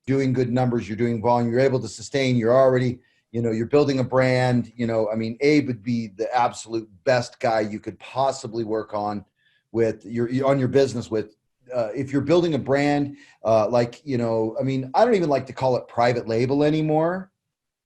Doing good numbers, you're doing volume, you're able to sustain, you're already, you're building a brand, I mean, Abe would be the absolute best guy you could possibly work on with your business with. If you're building a brand, I mean, I don't even like to call it private label anymore,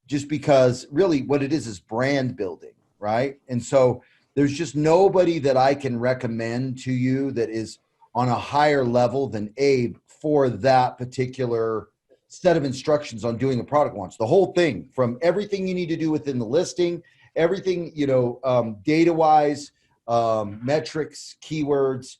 just because really what it is brand building, right? And so there's just nobody that I can recommend to you that is on a higher level than Abe for that particular set of instructions on doing a product launch. The whole thing, from everything you need to do within the listing, everything, data wise, metrics, keywords,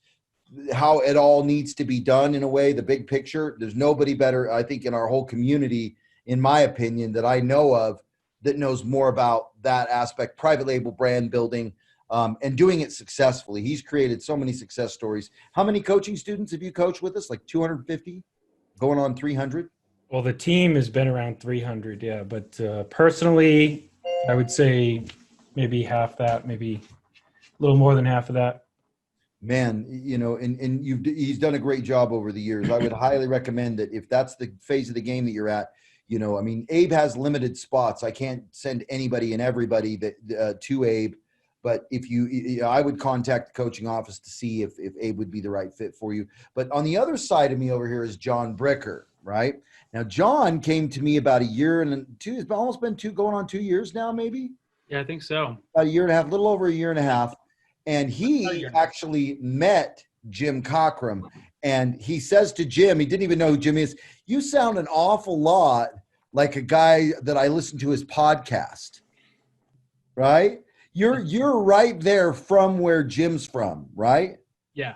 how it all needs to be done in a way, the big picture. There's nobody better, I think, in our whole community, in my opinion, that I know of that knows more about that aspect, private label brand building, and doing it successfully. He's created so many success stories. How many coaching students have you coached with us? Like 250, going on 300? Well, the team has been around 300, yeah. But personally, I would say maybe half that, maybe a little more than half of that. Man, and he's done a great job over the years. I would highly recommend that if that's the phase of the game that you're at. I mean, Abe has limited spots. I can't send anybody and everybody that to Abe, but if I would contact the coaching office to see if Abe would be the right fit for you. But on the other side of me over here is John Bricker, right? Now, John came to me about a year and two. It's almost been going on 2 years now, maybe. Yeah, I think so. About a year and a half, a little over a year and a half. And he actually met Jim Cockrum. And he says to Jim, he didn't even know who Jim is, "You sound an awful lot like a guy that I listen to his podcast." Right? You're right there from where Jim's from, right? Yeah.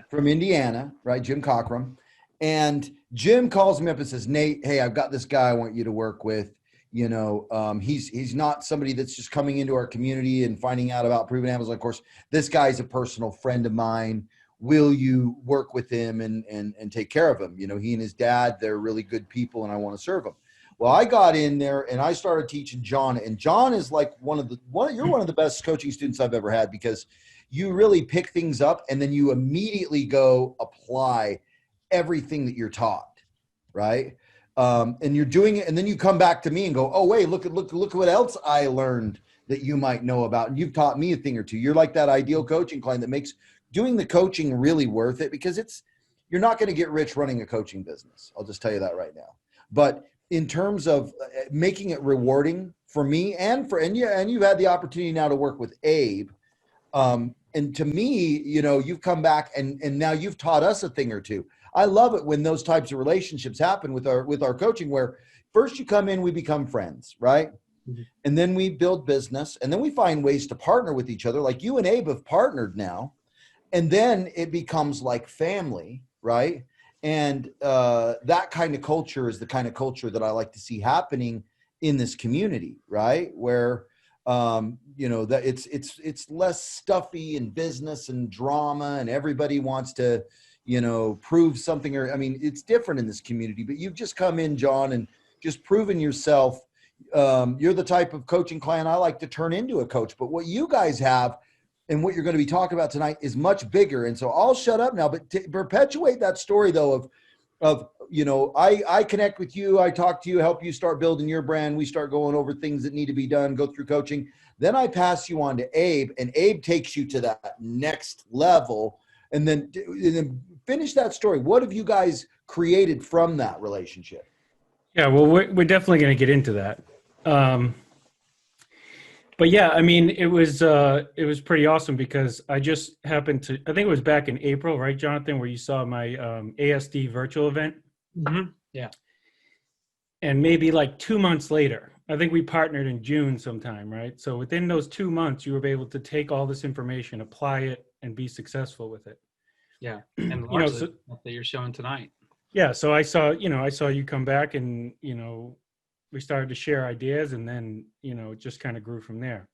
From Indiana, right? Jim Cockrum. And Jim calls me up and says, "Nate, hey, I've got this guy I want you to work with. He's not somebody that's just coming into our community and finding out about Proven Amazon. Of course, this guy's a personal friend of mine. Will you work with him and take care of him? He and his dad, they're really good people, and I want to serve them." Well, I got in there and I started teaching John, and John is like you're one of the best coaching students I've ever had, because you really pick things up and then you immediately go apply everything that you're taught, right? And you're doing it, and then you come back to me and go, "Oh, wait, look what else I learned that you might know about, and you've taught me a thing or two." You're like that ideal coaching client that makes doing the coaching really worth it, because you're not going to get rich running a coaching business. I'll just tell you that right now. But in terms of making it rewarding for me and you've had the opportunity now to work with Abe. And to me, you've come back and now you've taught us a thing or two. I love it when those types of relationships happen with our coaching, where first you come in, we become friends, right? Mm-hmm. And then we build business, and then we find ways to partner with each other. Like you and Abe have partnered now, and then it becomes like family, right? And that kind of culture is the kind of culture that I like to see happening in this community, right? Where that it's less stuffy and business and drama, and everybody wants to prove something. Or, I mean, it's different in this community, but you've just come in, John, and just proven yourself. You're the type of coaching client I like to turn into a coach. But what you guys have and what you're going to be talking about tonight is much bigger. And so I'll shut up now, but to perpetuate that story though of I connect with you, I talk to you, help you start building your brand. We start going over things that need to be done, go through coaching. Then I pass you on to Abe, and Abe takes you to that next level. And then finish that story. What have you guys created from that relationship? Yeah, well, we're definitely going to get into that. But yeah, I mean, it was pretty awesome, because I just happened to, I think it was back in April, right, Jonathan, where you saw my ASD virtual event. Mm-hmm. Yeah. And maybe like 2 months later, I think we partnered in June sometime, right? So within those 2 months, you were able to take all this information, apply it, and be successful with it. Yeah, and largely that you're showing tonight. Yeah, so I saw you come back, and we started to share ideas, and then it just kind of grew from there.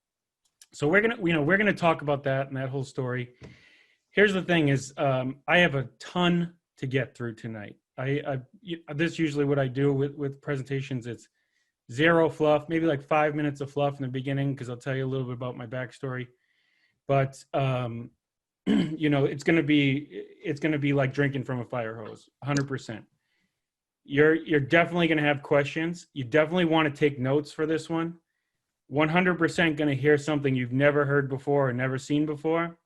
So we're gonna talk about that and that whole story. Here's the thing: is I have a ton to get through tonight. This is usually what I do with presentations. It's zero fluff, maybe like 5 minutes of fluff in the beginning, because I'll tell you a little bit about my backstory. But it's going to be like drinking from a fire hose, 100%. You're definitely going to have questions. You definitely want to take notes for this one. 100% going to hear something you've never heard before or never seen before.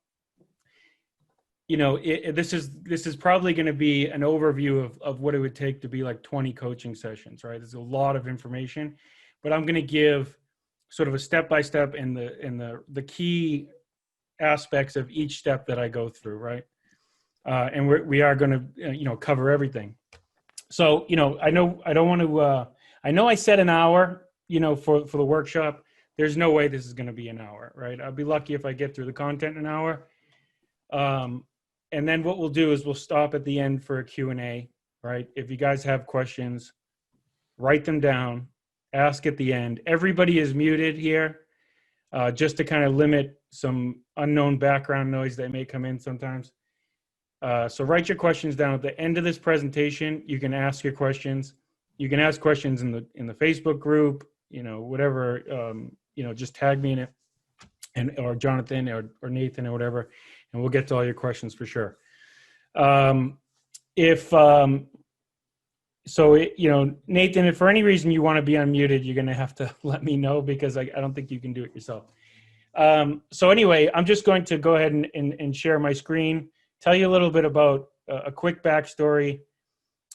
This is probably going to be an overview of what it would take to be like 20 coaching sessions, right? There's a lot of information, but I'm going to give sort of a step-by-step and the key aspects of each step that I go through, right? And we are going to, cover everything. So, I know I don't want to, I know I said an hour, for the workshop. There's no way this is going to be an hour, right? I'll be lucky if I get through the content in an hour. And then what we'll do is we'll stop at the end for a Q&A, right? If you guys have questions, write them down, ask at the end. Everybody is muted here, just to kind of limit some unknown background noise that may come in sometimes. So write your questions down at the end of this presentation. You can ask your questions. You can ask questions in the Facebook group, whatever, just tag me in it, or Jonathan or Nathan or whatever, and we'll get to all your questions for sure. Nathan, if for any reason you want to be unmuted, you're going to have to let me know, because I don't think you can do it yourself. So anyway, I'm just going to go ahead and share my screen, tell you a little bit about a quick backstory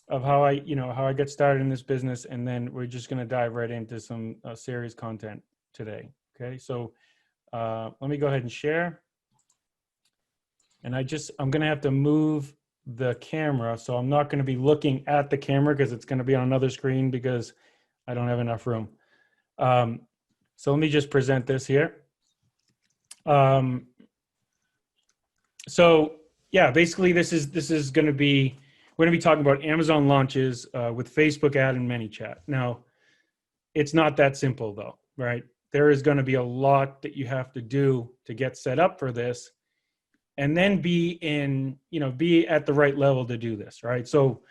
of how I got started in this business, and then we're just going to dive right into some serious content today. Okay, so let me go ahead and share. And I'm going to have to move the camera, so I'm not going to be looking at the camera because it's going to be on another screen because I don't have enough room. So let me just present this here. So yeah, basically this is going to be, we're going to be talking about Amazon launches with Facebook ad and ManyChat. Now, it's not that simple though, right? There is going to be a lot that you have to do to get set up for this, and then be at the right level to do this, right? So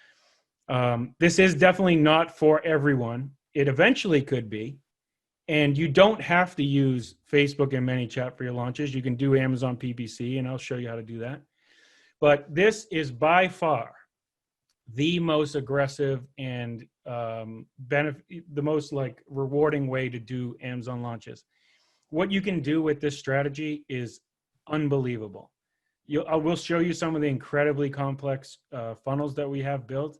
this is definitely not for everyone. It eventually could be, and you don't have to use Facebook and ManyChat for your launches. You can do Amazon PPC, and I'll show you how to do that. But this is by far the most aggressive and the most like rewarding way to do Amazon launches. What you can do with this strategy is unbelievable. I will show you some of the incredibly complex funnels that we have built,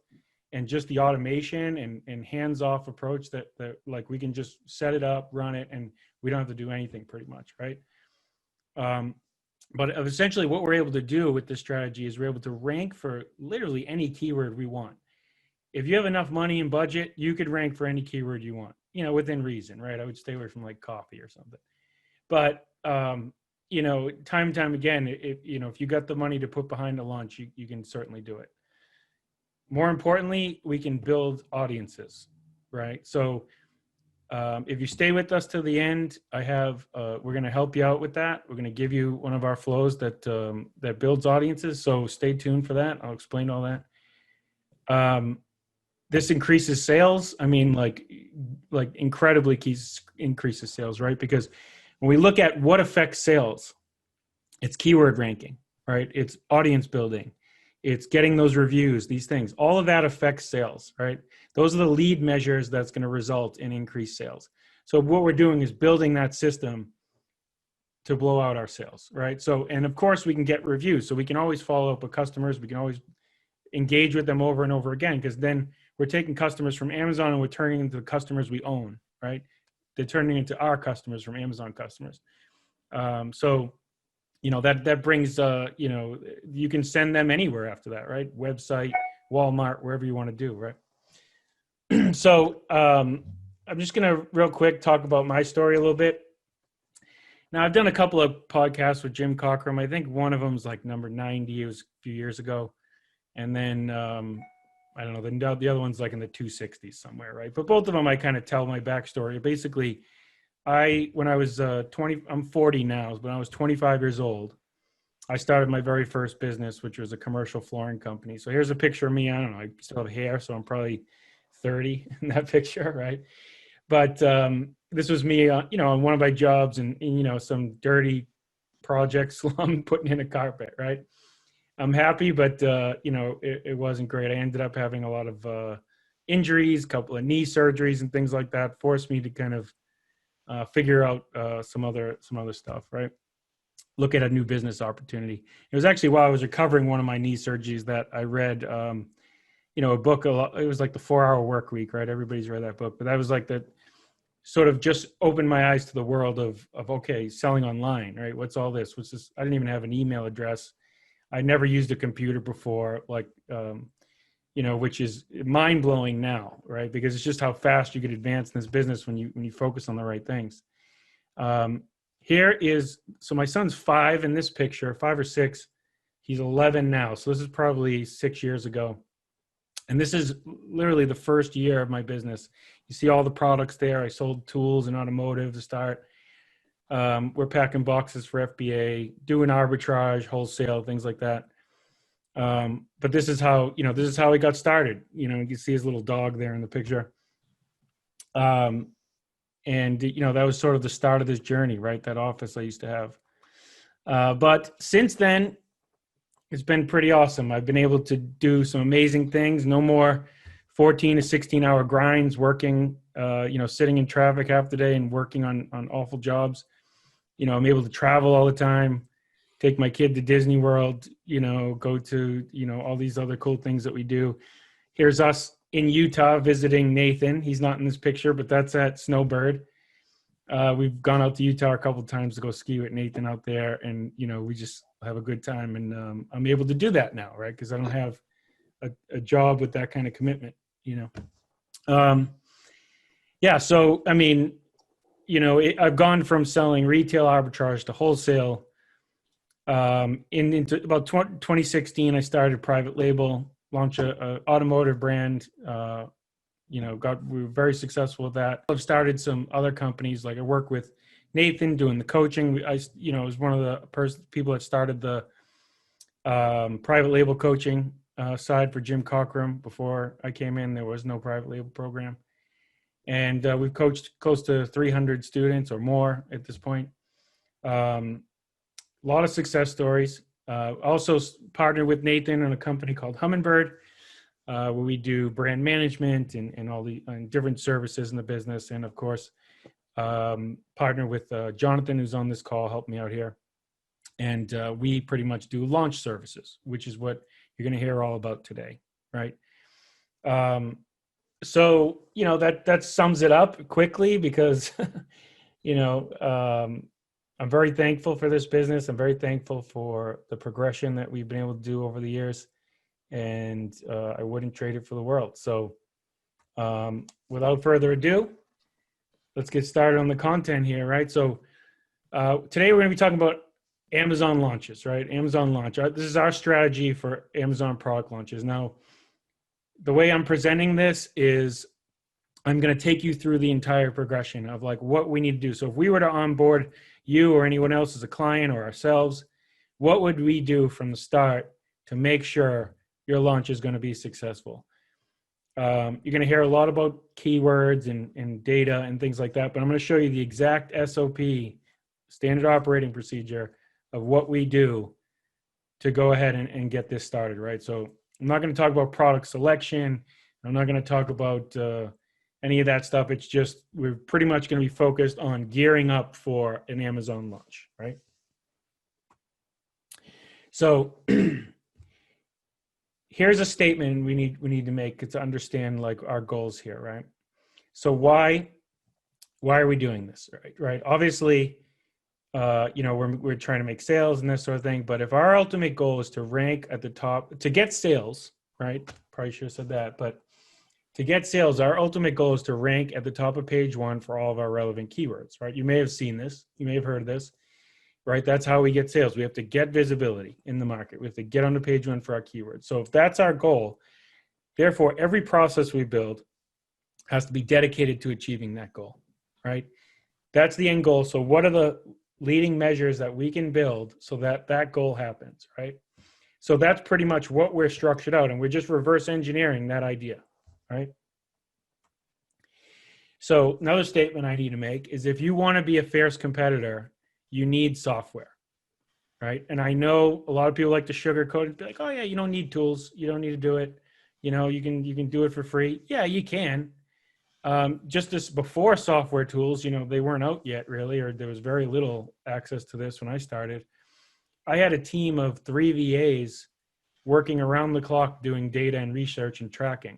and just the automation and hands-off approach that like we can just set it up, run it, and we don't have to do anything pretty much, right? But essentially what we're able to do with this strategy is we're able to rank for literally any keyword we want. If you have enough money and budget, you could rank for any keyword you want, within reason, right? I would stay away from like coffee or something. But time and time again, if you got the money to put behind a launch, you can certainly do it. More importantly, we can build audiences, right? So if you stay with us to the end, we're going to help you out with that. We're going to give you one of our flows that builds audiences. So stay tuned for that. I'll explain all that. This increases sales. I mean, like incredibly increases sales, right? Because when we look at what affects sales, it's keyword ranking, right? It's audience building. It's getting those reviews, these things. All of that affects sales, right? Those are the lead measures that's going to result in increased sales. So what we're doing is building that system to blow out our sales, right? So, and of course we can get reviews. So we can always follow up with customers. We can always engage with them over and over again, because then we're taking customers from Amazon and we're turning into the customers we own, right? They're turning into our customers from Amazon customers. So, that brings, you can send them anywhere after that, right? Website, Walmart, wherever you want to do, right? So I'm just going to real quick talk about my story a little bit. Now, I've done a couple of podcasts with Jim Cockrum. I think one of them is like number 90. It was a few years ago. And then, I don't know, the other one's like in the 260s somewhere, right? But both of them, I kind of tell my backstory. Basically, when I was 20, I'm 40 now, but when I was 25 years old, I started my very first business, which was a commercial flooring company. So here's a picture of me. I don't know, I still have hair, so I'm probably 30 in that picture, right? But this was me, on one of my jobs in some dirty project slum putting in a carpet, right? I'm happy, but it wasn't great. I ended up having a lot of injuries, a couple of knee surgeries and things like that, forced me to kind of figure out some other stuff, right? Look at a new business opportunity. It was actually while I was recovering one of my knee surgeries that I read, a book. It was like the 4-Hour Work Week, right? Everybody's read that book, but that was like that sort of just opened my eyes to the world of okay, selling online, right? What's all this? What's this? I didn't even have an email address. I never used a computer before, which is mind blowing now, right? Because it's just how fast you get advanced in this business when you focus on the right things. So my son's 5 in this picture, 5 or 6. He's 11 now. So this is probably 6 years ago. And this is literally the first year of my business. You see all the products there. I sold tools and automotive to start. We're packing boxes for FBA, doing arbitrage, wholesale, things like that. But this is how he got started. You can see his little dog there in the picture. And that was sort of the start of this journey, right? That office I used to have. But since then, it's been pretty awesome. I've been able to do some amazing things. No more 14 to 16-hour grinds, working, sitting in traffic half the day and working on awful jobs. I'm able to travel all the time, take my kid to Disney World, go to, all these other cool things that we do. Here's us in Utah visiting Nathan. He's not in this picture, but that's at Snowbird. We've gone out to Utah a couple of times to go ski with Nathan out there, and we just have a good time. And I'm able to do that now, right? Because I don't have a job with that kind of commitment. So I mean, I've gone from selling retail arbitrage to wholesale. Into about 2016, I started private label, launched a automotive brand. We were very successful with that. I've started some other companies, like I work with Nathan doing the coaching. I was one of the people that started the private label coaching side for Jim Cockrum. Before I came in, there was no private label program. And we've coached close to 300 students or more at this point. A lot of success stories. Also partnered with Nathan on a company called Hummingbird, where we do brand management and all the different services in the business. And of course, partner with Jonathan, who's on this call, helped me out here. And we pretty much do launch services, which is what you're going to hear all about today, right? So, that sums it up quickly because, I'm very thankful for this business. I'm very thankful for the progression that we've been able to do over the years. And I wouldn't trade it for the world. So without further ado, let's get started on the content here, right? So today we're going to be talking about Amazon launches, right? Amazon launch. This is our strategy for Amazon product launches. Now, the way I'm presenting this is I'm going to take you through the entire progression of like what we need to do. So if we were to onboard you or anyone else as a client or ourselves, what would we do from the start to make sure your launch is going to be successful? You're going to hear a lot about keywords and data and things like that, but I'm going to show you the exact SOP, standard operating procedure, of what we do to go ahead and get this started, right? So I'm not going to talk about product selection. I'm not going to talk about any of that stuff. It's just we're pretty much going to be focused on gearing up for an Amazon launch, right? So here's a statement we need to make to understand like our goals here, right? So why are we doing this, right? Obviously, we're trying to make sales and this sort of thing. But if our ultimate goal is to rank at the top, to get sales, right? Probably should have said that, but to get sales, our ultimate goal is to rank at the top of page 1 for all of our relevant keywords, right? You may have seen this. You may have heard of this, right? That's how we get sales. We have to get visibility in the market. We have to get onto page 1 for our keywords. So if that's our goal, therefore, every process we build has to be dedicated to achieving that goal, right? That's the end goal. So what are the leading measures that we can build so that that goal happens, right? So that's pretty much what we're structured out, and we're just reverse engineering that idea, right? So another statement I need to make is if you want to be a fierce competitor, you need software, right? And I know a lot of people like to sugarcoat it, be like, oh yeah, you don't need tools, you don't need to do it. You can do it for free. Yeah, you can. Just as before software tools, they weren't out yet really, or there was very little access to this when I started. I had a team of 3 VAs working around the clock doing data and research and tracking.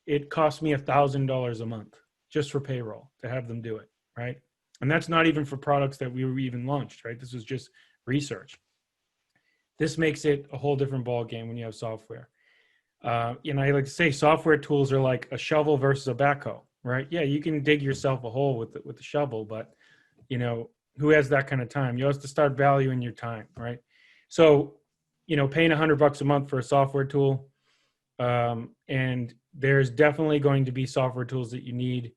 It cost me $1,000 a month just for payroll to have them do it, right? And that's not even for products that we were even launched, right? This was just research. This makes it a whole different ball game when you have software. I like to say software tools are like a shovel versus a backhoe, right? Yeah, you can dig yourself a hole with the shovel, but who has that kind of time? You have to start valuing your time, right? So, paying $100 a month for a software tool, and there's definitely going to be software tools that you need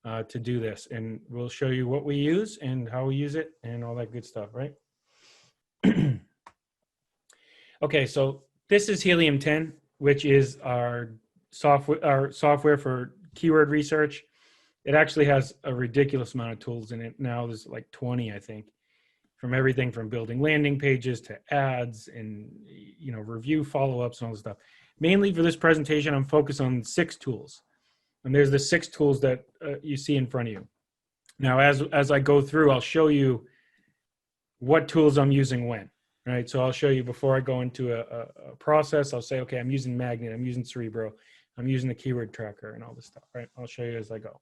to do this, and we'll show you what we use and how we use it and all that good stuff, right? Okay, so this is Helium 10, which is our software for keyword research. It actually has a ridiculous amount of tools in it. Now there's like 20, I think, from everything from building landing pages to ads and review follow-ups and all this stuff. Mainly for this presentation, I'm focused on 6 tools. And there's the 6 tools that you see in front of you. Now, as I go through, I'll show you what tools I'm using when. Right, so I'll show you before I go into a process. I'll say, okay, I'm using Magnet, I'm using Cerebro, I'm using the keyword tracker and all this stuff. Right, I'll show you as I go.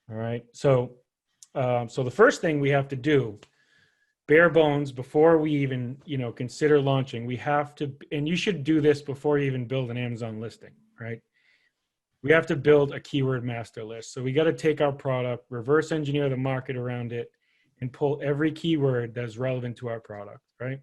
All right, so the first thing we have to do, bare bones, before we even consider launching, we have to, and you should do this before you even build an Amazon listing. Right, we have to build a keyword master list. So we got to take our product, reverse engineer the market around it, and pull every keyword that's relevant to our product, right?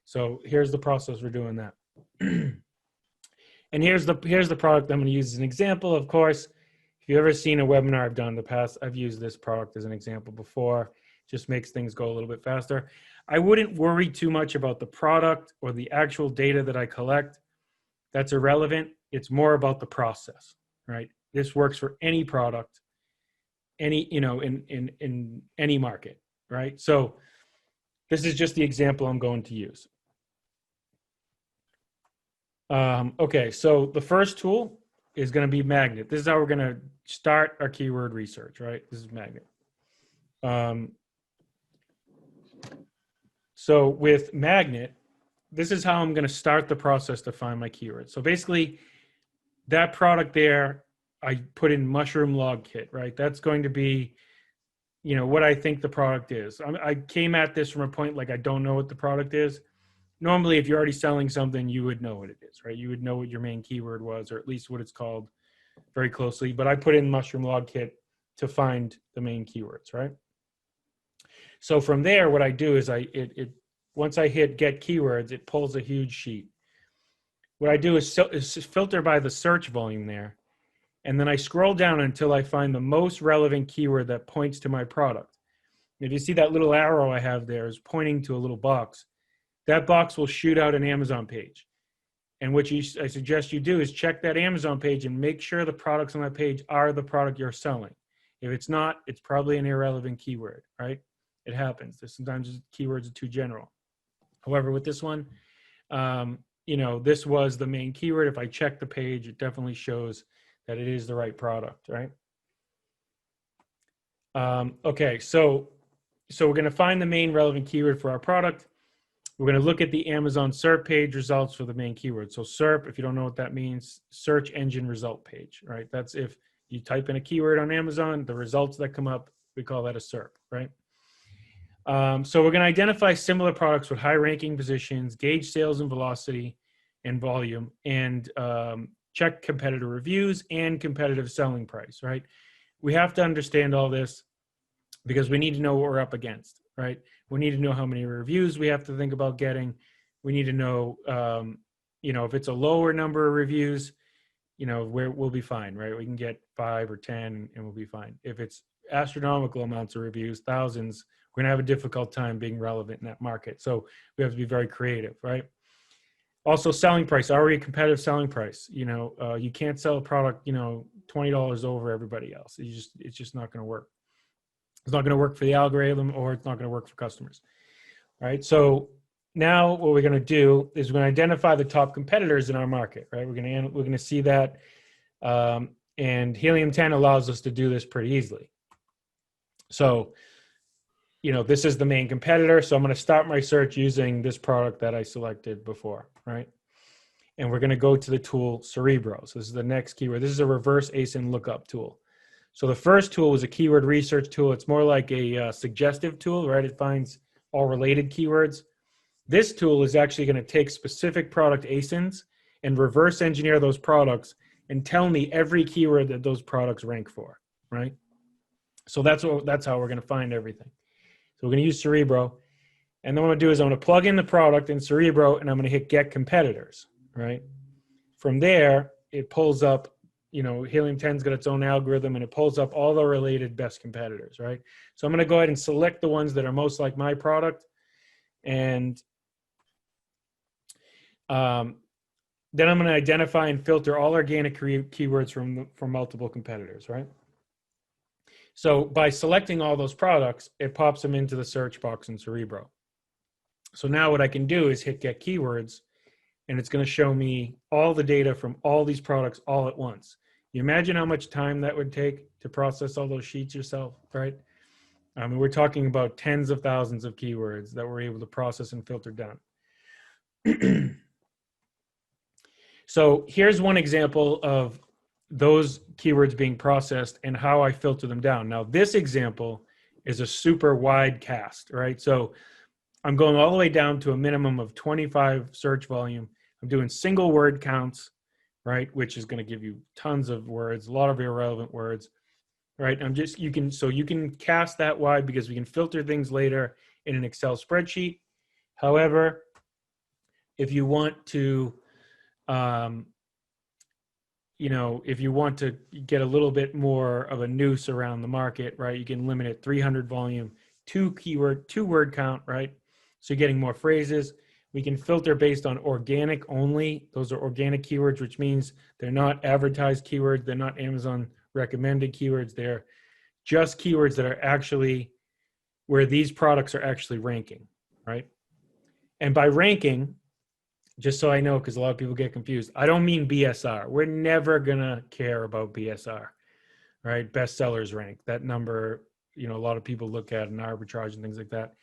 So here's the process for doing that. And here's the product I'm going to use as an example. Of course, if you've ever seen a webinar I've done in the past, I've used this product as an example before. Just makes things go a little bit faster. I wouldn't worry too much about the product or the actual data that I collect. That's irrelevant. It's more about the process, right? This works for any product, in any market. Right? So this is just the example I'm going to use. Okay, so the first tool is going to be Magnet. This is how we're going to start our keyword research, right? This is Magnet. So with Magnet, this is how I'm going to start the process to find my keywords. So basically, that product there, I put in Mushroom Log Kit, right? That's going to be what I think the product is. I came at this from a point like I don't know what the product is. Normally, if you're already selling something, you would know what it is, right? You would know what your main keyword was, or at least what it's called very closely. But I put in Mushroom Log Kit to find the main keywords, right? So from there, what I do is once I hit Get Keywords, it pulls a huge sheet. What I do is filter by the search volume there. And then I scroll down until I find the most relevant keyword that points to my product. If you see that little arrow I have there is pointing to a little box, that box will shoot out an Amazon page. And what I suggest you do is check that Amazon page and make sure the products on that page are the product you're selling. If it's not, it's probably an irrelevant keyword, right? It happens. Sometimes keywords are too general. However, with this one, this was the main keyword. If I check the page, it definitely shows that it is the right product, right? Okay, so we're going to find the main relevant keyword for our product. We're going to look at the Amazon SERP page results for the main keyword. So SERP, if you don't know what that means, search engine result page, right? That's if you type in a keyword on Amazon, the results that come up, we call that a SERP, right? So we're going to identify similar products with high ranking positions, gauge sales and velocity and volume, and check competitor reviews and competitive selling price, right? We have to understand all this because we need to know what we're up against, right? We need to know how many reviews we have to think about getting. We need to know, if it's a lower number of reviews, we'll be fine, right? We can get 5 or 10 and we'll be fine. If it's astronomical amounts of reviews, thousands, we're gonna have a difficult time being relevant in that market. So we have to be very creative, right? Also, selling price. Are we a competitive selling price? You can't sell a product, $20 over everybody else. It's just not going to work. It's not going to work for the algorithm, or it's not going to work for customers. All right. So now what we're going to do is we're going to identify the top competitors in our market, right? We're going to see that. And helium-10 allows us to do this pretty easily. So, this is the main competitor. So I'm going to start my search using this product that I selected before, right? And we're going to go to the tool Cerebro. So this is the next keyword. This is a reverse ASIN lookup tool. So the first tool was a keyword research tool. It's more like a suggestive tool, right? It finds all related keywords. This tool is actually going to take specific product ASINs and reverse engineer those products and tell me every keyword that those products rank for, right? So that's how we're going to find everything. So we're going to use Cerebro. And then what I'm going to do is I'm going to plug in the product in Cerebro, and I'm going to hit Get Competitors, right? From there, it pulls up, Helium-10's got its own algorithm, and it pulls up all the related best competitors, right? So I'm going to go ahead and select the ones that are most like my product. And then I'm going to identify and filter all organic keywords from multiple competitors, right? So by selecting all those products, it pops them into the search box in Cerebro. So now what I can do is hit Get Keywords, and it's going to show me all the data from all these products all at once. You imagine how much time that would take to process all those sheets yourself, right? I mean, we're talking about tens of thousands of keywords that we're able to process and filter down. So here's one example of those keywords being processed and how I filter them down. Now, this example is a super wide cast, right? So I'm going all the way down to a minimum of 25 search volume. I'm doing single word counts, right? Which is going to give you tons of words, a lot of irrelevant words, right? You can cast that wide because we can filter things later in an Excel spreadsheet. However, if you want to, if you want to get a little bit more of a noose around the market, right? You can limit it 300 volume, 2 word count, right? So you're getting more phrases. We can filter based on organic only. Those are organic keywords, which means they're not advertised keywords. They're not Amazon recommended keywords. They're just keywords that are actually where these products are actually ranking, right? And by ranking, just so I know, because a lot of people get confused, I don't mean BSR. We're never going to care about BSR, right? Bestsellers rank. That number, a lot of people look at an arbitrage and things like that.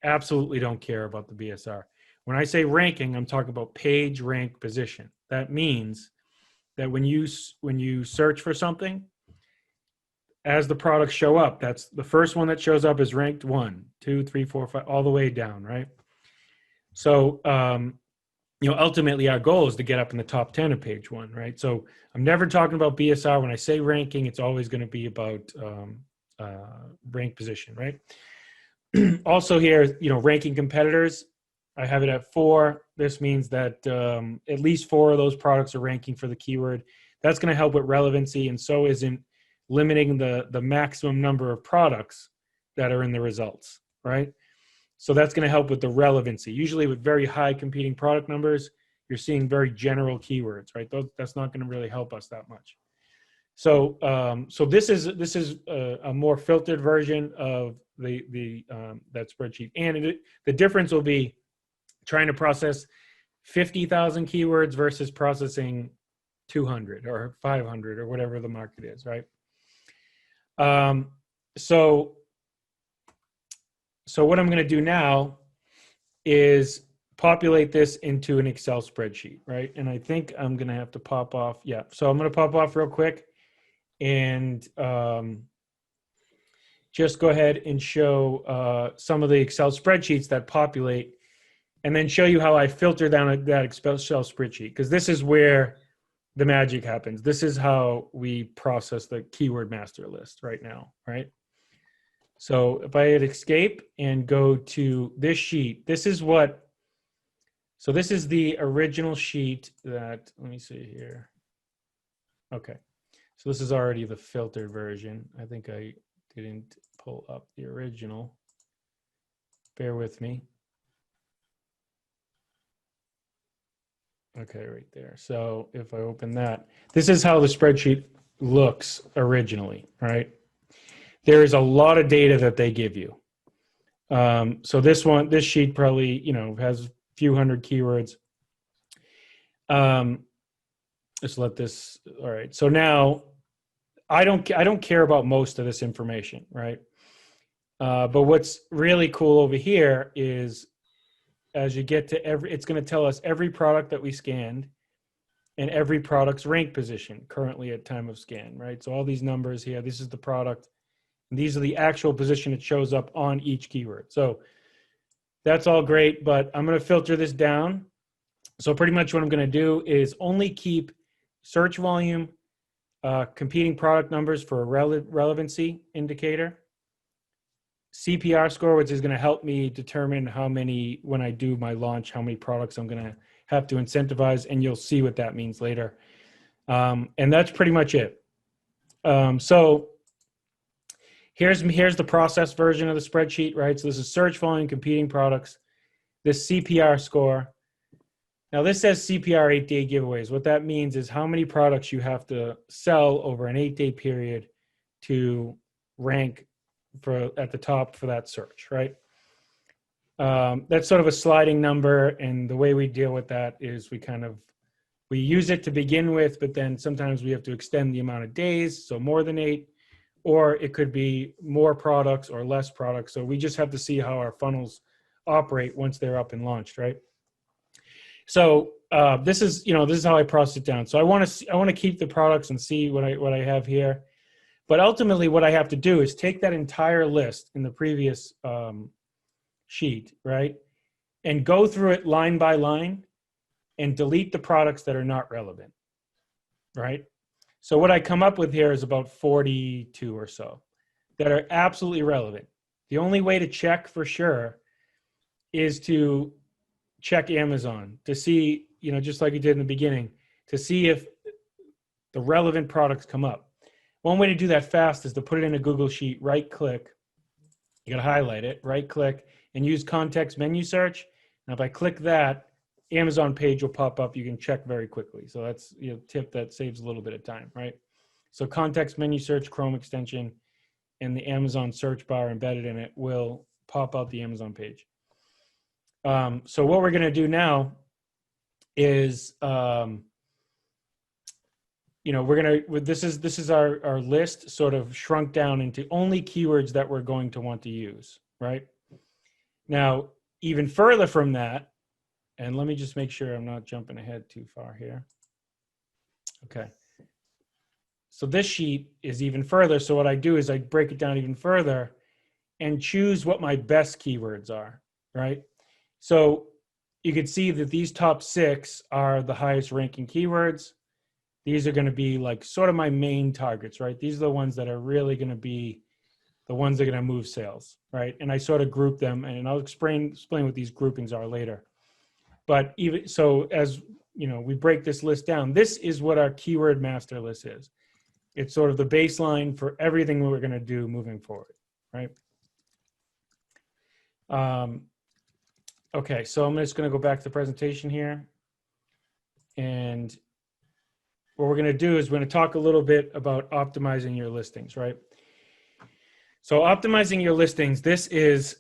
Absolutely don't care about the BSR. When I say ranking, I'm talking about page rank position. That means that when you search for something, as the products show up, that's the first one that shows up is ranked 1, 2, 3, 4, 5, all the way down, right? So, ultimately our goal is to get up in the top 10 of page 1, right? So I'm never talking about BSR. When I say ranking, it's always going to be about rank position, right? Also here, ranking competitors, I have it at 4. This means that at least 4 of those products are ranking for the keyword. That's going to help with relevancy, and so isn't limiting the maximum number of products that are in the results, right? So that's going to help with the relevancy. Usually with very high competing product numbers, you're seeing very general keywords, right? That's not going to really help us that much. So this is a more filtered version of that spreadsheet, and the difference will be trying to process 50,000 keywords versus processing 200 or 500 or whatever the market is, right? So what I'm going to do now is populate this into an Excel spreadsheet, right? And I think I'm going to have to pop off. Yeah. So I'm going to pop off real quick and just go ahead and show some of the Excel spreadsheets that populate, and then show you how I filter down that Excel spreadsheet, because this is where the magic happens. This is how we process the keyword master list right now, right? So if I hit escape and go to this sheet, this is the original sheet that, let me see here. Okay. So this is already the filtered version. I think I didn't pull up the original. Bear with me. Okay, right there. So if I open that, this is how the spreadsheet looks originally, right? There is a lot of data that they give you. So this sheet probably, has a few hundred keywords. Let's let this, all right. So now I don't care about most of this information, right? But what's really cool over here is as you get to it's going to tell us every product that we scanned and every product's rank position currently at time of scan, right? So all these numbers here, this is the product, and these are the actual position it shows up on each keyword. So that's all great, but I'm going to filter this down. So pretty much what I'm going to do is only keep search volume, competing product numbers for a relevancy indicator, CPR score, which is going to help me determine how many, when I do my launch, how many products I'm going to have to incentivize, and you'll see what that means later. And that's pretty much it. So here's the process version of the spreadsheet, right? So this is search volume, competing products, this CPR score. Now this says CPR 8-day giveaways. What that means is how many products you have to sell over an 8-day period to rank at the top for that search, right? That's sort of a sliding number, and the way we deal with that is we use it to begin with, but then sometimes we have to extend the amount of days, so more than 8, or it could be more products or less products. So we just have to see how our funnels operate once they're up and launched, right? So this is how I process it down. So I want to keep the products and see what I have here. But ultimately, what I have to do is take that entire list in the previous sheet, right, and go through it line by line and delete the products that are not relevant, right? So what I come up with here is about 42 or so that are absolutely relevant. The only way to check for sure is to check Amazon to see, just like you did in the beginning, to see if the relevant products come up. One way to do that fast is to put it in a Google Sheet, right click, you got to highlight it, right click, and use context menu search. Now, if I click that, Amazon page will pop up. You can check very quickly. So that's a tip that saves a little bit of time, right? So context menu search, Chrome extension, and the Amazon search bar embedded in it will pop out the Amazon page. So what we're going to do now is, this is our list sort of shrunk down into only keywords that we're going to want to use, right? Now, even further from that, and let me just make sure I'm not jumping ahead too far here. Okay. So this sheet is even further. So what I do is I break it down even further and choose what my best keywords are, right? So you can see that these top 6 are the highest ranking keywords. These are going to be like sort of my main targets, right? These are the ones that are really going to be the ones that are going to move sales, right? And I sort of group them, and I'll explain what these groupings are later. But even so, as we break this list down, this is what our keyword master list is. It's sort of the baseline for everything we're going to do moving forward, right? Okay, so I'm just going to go back to the presentation here. And what we're going to do is we're going to talk a little bit about optimizing your listings, right? So optimizing your listings, this is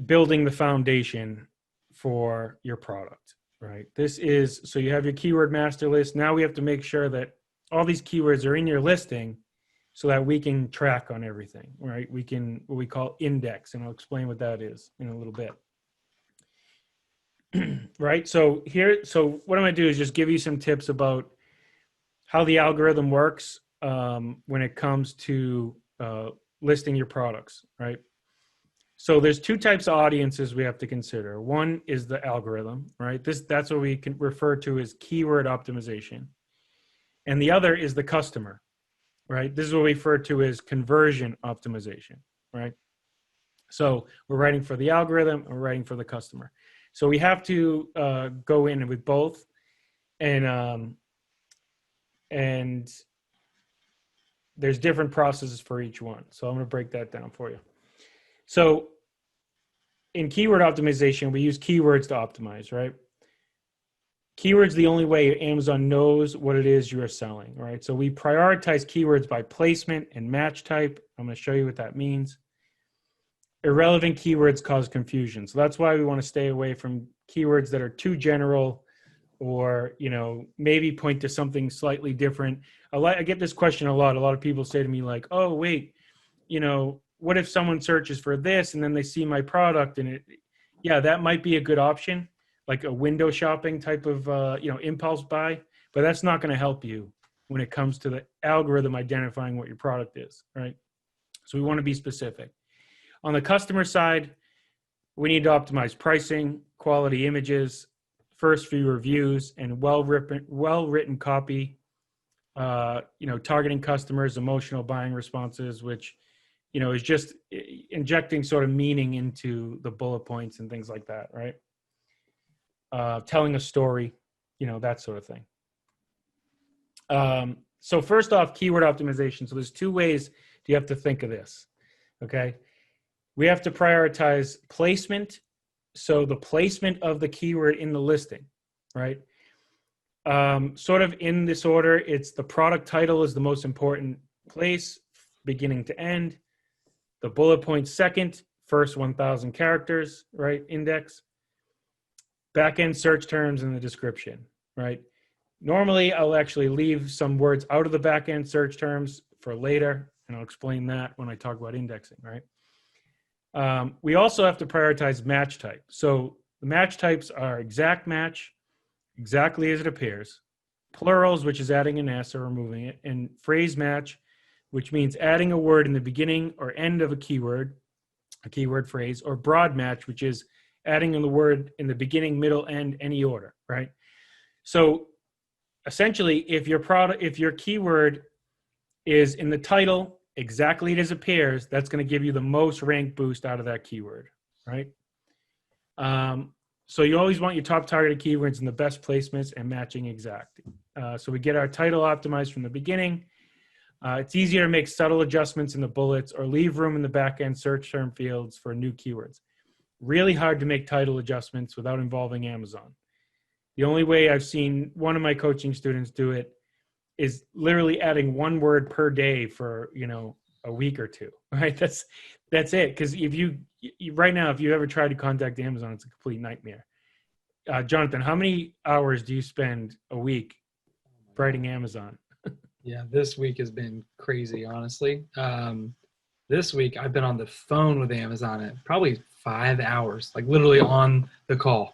building the foundation for your product, right? So you have your keyword master list. Now we have to make sure that all these keywords are in your listing so that we can track on everything, right? We can, what we call index, and I'll explain what that is in a little bit. Right, so what I'm gonna do is just give you some tips about how the algorithm works when it comes to listing your products, right? So there's 2 types of audiences we have to consider. One is the algorithm, right? That's what we can refer to as keyword optimization. And the other is the customer, right? This is what we refer to as conversion optimization, right? So we're writing for the algorithm and we're writing for the customer. So we have to go in with both, and there's different processes for each one. So I'm going to break that down for you. So in keyword optimization, we use keywords to optimize, right? Keywords the only way Amazon knows what it is you're selling, right? So we prioritize keywords by placement and match type. I'm going to show you what that means. irrelevant keywords cause confusion. So that's why we want to stay away from keywords that are too general, or, maybe point to something slightly different. I get this question a lot. A lot of people say to me like, oh, wait, what if someone searches for this and then they see my product and that might be a good option, like a window shopping type of, impulse buy, but that's not going to help you when it comes to the algorithm identifying what your product is, right? So we want to be specific. On the customer side, we need to optimize pricing, quality images, first few reviews, and well-written copy, targeting customers' emotional buying responses, which, is just injecting sort of meaning into the bullet points and things like that, right? Telling a story, that sort of thing. So first off, keyword optimization. So there's two ways you have to think of this, okay? We have to prioritize placement. So the placement of the keyword in the listing, right? Sort of in this order, it's the product title is the most important place, beginning to end. The bullet point second, first 1,000 characters, right? Index. Back-end search terms in the description, right? Normally, I'll actually leave some words out of the back-end search terms for later, and I'll explain that when I talk about indexing, right? We also have to prioritize match type. So the match types are exact match, exactly as it appears, plurals, which is adding an S or removing it, and phrase match, which means adding a word in the beginning or end of a keyword phrase, or broad match, which is adding the word in the beginning, middle, end, any order, right? So essentially, if your keyword is in the title exactly as it appears, that's going to give you the most rank boost out of that keyword, right? So you always want your top targeted keywords in the best placements and matching exact. So we get our title optimized from the beginning. It's easier to make subtle adjustments in the bullets or leave room in the back-end search term fields for new keywords. Really hard to make title adjustments without involving Amazon. The only way I've seen one of my coaching students do it is literally adding one word per day for, a week or two, right? That's it. Because if you right now, if you ever try to contact Amazon, it's a complete nightmare. Jonathan, how many hours do you spend a week writing Amazon? Yeah, this week has been crazy, honestly. This week I've been on the phone with Amazon at probably 5 hours, like literally on the call,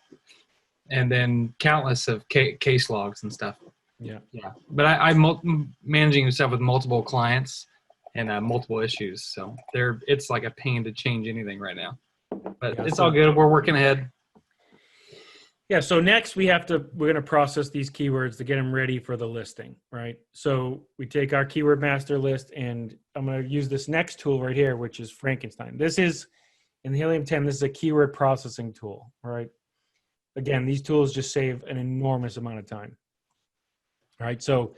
and then countless of case logs and stuff. Yeah. But I'm managing stuff with multiple clients and multiple issues, so it's like a pain to change anything right now. But it's all good. We're working ahead. Yeah. So next we're going to process these keywords to get them ready for the listing, right? So we take our keyword master list, and I'm going to use this next tool right here, which is Frankenstein. This is in the Helium 10. This is a keyword processing tool, right? Again, these tools just save an enormous amount of time. All right. So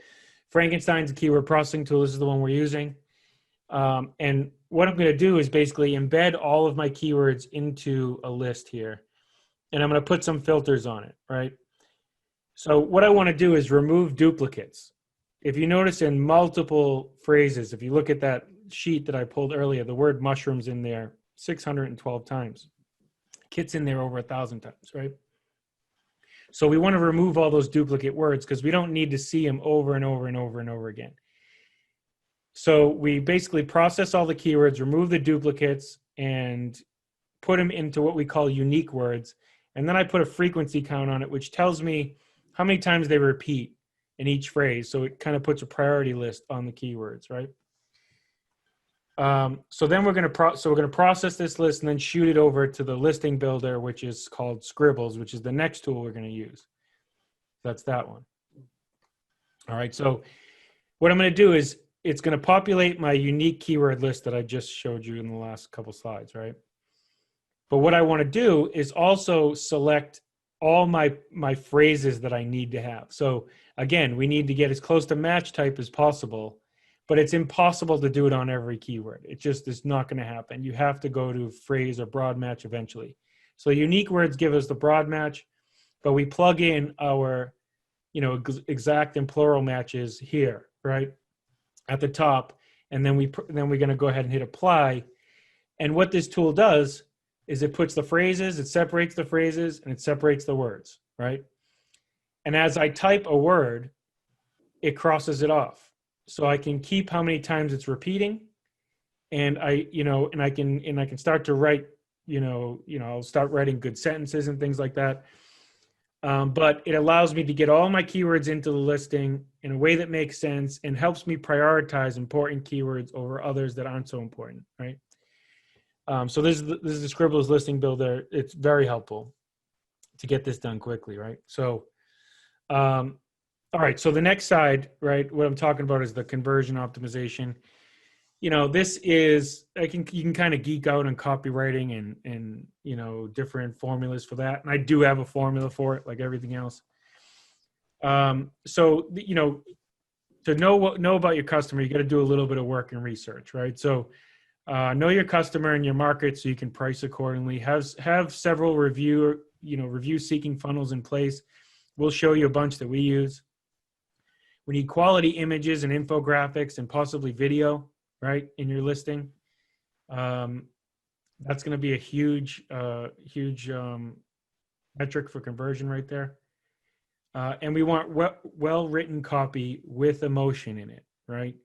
Frankenstein's a keyword processing tool. This is the one we're using. And what I'm going to do is basically embed all of my keywords into a list here. And I'm going to put some filters on it, right? So what I want to do is remove duplicates. If you notice in multiple phrases, if you look at that sheet that I pulled earlier, the word mushrooms in there 612 times. Kit's in there over 1,000 times, right? So we want to remove all those duplicate words because we don't need to see them over and over and over and over again. So we basically process all the keywords, remove the duplicates, and put them into what we call unique words. And then I put a frequency count on it, which tells me how many times they repeat in each phrase. So it kind of puts a priority list on the keywords, right? So then we're going to process this list and then shoot it over to the listing builder, which is called Scribbles, which is the next tool we're going to use. That's that one. All right. So what I'm going to do is it's going to populate my unique keyword list that I just showed you in the last couple slides, right? But what I want to do is also select all my phrases that I need to have. So again, we need to get as close to match type as possible, but it's impossible to do it on every keyword. It just is not going to happen. You have to go to phrase or broad match eventually. So unique words give us the broad match, but we plug in our, exact and plural matches here, right, at the top, and then we're going to go ahead and hit apply. And what this tool does is it puts the phrases, it separates the phrases, and it separates the words, right? And as I type a word, it crosses it off. So I can keep how many times it's repeating, and I can start to write, I'll start writing good sentences and things like that. But it allows me to get all my keywords into the listing in a way that makes sense and helps me prioritize important keywords over others that aren't so important, right? So this is the Scribbles listing builder. It's very helpful to get this done quickly, right? So, all right. So the next side, right, what I'm talking about is the conversion optimization. This is, you can kind of geek out on copywriting and different formulas for that. And I do have a formula for it, like everything else. So, to know about your customer, you got to do a little bit of work and research, right? So, know your customer and your market so you can price accordingly. Have several review seeking funnels in place. We'll show you a bunch that we use. We need quality images and infographics and possibly video, right, in your listing. That's going to be a huge metric for conversion right there. And we want well-written copy with emotion in it, right?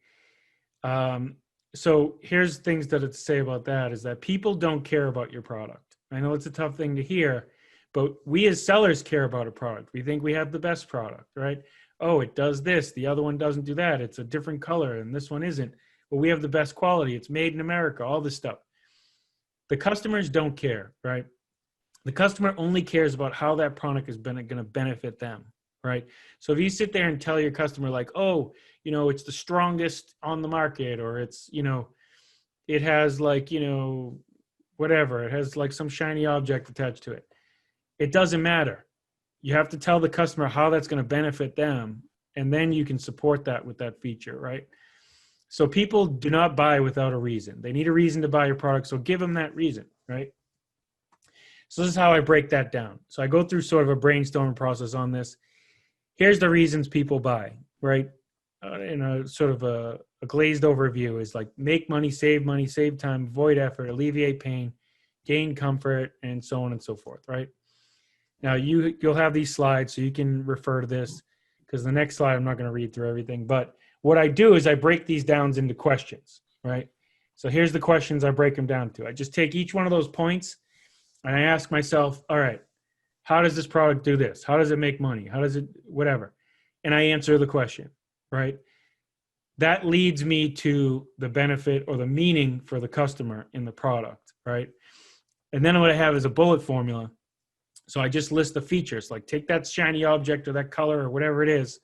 So here's things that I'd say about that is that people don't care about your product. I know it's a tough thing to hear, but we as sellers care about a product. We think we have the best product, right? Oh, it does this. The other one doesn't do that. It's a different color and this one isn't. But we have the best quality. It's made in America, all this stuff. The customers don't care, right? The customer only cares about how that product is going to benefit them, right? So if you sit there and tell your customer like, oh, it's the strongest on the market, or it's, it has like, whatever, it has like some shiny object attached to it. It doesn't matter. You have to tell the customer how that's going to benefit them, and then you can support that with that feature, right? So people do not buy without a reason. They need a reason to buy your product, so give them that reason, right? So this is how I break that down. So I go through sort of a brainstorming process on this. Here's the reasons people buy, right? In a sort of a glazed overview is like make money, save time, avoid effort, alleviate pain, gain comfort, and so on and so forth, right? Now you'll have these slides so you can refer to this, because the next slide I'm not going to read through everything, but what I do is I break these down into questions, right? So here's the questions I break them down to. I just take each one of those points and I ask myself, all right, how does this product do this? How does it make money? How does it, whatever? And I answer the question, right? That leads me to the benefit or the meaning for the customer in the product, right? And then what I have is a bullet formula. So I just list the features, like take that shiny object or that color or whatever it is.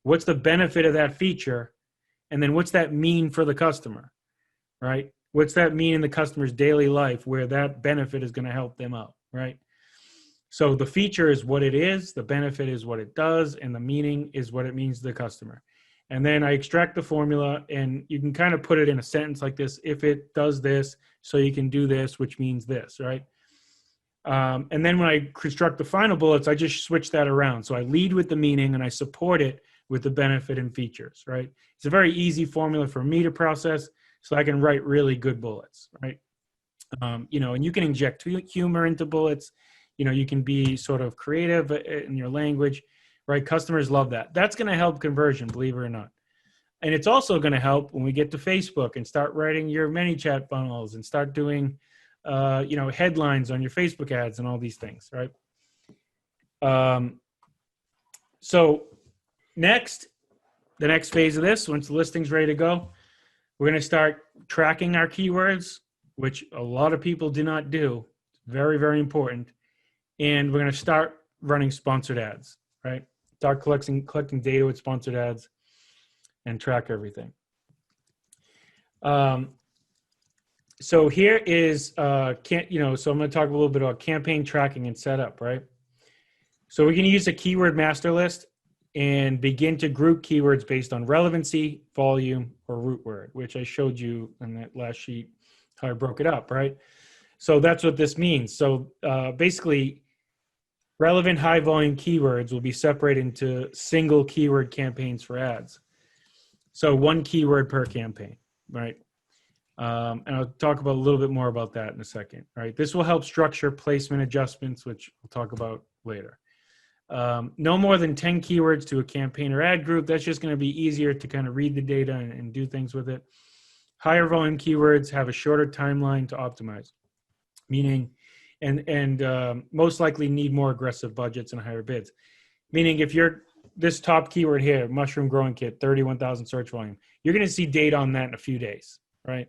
What's the benefit of that feature? And then what's that mean for the customer, right? What's that mean in the customer's daily life where that benefit is going to help them out, right? So the feature is what it is, the benefit is what it does, and the meaning is what it means to the customer. And then I extract the formula, and you can kind of put it in a sentence like this: if it does this, so you can do this, which means this, right? And then when I construct the final bullets, I just switch that around. So I lead with the meaning and I support it with the benefit and features, right? It's a very easy formula for me to process, so I can write really good bullets, right? And you can inject humor into bullets. You can be sort of creative in your language, right? Customers love that. That's going to help conversion, believe it or not. And it's also going to help when we get to Facebook and start writing your ManyChat funnels and start doing headlines on your Facebook ads and all these things, right? So the next phase of this, once the listing's ready to go, we're going to start tracking our keywords, which a lot of people do not do. It's very, very important. And we're going to start running sponsored ads, right? Start collecting data with sponsored ads and track everything. So here is, so I'm going to talk a little bit about campaign tracking and setup, right? So we can use a keyword master list and begin to group keywords based on relevancy, volume, or root word, which I showed you on that last sheet, how I broke it up, right? So that's what this means. So basically, relevant high volume keywords will be separated into single keyword campaigns for ads. So one keyword per campaign, right? And I'll talk about a little bit more about that in a second. Right, this will help structure placement adjustments, which we'll talk about later. No more than 10 keywords to a campaign or ad group. That's just going to be easier to kind of read the data and do things with it. Higher volume keywords have a shorter timeline to optimize, meaning, and most likely need more aggressive budgets and higher bids. Meaning, if you're this top keyword here, mushroom growing kit, 31,000 search volume, you're going to see data on that in a few days, right?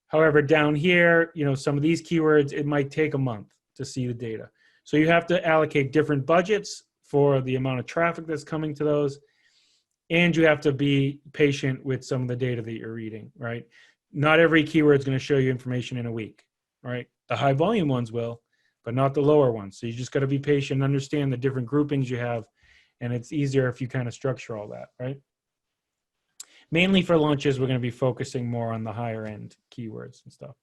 However, down here, some of these keywords, it might take a month to see the data. So you have to allocate different budgets for the amount of traffic that's coming to those. And you have to be patient with some of the data that you're reading, right? Not every keyword is going to show you information in a week, right? The high volume ones will, but not the lower ones. So you just got to be patient and understand the different groupings you have. And it's easier if you kind of structure all that, right? Mainly for launches, we're going to be focusing more on the higher end keywords and stuff.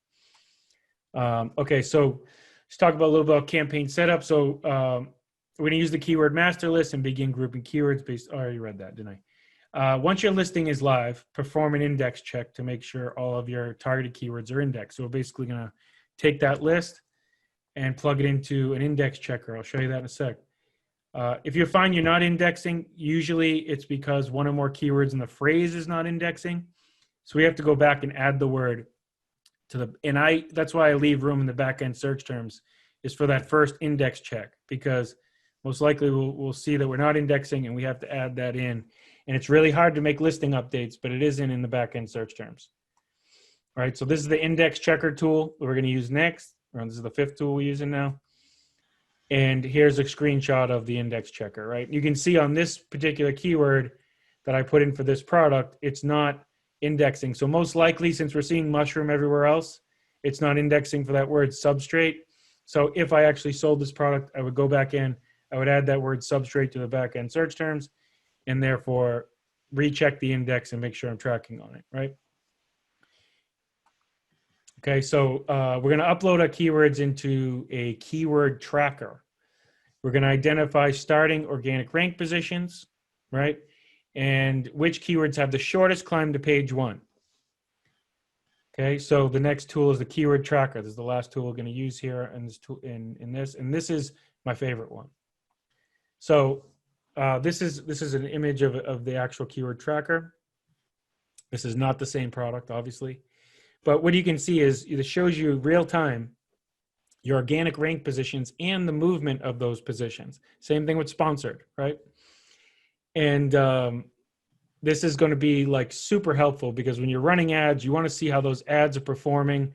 Okay, so let's talk about a little bit about campaign setup. So we're going to use the keyword master list and begin grouping keywords based. I already read that, didn't I? Once your listing is live, perform an index check to make sure all of your targeted keywords are indexed. So we're basically going to take that list and plug it into an index checker. I'll show you that in a sec. If you find you're not indexing, usually it's because one or more keywords in the phrase is not indexing. So we have to go back and add the word to the, that's why I leave room in the back-end search terms, is for that first index check, because most likely we'll see that we're not indexing and we have to add that in. And it's really hard to make listing updates, but it is in the back-end search terms. All right, so this is the index checker tool that we're going to use next. This is the 5th tool we're using now. And here's a screenshot of the index checker, right? You can see on this particular keyword that I put in for this product, it's not indexing. So most likely, since we're seeing mushroom everywhere else, it's not indexing for that word substrate. So if I actually sold this product, I would go back in, I would add that word substrate to the back-end search terms, and therefore recheck the index and make sure I'm tracking on it, right? Okay, so we're going to upload our keywords into a keyword tracker. We're going to identify starting organic rank positions, right? And which keywords have the shortest climb to page 1. Okay, so the next tool is the keyword tracker. This is the last tool we're going to use here in this tool, in this, and this is my favorite one. So this is an image of the actual keyword tracker. This is not the same product, obviously. But what you can see is it shows you real time your organic rank positions and the movement of those positions. Same thing with sponsored, right? And this is going to be like super helpful, because when you're running ads, you want to see how those ads are performing.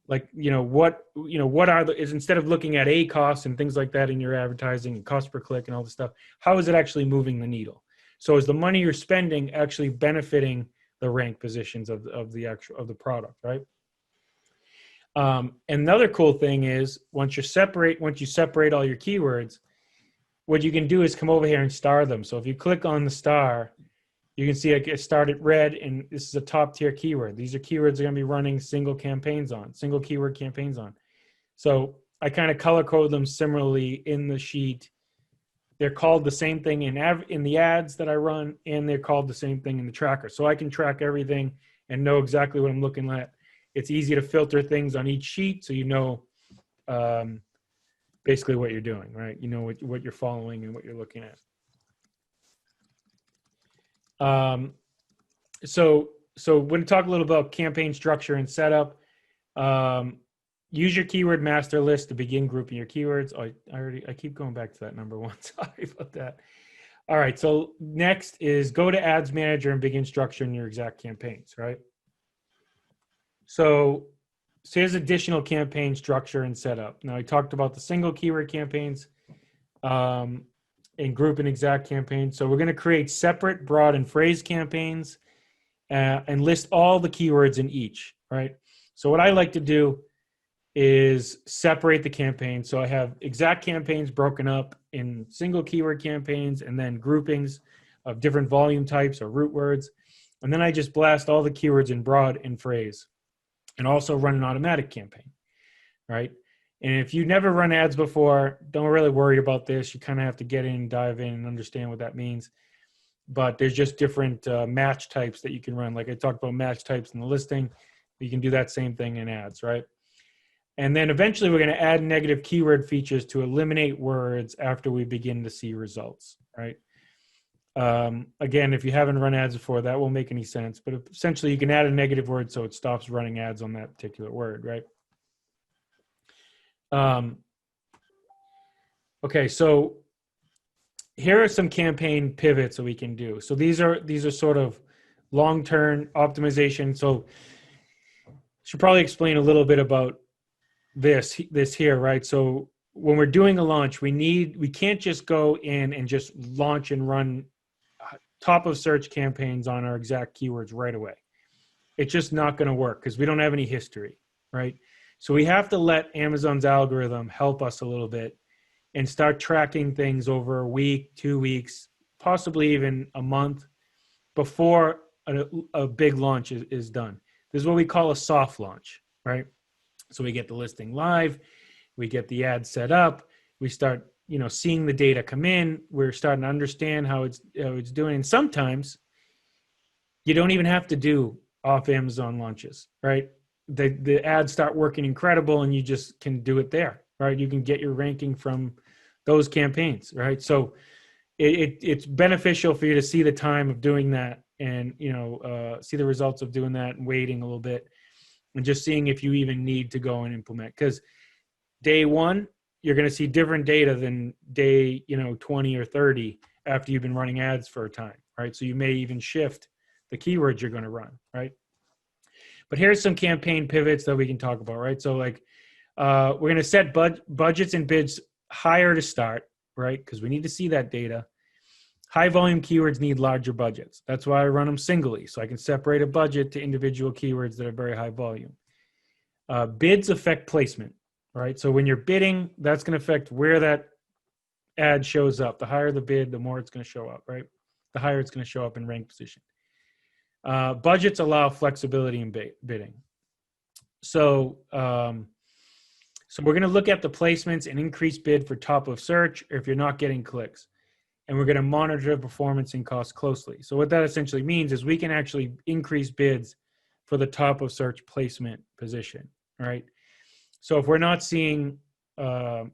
Like, what are is instead of looking at costs and things like that in your advertising and cost per click and all this stuff, how is it actually moving the needle? So is the money you're spending actually benefiting the rank positions of the product, right? Another cool thing is once you separate all your keywords, what you can do is come over here and star them. So if you click on the star, you can see it gets started red, and this is a top tier keyword. These are keywords you're going to be running single keyword campaigns on. So I kind of color code them similarly in the sheet. They're called the same thing in the ads that I run, and they're called the same thing in the tracker. So I can track everything and know exactly what I'm looking at. It's easy to filter things on each sheet, so basically what you're doing, right? You know what you're following and what you're looking at. So when we talk a little about campaign structure and setup, use your keyword master list to begin grouping your keywords. I keep going back to that number 1. Sorry about that. All right. So next is go to Ads Manager and begin structuring your exact campaigns, right? So here's additional campaign structure and setup. Now I talked about the single keyword campaigns and group and exact campaigns. So we're going to create separate broad and phrase campaigns and list all the keywords in each, right? So what I like to do is separate the campaign. So I have exact campaigns broken up in single keyword campaigns and then groupings of different volume types or root words. And then I just blast all the keywords in broad and phrase, and also run an automatic campaign, right? And if you never run ads before, don't really worry about this. You kind of have to get in, dive in, and understand what that means. But there's just different match types that you can run. Like I talked about match types in the listing. You can do that same thing in ads, right? And then eventually we're going to add negative keyword features to eliminate words after we begin to see results, right? Again, if you haven't run ads before, that won't make any sense. But essentially, you can add a negative word so it stops running ads on that particular word, right? Okay, so here are some campaign pivots that we can do. So these are sort of long-term optimization. So I should probably explain a little bit about this here, right? So when we're doing a launch, we can't just go in and just launch and run top of search campaigns on our exact keywords right away. It's just not going to work because we don't have any history, right? So we have to let Amazon's algorithm help us a little bit and start tracking things over a week, 2 weeks, possibly even a month before a big launch is done. This is what we call a soft launch, right? So we get the listing live, we get the ad set up, we start seeing the data come in, we're starting to understand how it's doing. And sometimes you don't even have to do off Amazon launches, right? The ads start working incredible and you just can do it there, right? You can get your ranking from those campaigns, right? So it's beneficial for you to see the time of doing that and see the results of doing that and waiting a little bit and just seeing if you even need to go and implement. Because day one, you're going to see different data than day 20 or 30 after you've been running ads for a time, right? So you may even shift the keywords you're going to run, right? But here's some campaign pivots that we can talk about, right? So like we're going to set budgets and bids higher to start, right? Because we need to see that data. High volume keywords need larger budgets. That's why I run them singly, so I can separate a budget to individual keywords that are very high volume. Bids affect placement, right? So when you're bidding, that's going to affect where that ad shows up. The higher the bid, the more it's going to show up, right? The higher it's going to show up in rank position. Budgets allow flexibility in bidding. So we're going to look at the placements and increase bid for top of search or if you're not getting clicks. And we're going to monitor performance and cost closely. So what that essentially means is we can actually increase bids for the top of search placement position, right? So if we're not seeing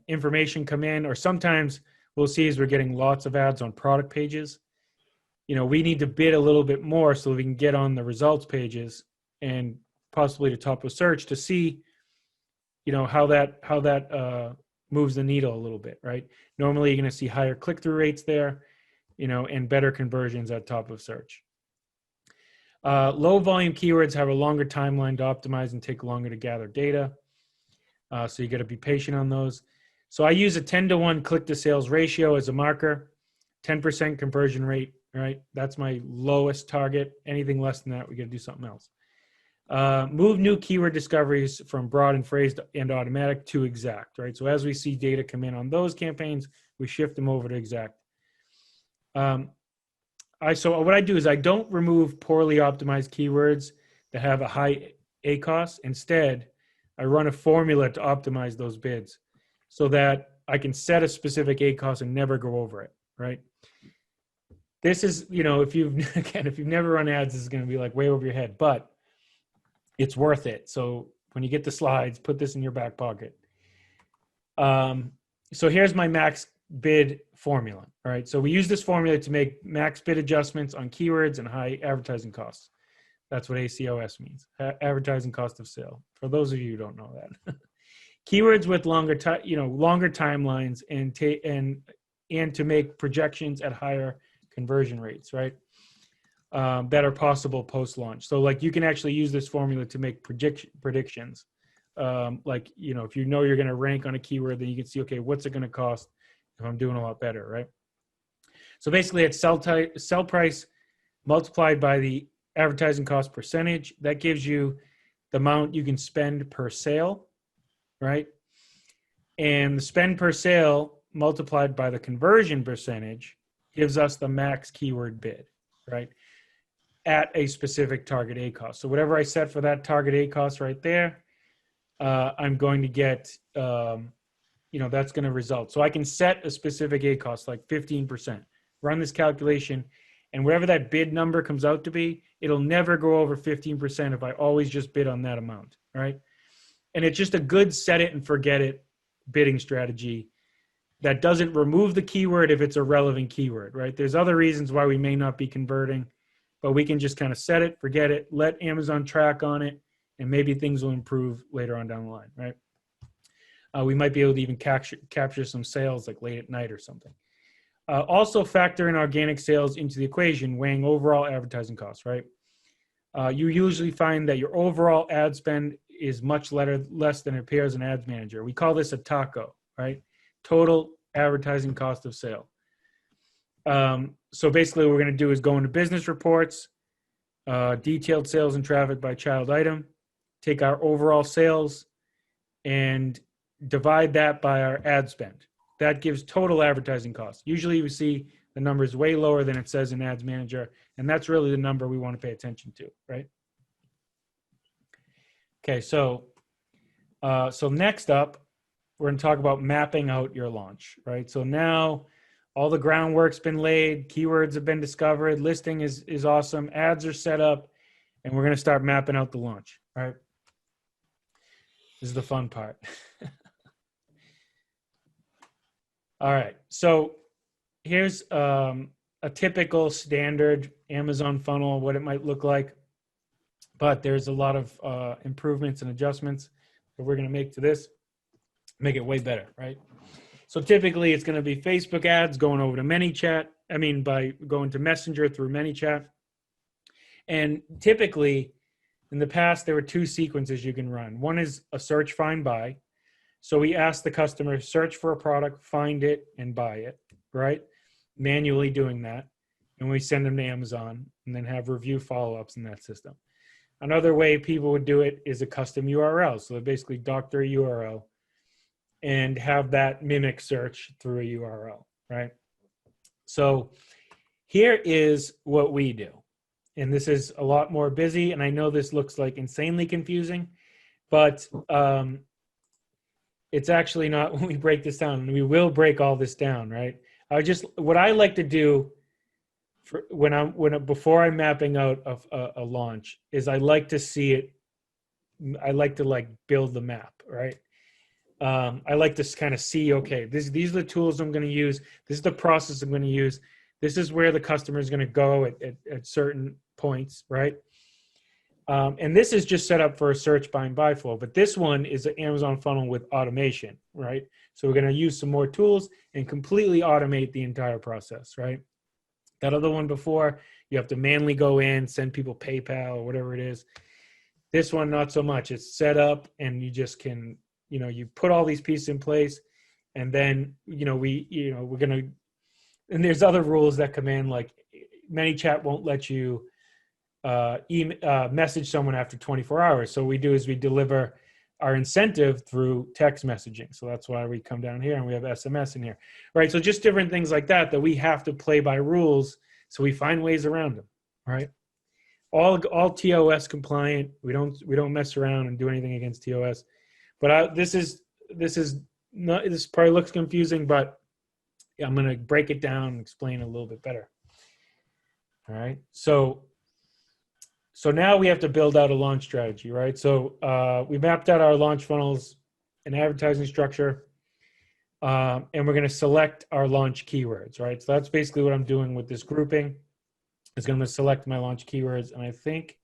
information come in, or sometimes we'll see as we're getting lots of ads on product pages, we need to bid a little bit more so we can get on the results pages and possibly the top of search to see, how that moves the needle a little bit, right? Normally you're going to see higher click-through rates there, and better conversions at top of search. Low volume keywords have a longer timeline to optimize and take longer to gather data. So you got to be patient on those. So I use a 10-to-1 click to sales ratio as a marker, 10% conversion rate, right? That's my lowest target. Anything less than that, we got to do something else. Move new keyword discoveries from broad and phrased and automatic to exact, right? So as we see data come in on those campaigns, we shift them over to exact. So what I do is I don't remove poorly optimized keywords that have a high ACoS. Instead, I run a formula to optimize those bids so that I can set a specific ACoS and never go over it, right? This is, if you've never run ads, this is going to be like way over your head, but it's worth it. So when you get the slides, put this in your back pocket. So here's my max bid formula. All right. So we use this formula to make max bid adjustments on keywords and high advertising costs. That's what ACoS means, advertising cost of sale. For those of you who don't know that. Keywords with longer timelines and to make projections at higher conversion rates, right? That are possible post-launch. So like you can actually use this formula to make predictions. If you're going to rank on a keyword, then you can see, okay, what's it going to cost if I'm doing a lot better, right? So basically it's sell price multiplied by the advertising cost percentage. That gives you the amount you can spend per sale, right? And the spend per sale multiplied by the conversion percentage gives us the max keyword bid, right? At a specific target ACoS. So whatever I set for that target ACoS right there, I'm going to get, that's going to result. So I can set a specific ACoS like 15%, run this calculation, And whatever that bid number comes out to be, it'll never go over 15% if I always just bid on that amount, right? And it's just a good set it and forget it bidding strategy that doesn't remove the keyword if it's a relevant keyword, right? There's other reasons why we may not be converting, but we can just kind of set it, forget it, let Amazon track on it, and maybe things will improve later on down the line, right? We might be able to even capture some sales like late at night or something. Also factor in organic sales into the equation, weighing overall advertising costs, right? You usually find that your overall ad spend is much less than it appears in Ads Manager. We call this a TACO, right? Total advertising cost of sale. So basically what we're going to do is go into business reports, detailed sales and traffic by child item, take our overall sales and divide that by our ad spend. That gives total advertising costs. Usually we see the number is way lower than it says in Ads Manager, and that's really the number we want to pay attention to, right? Okay, so next up, we're going to talk about mapping out your launch, right? So now all the groundwork's been laid, keywords have been discovered, listing is awesome, ads are set up, and we're going to start mapping out the launch, right? This is the fun part. All right, so here's a typical standard Amazon funnel, what it might look like, but there's a lot of improvements and adjustments that we're going to make to this, make it way better, right? So typically it's going to be Facebook ads going over to ManyChat, by going to Messenger through ManyChat. And typically in the past, there were two sequences you can run. One is a search, find, buy. So we ask the customer, search for a product, find it, and buy it, right? Manually doing that. And we send them to Amazon and then have review follow-ups in that system. Another way people would do it is a custom URL. So they basically doctor a URL and have that mimic search through a URL, right? So here is what we do. And this is a lot more busy. And I know this looks like insanely confusing, but it's actually not when we break this down. And we will break all this down, right? What I like to do before I'm mapping out a launch is I like to see it. I like to build the map, right? I like to kind of see, okay, these are the tools I'm going to use. This is the process I'm going to use. This is where the customer is going to go at certain points, right? And this is just set up for a search, buy, and buy flow. But this one is an Amazon funnel with automation, right? So we're going to use some more tools and completely automate the entire process, right? That other one before, you have to manually go in, send people PayPal or whatever it is. This one, not so much. It's set up and you just can, you put all these pieces in place and then, we're going to, and there's other rules that come in, like ManyChat won't let you message someone after 24 hours. So what we do is we deliver our incentive through text messaging. So that's why we come down here and we have SMS in here, right? So just different things like that we have to play by rules. So we find ways around them, right? All TOS compliant. We don't mess around and do anything against TOS. But this probably looks confusing, but I'm going to break it down and explain a little bit better. All right. So now we have to build out a launch strategy, right? So we mapped out our launch funnels and advertising structure, and we're going to select our launch keywords, right? So that's basically what I'm doing with this grouping. Is going to select my launch keywords, and I think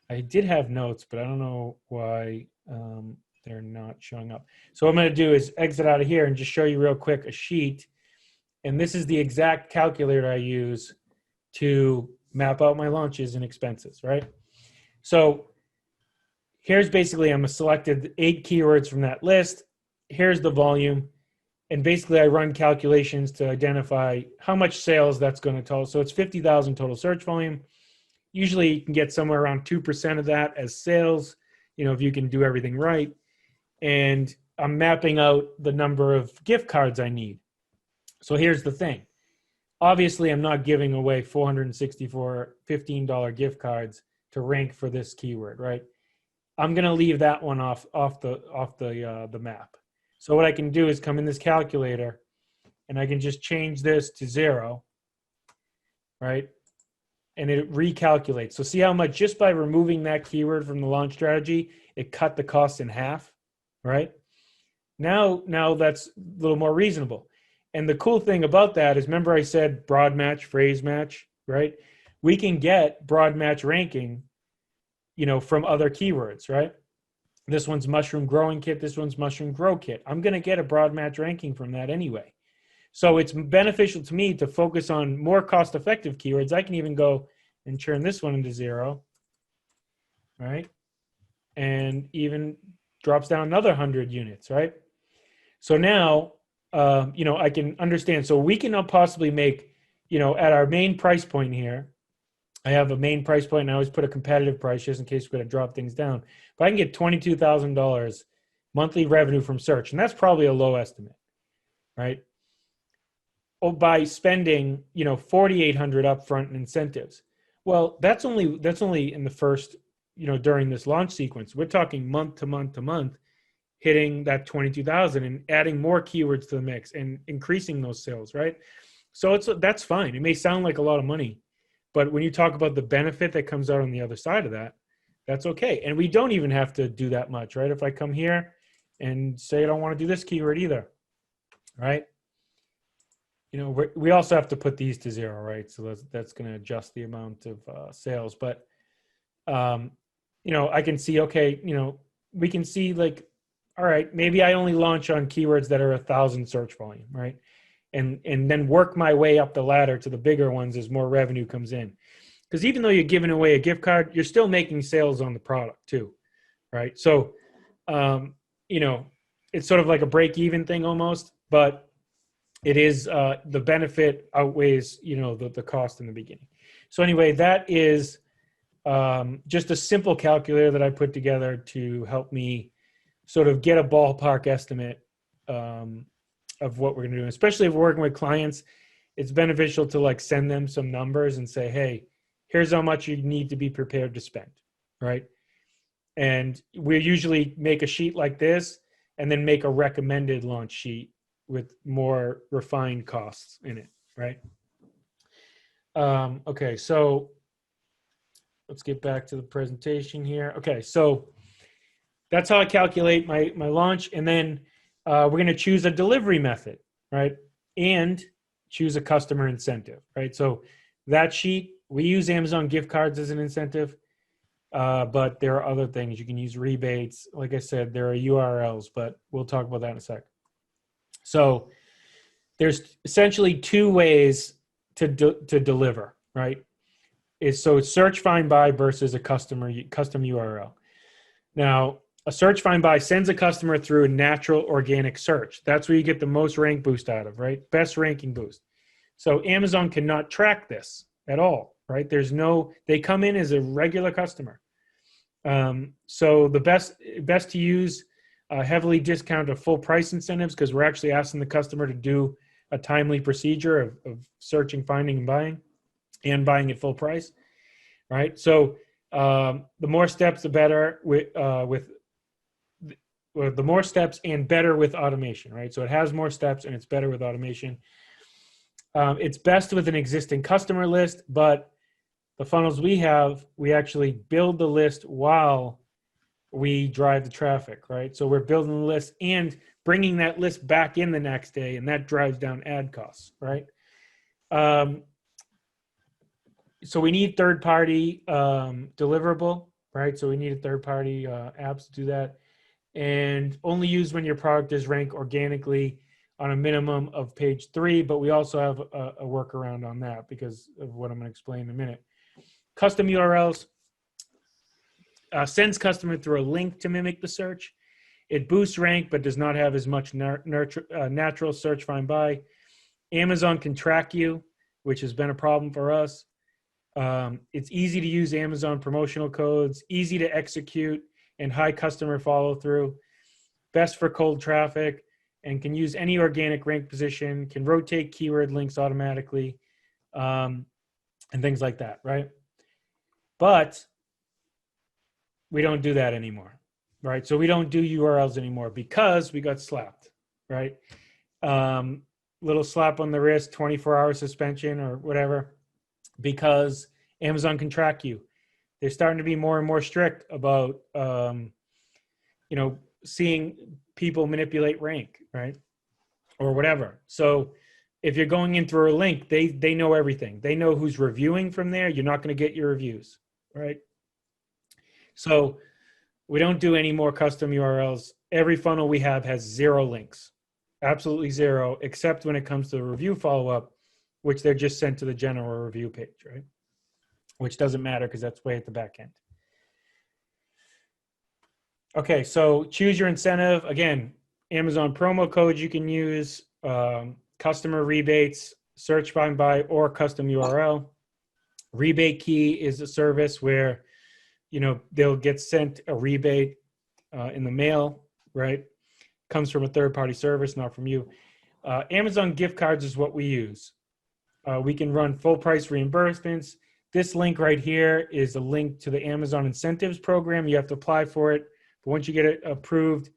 I did have notes, but I don't know why they're not showing up. So what I'm going to do is exit out of here and just show you real quick a sheet, and this is the exact calculator I use to map out my launches and expenses, right? So here's basically, I'm selected 8 keywords from that list. Here's the volume. And basically I run calculations to identify how much sales that's going to total. So it's 50,000 total search volume. Usually you can get somewhere around 2% of that as sales, if you can do everything right. And I'm mapping out the number of gift cards I need. So here's the thing. Obviously, I'm not giving away 464 $15 gift cards to rank for this keyword, right? I'm going to leave that one off the map. So what I can do is come in this calculator, and I can just change this to 0, right? And it recalculates. So see how much just by removing that keyword from the launch strategy, it cut the cost in half, right? Now that's a little more reasonable. And the cool thing about that is, remember I said broad match, phrase match, right? We can get broad match ranking, from other keywords, right? This one's mushroom growing kit. This one's mushroom grow kit. I'm going to get a broad match ranking from that anyway. So it's beneficial to me to focus on more cost-effective keywords. I can even go and turn this one into 0, right? And even drops down another 100 units, right? So now, I can understand. So we can now possibly make, at our main price point here, I have a main price point, and I always put a competitive price just in case we're going to drop things down. But I can get $22,000 monthly revenue from search, and that's probably a low estimate, right? Or by spending, $4,800 upfront in incentives. Well, that's only in the first, during this launch sequence. We're talking month to month to month, hitting that 22,000 and adding more keywords to the mix and increasing those sales, right? So that's fine. It may sound like a lot of money, but when you talk about the benefit that comes out on the other side of that, that's okay. And we don't even have to do that much, right? If I come here and say I don't want to do this keyword either, right? We also have to put these to 0, right? So that's going to adjust the amount of sales. But, I can see, okay, we can see like, all right, maybe I only launch on keywords that are 1,000 search volume, right? And then work my way up the ladder to the bigger ones as more revenue comes in. Because even though you're giving away a gift card, you're still making sales on the product too, right? So, it's sort of like a break-even thing almost, but it is the benefit outweighs, the cost in the beginning. So anyway, that is just a simple calculator that I put together to help me sort of get a ballpark estimate of what we're going to do. Especially if we're working with clients, it's beneficial to like send them some numbers and say, hey, here's how much you need to be prepared to spend, right? And we usually make a sheet like this and then make a recommended launch sheet with more refined costs in it, right? Okay, so let's get back to the presentation here. Okay, so that's how I calculate my launch. And then we're going to choose a delivery method, right? And choose a customer incentive, right? So that sheet, we use Amazon gift cards as an incentive, but there are other things. You can use rebates. Like I said, there are URLs, but we'll talk about that in a sec. So there's essentially 2 ways to deliver, right? It's search, find, buy versus a custom URL. Now, a search, find, buy sends a customer through a natural organic search. That's where you get the most rank boost out of, right? Best ranking boost. So Amazon cannot track this at all, right? They come in as a regular customer. So the best to use heavily discounted full price incentives, because we're actually asking the customer to do a timely procedure of searching, finding, and buying at full price, right? So the more steps, the better the more steps and better with automation, right? So it has more steps and it's better with automation. It's best with an existing customer list, but the funnels we have, we actually build the list while we drive the traffic, right? So we're building the list and bringing that list back in the next day, and that drives down ad costs, right? So we need third-party deliverable, right? So we need a third-party apps to do that, and only use when your product is ranked organically on a minimum of page 3, but we also have a workaround on that because of what I'm going to explain in a minute. Custom URLs sends customer through a link to mimic the search. It boosts rank, but does not have as much natural search, find, buy. Amazon can track you, which has been a problem for us. It's easy to use Amazon promotional codes, easy to execute, and high customer follow through. Best for cold traffic, and can use any organic rank position, can rotate keyword links automatically, and things like that, right? But we don't do that anymore, right? So we don't do URLs anymore because we got slapped, right? Little slap on the wrist, 24-hour suspension or whatever. because Amazon can track you. They're starting to be more and more strict about, seeing people manipulate rank, right? Or whatever. So if you're going in through a link, they know everything. They know who's reviewing from there. You're not going to get your reviews, right? So we don't do any more custom URLs. Every funnel we have has 0 links, absolutely 0, except when it comes to the review follow-up, which they're just sent to the general review page, right? Which doesn't matter because that's way at the back end. Okay, so choose your incentive. Again, Amazon promo codes you can use, customer rebates, search find by, or custom URL. Rebate key is a service where, they'll get sent a rebate in the mail, right? Comes from a third-party service, not from you. Amazon gift cards is what we use. We can run full price reimbursements. This link right here is a link to the Amazon incentives program. You have to apply for it. But once you get it approved,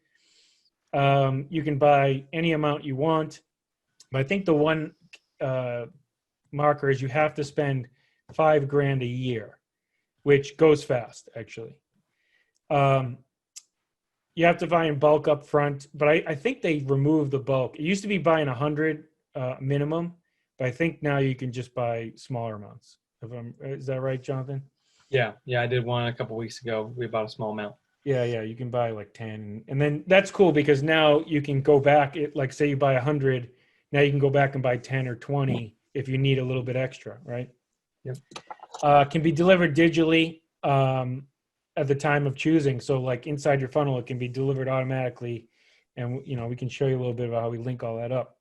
you can buy any amount you want. But I think the one marker is you have to spend $5,000 a year, which goes fast, actually. You have to buy in bulk up front, but I think they removed the bulk. It used to be buying 100 minimum, but I think now you can just buy smaller amounts. Is that right, Jonathan? Yeah, I did one a couple weeks ago. We bought a small amount. Yeah, you can buy like 10, and then that's cool because now you can go back. Like say you buy 100, now you can go back and buy 10 or 20 if you need a little bit extra, right? Yep. Can be delivered digitally at the time of choosing. So like inside your funnel, it can be delivered automatically, and we can show you a little bit about how we link all that up.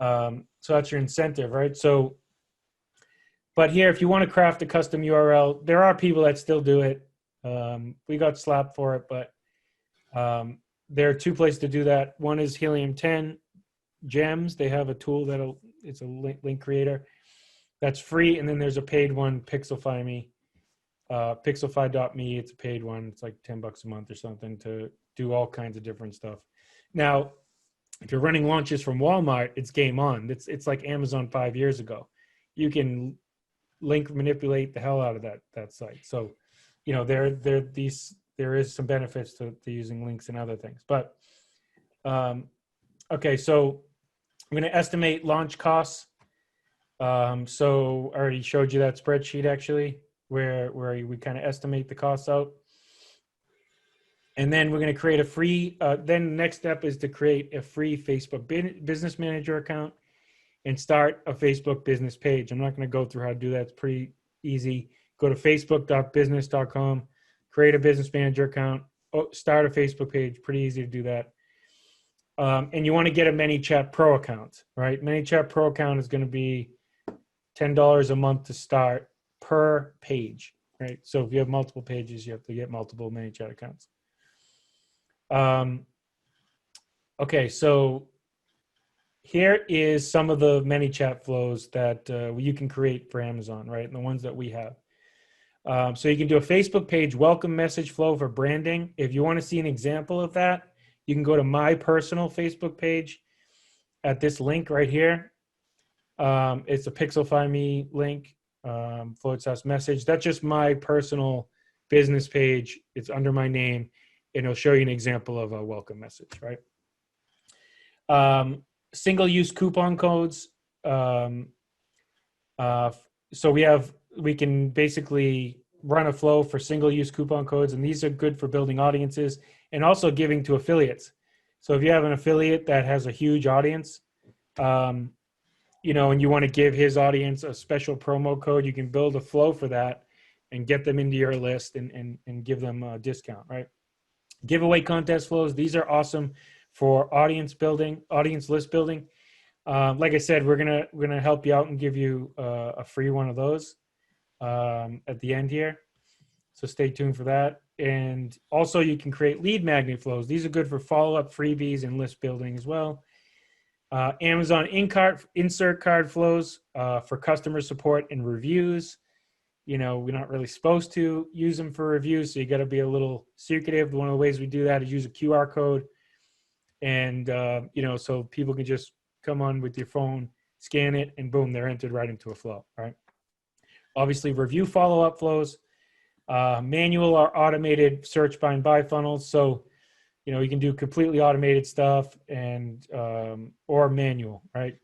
So that's your incentive, right? So, but here, if you want to craft a custom URL, there are people that still do it. We got slapped for it, but there are 2 places to do that. One is Helium 10 Gems. They have a tool it's a link creator that's free, and then there's a paid one, Pixelfy Me, Pixelfy.me. It's a paid one. It's like $10 a month or something to do all kinds of different stuff. Now, if you're running launches from Walmart, it's game on. It's like Amazon 5 years ago. You can link manipulate the hell out of that site. So, there is some benefits to using links and other things. But okay, so I'm going to estimate launch costs. So I already showed you that spreadsheet actually, where we kind of estimate the costs out. And then we're going to create a free, then the next step is to create a free Facebook Business Manager account and start a Facebook business page. I'm not going to go through how to do that. It's pretty easy. Go to facebook.business.com, create a business manager account, start a Facebook page. Pretty easy to do that. And you want to get a ManyChat Pro account, right? ManyChat Pro account is going to be $10 a month to start per page, right? So if you have multiple pages, you have to get multiple ManyChat accounts. Okay, so here is some of the ManyChat flows that you can create for Amazon, right? And the ones that we have. So you can do a Facebook page welcome message flow for branding. If you want to see an example of that, you can go to my personal Facebook page at this link right here. It's a Pixelfy Me link, / message. That's just my personal business page. It's under my name, and it'll show you an example of a welcome message, right? Single-use coupon codes. So we can basically run a flow for single-use coupon codes, and these are good for building audiences and also giving to affiliates. So if you have an affiliate that has a huge audience, and you want to give his audience a special promo code, you can build a flow for that and get them into your list and give them a discount, right? Giveaway contest flows. These are awesome for audience building, audience list building. Like I said, we're gonna help you out and give you a free one of those at the end here. So stay tuned for that. And also you can create lead magnet flows. These are good for follow-up freebies and list building as well. Amazon insert card flows for customer support and reviews. We're not really supposed to use them for reviews, so you got to be a little secretive. One of the ways we do that is use a QR code. And, so people can just come on with your phone, scan it, and boom, they're entered right into a flow, right? obviously review follow-up flows, manual or automated search by and buy funnels. So, you can do completely automated stuff and or manual, right?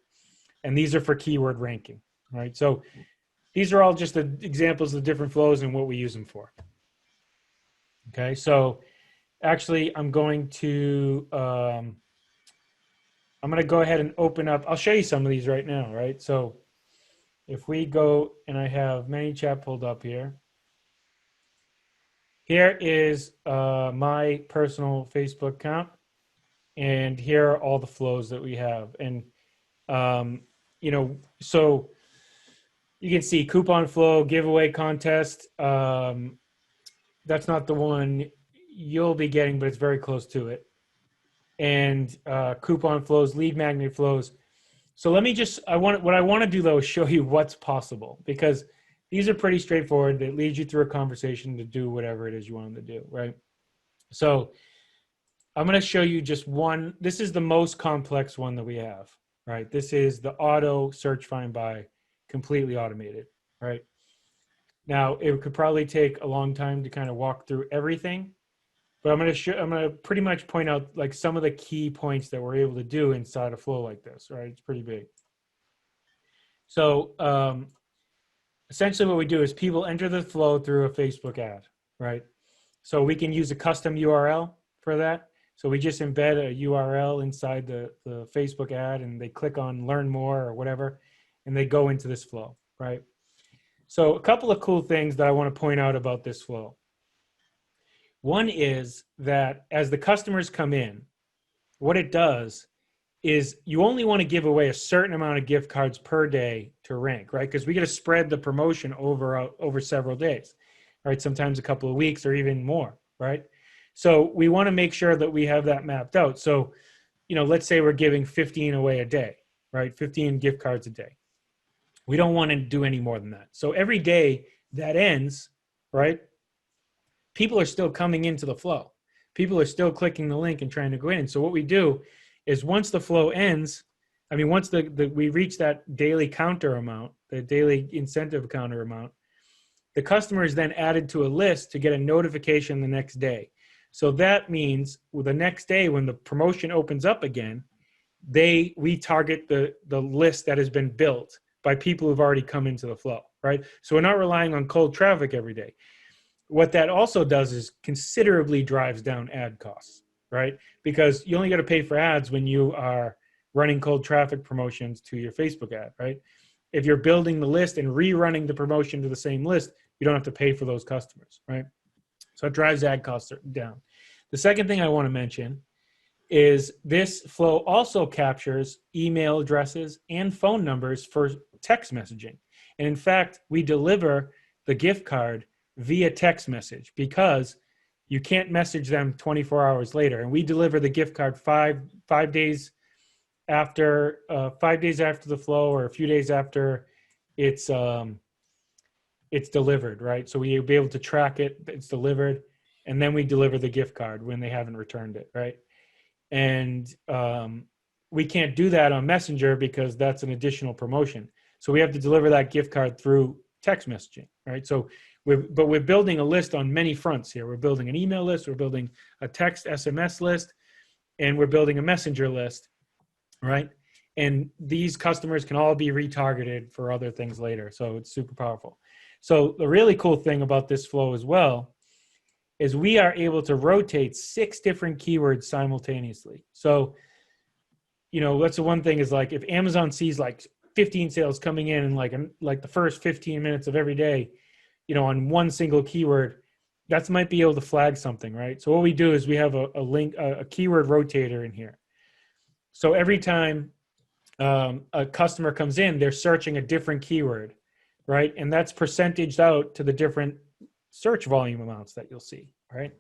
And these are for keyword ranking, right? So these are all just the examples of different flows and what we use them for. Okay, so actually I'm going to go ahead and open up. I'll show you some of these right now, right? So if we go, and I have ManyChat pulled up here. Here is my personal Facebook account, and here are all the flows that we have. And so you can see coupon flow, giveaway contest. That's not the one you'll be getting, but it's very close to it. And coupon flows, lead magnet flows. So let me what I want to do though is show you what's possible, because these are pretty straightforward. They lead you through a conversation to do whatever it is you want them to do, right? So I'm going to show you just one. This is the most complex one that we have, right? This is the auto search, find, buy, completely automated, right? Now, it could probably take a long time to kind of walk through everything, but I'm going to pretty much point out like some of the key points that we're able to do inside a flow like this, right? It's pretty big. So essentially what we do is people enter the flow through a Facebook ad, right? So we can use a custom URL for that. So we just embed a URL inside the Facebook ad, and they click on learn more or whatever, and they go into this flow, right? So a couple of cool things that I want to point out about this flow. One is that as the customers come in, what it does is you only want to give away a certain amount of gift cards per day to rank, right? Because we got to spread the promotion over several days, right? Sometimes a couple of weeks or even more, right? So we want to make sure that we have that mapped out. So, let's say we're giving 15 away a day, right? 15 gift cards a day. We don't want to do any more than that. So every day that ends, right, people are still coming into the flow. People are still clicking the link and trying to go in. So what we do is once the flow ends, once we reach that daily counter amount, the daily incentive counter amount, the customer is then added to a list to get a notification the next day. So that means the next day when the promotion opens up again, we target the list that has been built by people who've already come into the flow, right? So we're not relying on cold traffic every day. What that also does is considerably drives down ad costs, right? Because you only got to pay for ads when you are running cold traffic promotions to your Facebook ad, right? If you're building the list and rerunning the promotion to the same list, you don't have to pay for those customers, right? So it drives ad costs down. The second thing I want to mention is this flow also captures email addresses and phone numbers for text messaging. And in fact, we deliver the gift card via text message because you can't message them 24 hours later. And we deliver the gift card five days after the flow, or a few days after it's delivered, right? So we'll be able to track it, it's delivered, and then we deliver the gift card when they haven't returned it, right? And we can't do that on Messenger because that's an additional promotion. So we have to deliver that gift card through text messaging, right? So we're building a list on many fronts here. We're building an email list, we're building a text SMS list, and we're building a Messenger list, right? And these customers can all be retargeted for other things later. So it's super powerful. So the really cool thing about this flow as well is we are able to rotate 6 different keywords simultaneously. So, that's the one thing is like if Amazon sees like 15 sales coming in like the first 15 minutes of every day, on one single keyword, that might be able to flag something, right? So what we do is we have a keyword rotator in here. So every time a customer comes in, they're searching a different keyword, right? And that's percentaged out to the different search volume amounts that you'll see, right?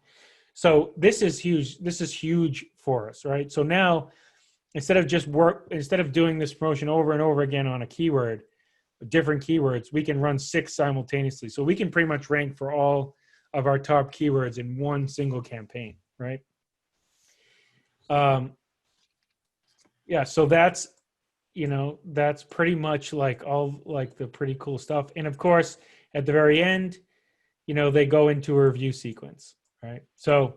So this is huge. This is huge for us, right? So now instead of doing this promotion over and over again on a keyword, different keywords, we can run 6 simultaneously. So we can pretty much rank for all of our top keywords in one single campaign, right? Yeah, so that's pretty much like all like the pretty cool stuff. And of course, at the very end, they go into a review sequence, right? So,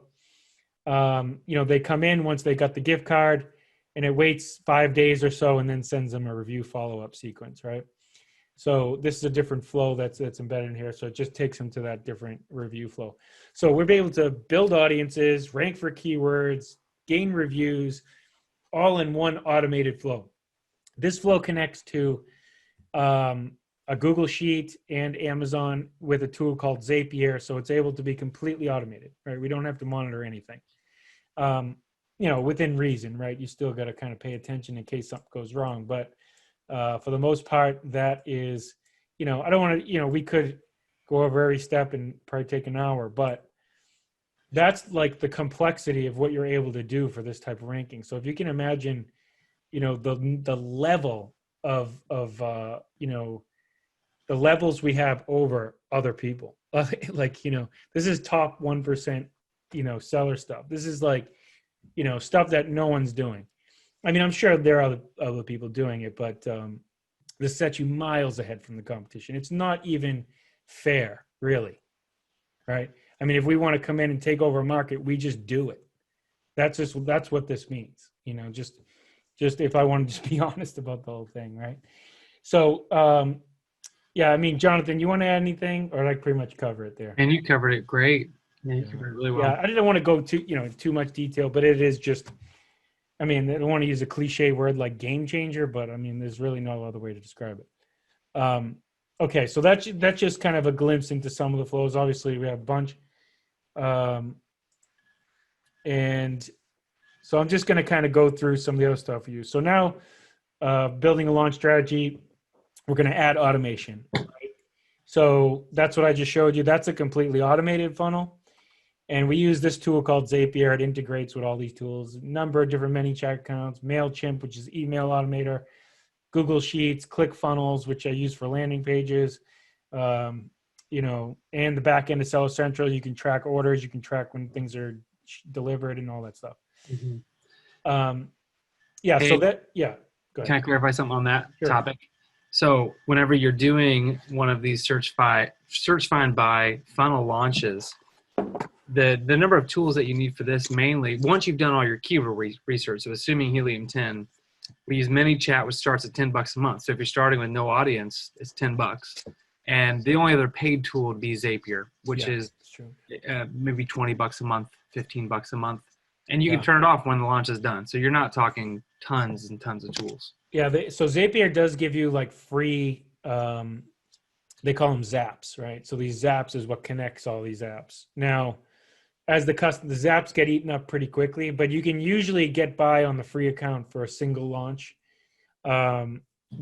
they come in once they got the gift card, and it waits 5 days or so and then sends them a review follow-up sequence, right? So this is a different flow that's embedded in here. So it just takes them to that different review flow. So we'll be able to build audiences, rank for keywords, gain reviews, all in one automated flow. This flow connects to a Google Sheet and Amazon with a tool called Zapier. So it's able to be completely automated, right? We don't have to monitor anything. Within reason, right? You still got to kind of pay attention in case something goes wrong. But for the most part, that is, I don't want to, we could go over every step and probably take an hour, but that's like the complexity of what you're able to do for this type of ranking. So if you can imagine, the level of the levels we have over other people, like, this is top 1%, seller stuff. This is like, stuff that no one's doing. I mean, I'm sure there are other people doing it, but this sets you miles ahead from the competition. It's not even fair, really, right? I mean, if we want to come in and take over a market, we just do it. That's what this means, just if I wanted to be honest about the whole thing, right? So, yeah, I mean, Jonathan, you want to add anything, or did I pretty much cover it there? And you covered it great. Yeah, you covered it really well. Yeah, I didn't want to go too much detail, but it is just, I mean, I don't want to use a cliche word like game changer, but I mean, there's really no other way to describe it. Okay, so that's just kind of a glimpse into some of the flows. Obviously, we have a bunch. And so I'm just going to kind of go through some of the other stuff for you. So now, building a launch strategy, we're going to add automation. Right? So that's what I just showed you. That's a completely automated funnel. And we use this tool called Zapier. It integrates with all these tools, a number of different ManyChat accounts, MailChimp, which is email automator, Google Sheets, ClickFunnels, which I use for landing pages, and the back end of Seller Central. You can track orders, you can track when things are delivered and all that stuff. Mm-hmm. Yeah, Hey, so that, yeah. Go ahead. Can I clarify something on that Sure. topic? So whenever you're doing one of these search find buy funnel launches, the number of tools that you need for this, mainly once you've done all your keyword research, so assuming Helium 10, we use ManyChat, which starts at $10 a month. So if you're starting with no audience, it's $10. And the only other paid tool would be Zapier, which is maybe $20 a month, $15 a month. And you can turn it off when the launch is done. So you're not talking tons and tons of tools. Yeah, so Zapier does give you like free, they call them zaps, right? So these zaps is what connects all these apps. Now, as the zaps get eaten up pretty quickly, but you can usually get by on the free account for a single launch. But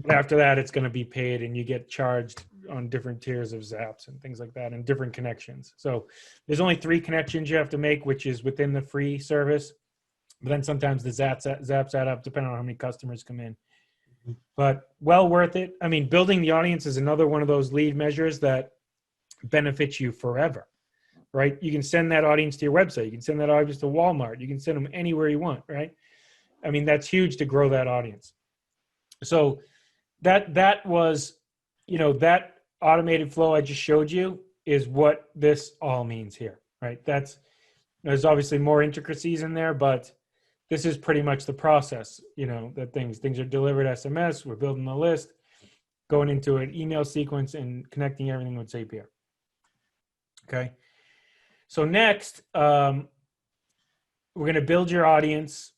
after that, it's going to be paid, and you get charged on different tiers of zaps and things like that, and different connections. So there's only 3 connections you have to make, which is within the free service. But then sometimes the zaps add up depending on how many customers come in. But well worth it. I mean, building the audience is another one of those lead measures that benefits you forever, right? You can send that audience to your website. You can send that audience to Walmart. You can send them anywhere you want, right? I mean, that's huge to grow that audience. So that was, that automated flow I just showed you is what this all means here, right? There's obviously more intricacies in there, but this is pretty much the process, that things are delivered SMS, we're building a list, going into an email sequence and connecting everything with Zapier. Okay. So next, we're going to build your audience,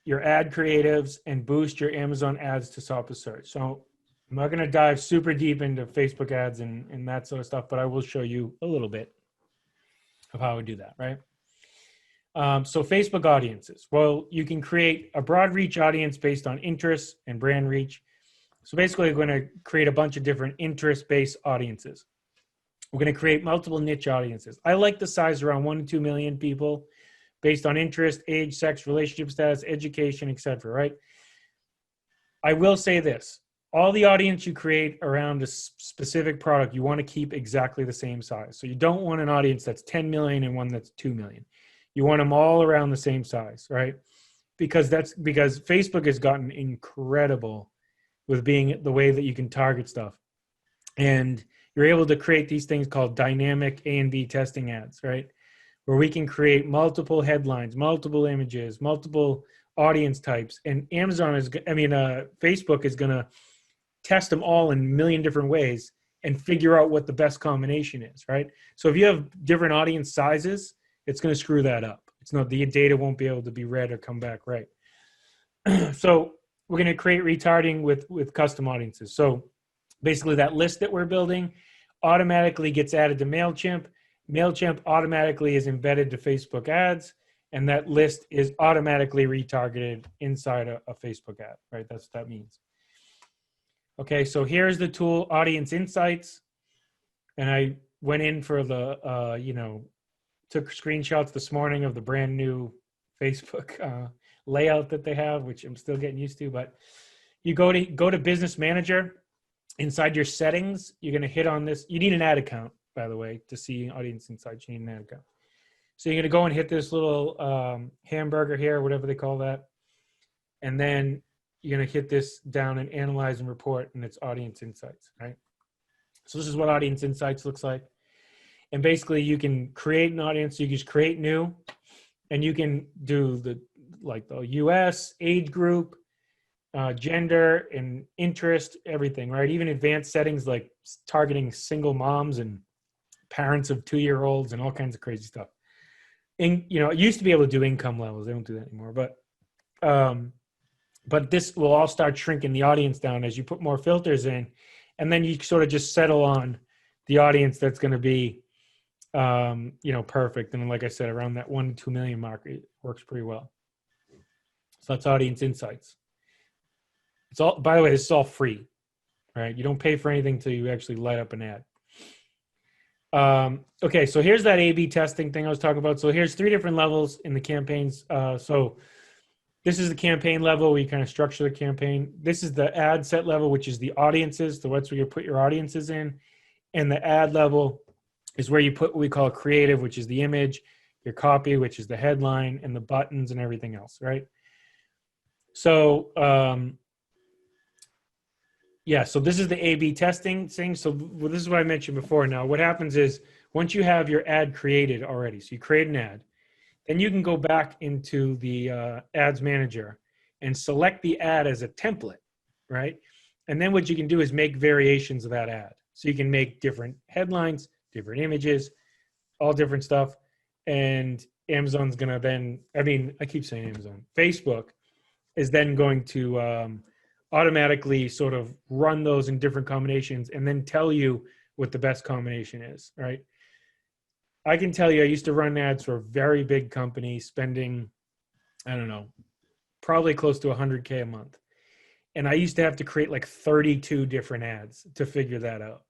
your ad creatives, and boost your Amazon ads to top of search. So I'm not going to dive super deep into Facebook ads and that sort of stuff, but I will show you a little bit of how I do that, right? So Facebook audiences. Well, you can create a broad reach audience based on interests and brand reach. So basically, we're going to create a bunch of different interest-based audiences. We're going to create multiple niche audiences. I like the size around 1 to 2 million people based on interest, age, sex, relationship status, education, etc., right? I will say this. All the audience you create around a specific product, you want to keep exactly the same size. So you don't want an audience that's 10 million and one that's 2 million. You want them all around the same size, right? Because Facebook has gotten incredible with being the way that you can target stuff. And you're able to create these things called dynamic A and B testing ads, right? Where we can create multiple headlines, multiple images, multiple audience types. And Facebook is going to test them all in a million different ways and figure out what the best combination is, right? So if you have different audience sizes, it's going to screw that up. The data won't be able to be read or come back right. So we're going to create retargeting with custom audiences. So basically that list that we're building automatically gets added to MailChimp. MailChimp automatically is embedded to Facebook ads, and that list is automatically retargeted inside a Facebook ad, right? That's what that means. Okay, so here's the tool, Audience Insights. And I went in for the, took screenshots this morning of the brand new Facebook layout that they have, which I'm still getting used to. But you go to Business Manager. Inside your settings, you're going to hit on this. You need an ad account, by the way, to see Audience Insights. You need an ad account. So you're going to go and hit this little hamburger here, whatever they call that. And then you're going to hit this down and analyze and report, and it's Audience Insights, right? So this is what Audience Insights looks like. And basically you can create an audience. You can just create new, and you can do the US, age group, gender and interest, everything, right? Even advanced settings like targeting single moms and parents of 2-year-olds and all kinds of crazy stuff. And, it used to be able to do income levels. They don't do that anymore. But this will all start shrinking the audience down as you put more filters in. And then you sort of just settle on the audience that's going to be, perfect. And like I said, around that 1 to 2 million mark, it works pretty well. So that's Audience Insights. It's all, by the way, this is all free, right? You don't pay for anything until you actually light up an ad. Okay, so here's that A/B testing thing I was talking about. So here's 3 different levels in the campaigns. So this is the campaign level where you kind of structure the campaign. This is the ad set level, which is the audiences. So that's where you put your audiences in. And the ad level is where you put what we call creative, which is the image, your copy, which is the headline, and the buttons and everything else, right? So, so this is the A/B testing thing. So this is what I mentioned before. Now, what happens is once you have your ad created already, so you create an ad, then you can go back into the ads manager and select the ad as a template, right? And then what you can do is make variations of that ad. So you can make different headlines, different images, all different stuff. And Amazon's going to then, I keep saying Amazon, Facebook is then going to automatically sort of run those in different combinations and then tell you what the best combination is, right? I can tell you, I used to run ads for a very big company spending, probably close to 100K a month. And I used to have to create like 32 different ads to figure that out.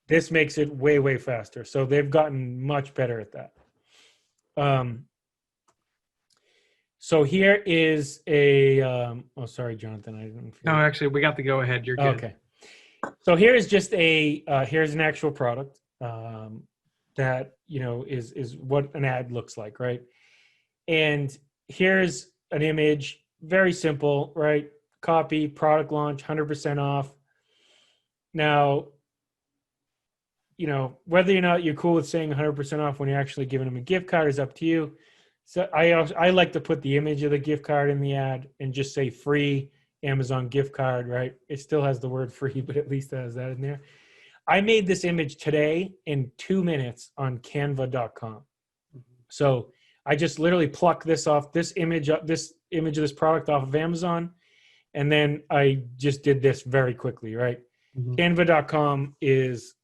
This makes it way, way faster. So they've gotten much better at that. So here is sorry, Jonathan. I didn't. No, actually, we got the go ahead. You're good. Okay. So here is just here's an actual product that, is what an ad looks like, right? And here's an image, very simple, right? Copy, product launch, 100% off. Now, whether or not you're cool with saying 100% off when you're actually giving them a gift card is up to you. So I like to put the image of the gift card in the ad and just say free Amazon gift card, right? It still has the word free, but at least it has that in there. I made this image today in 2 minutes on canva.com. So I just literally pluck this image of this product off of Amazon. And then I just did this very quickly, right? Mm-hmm. Canva.com is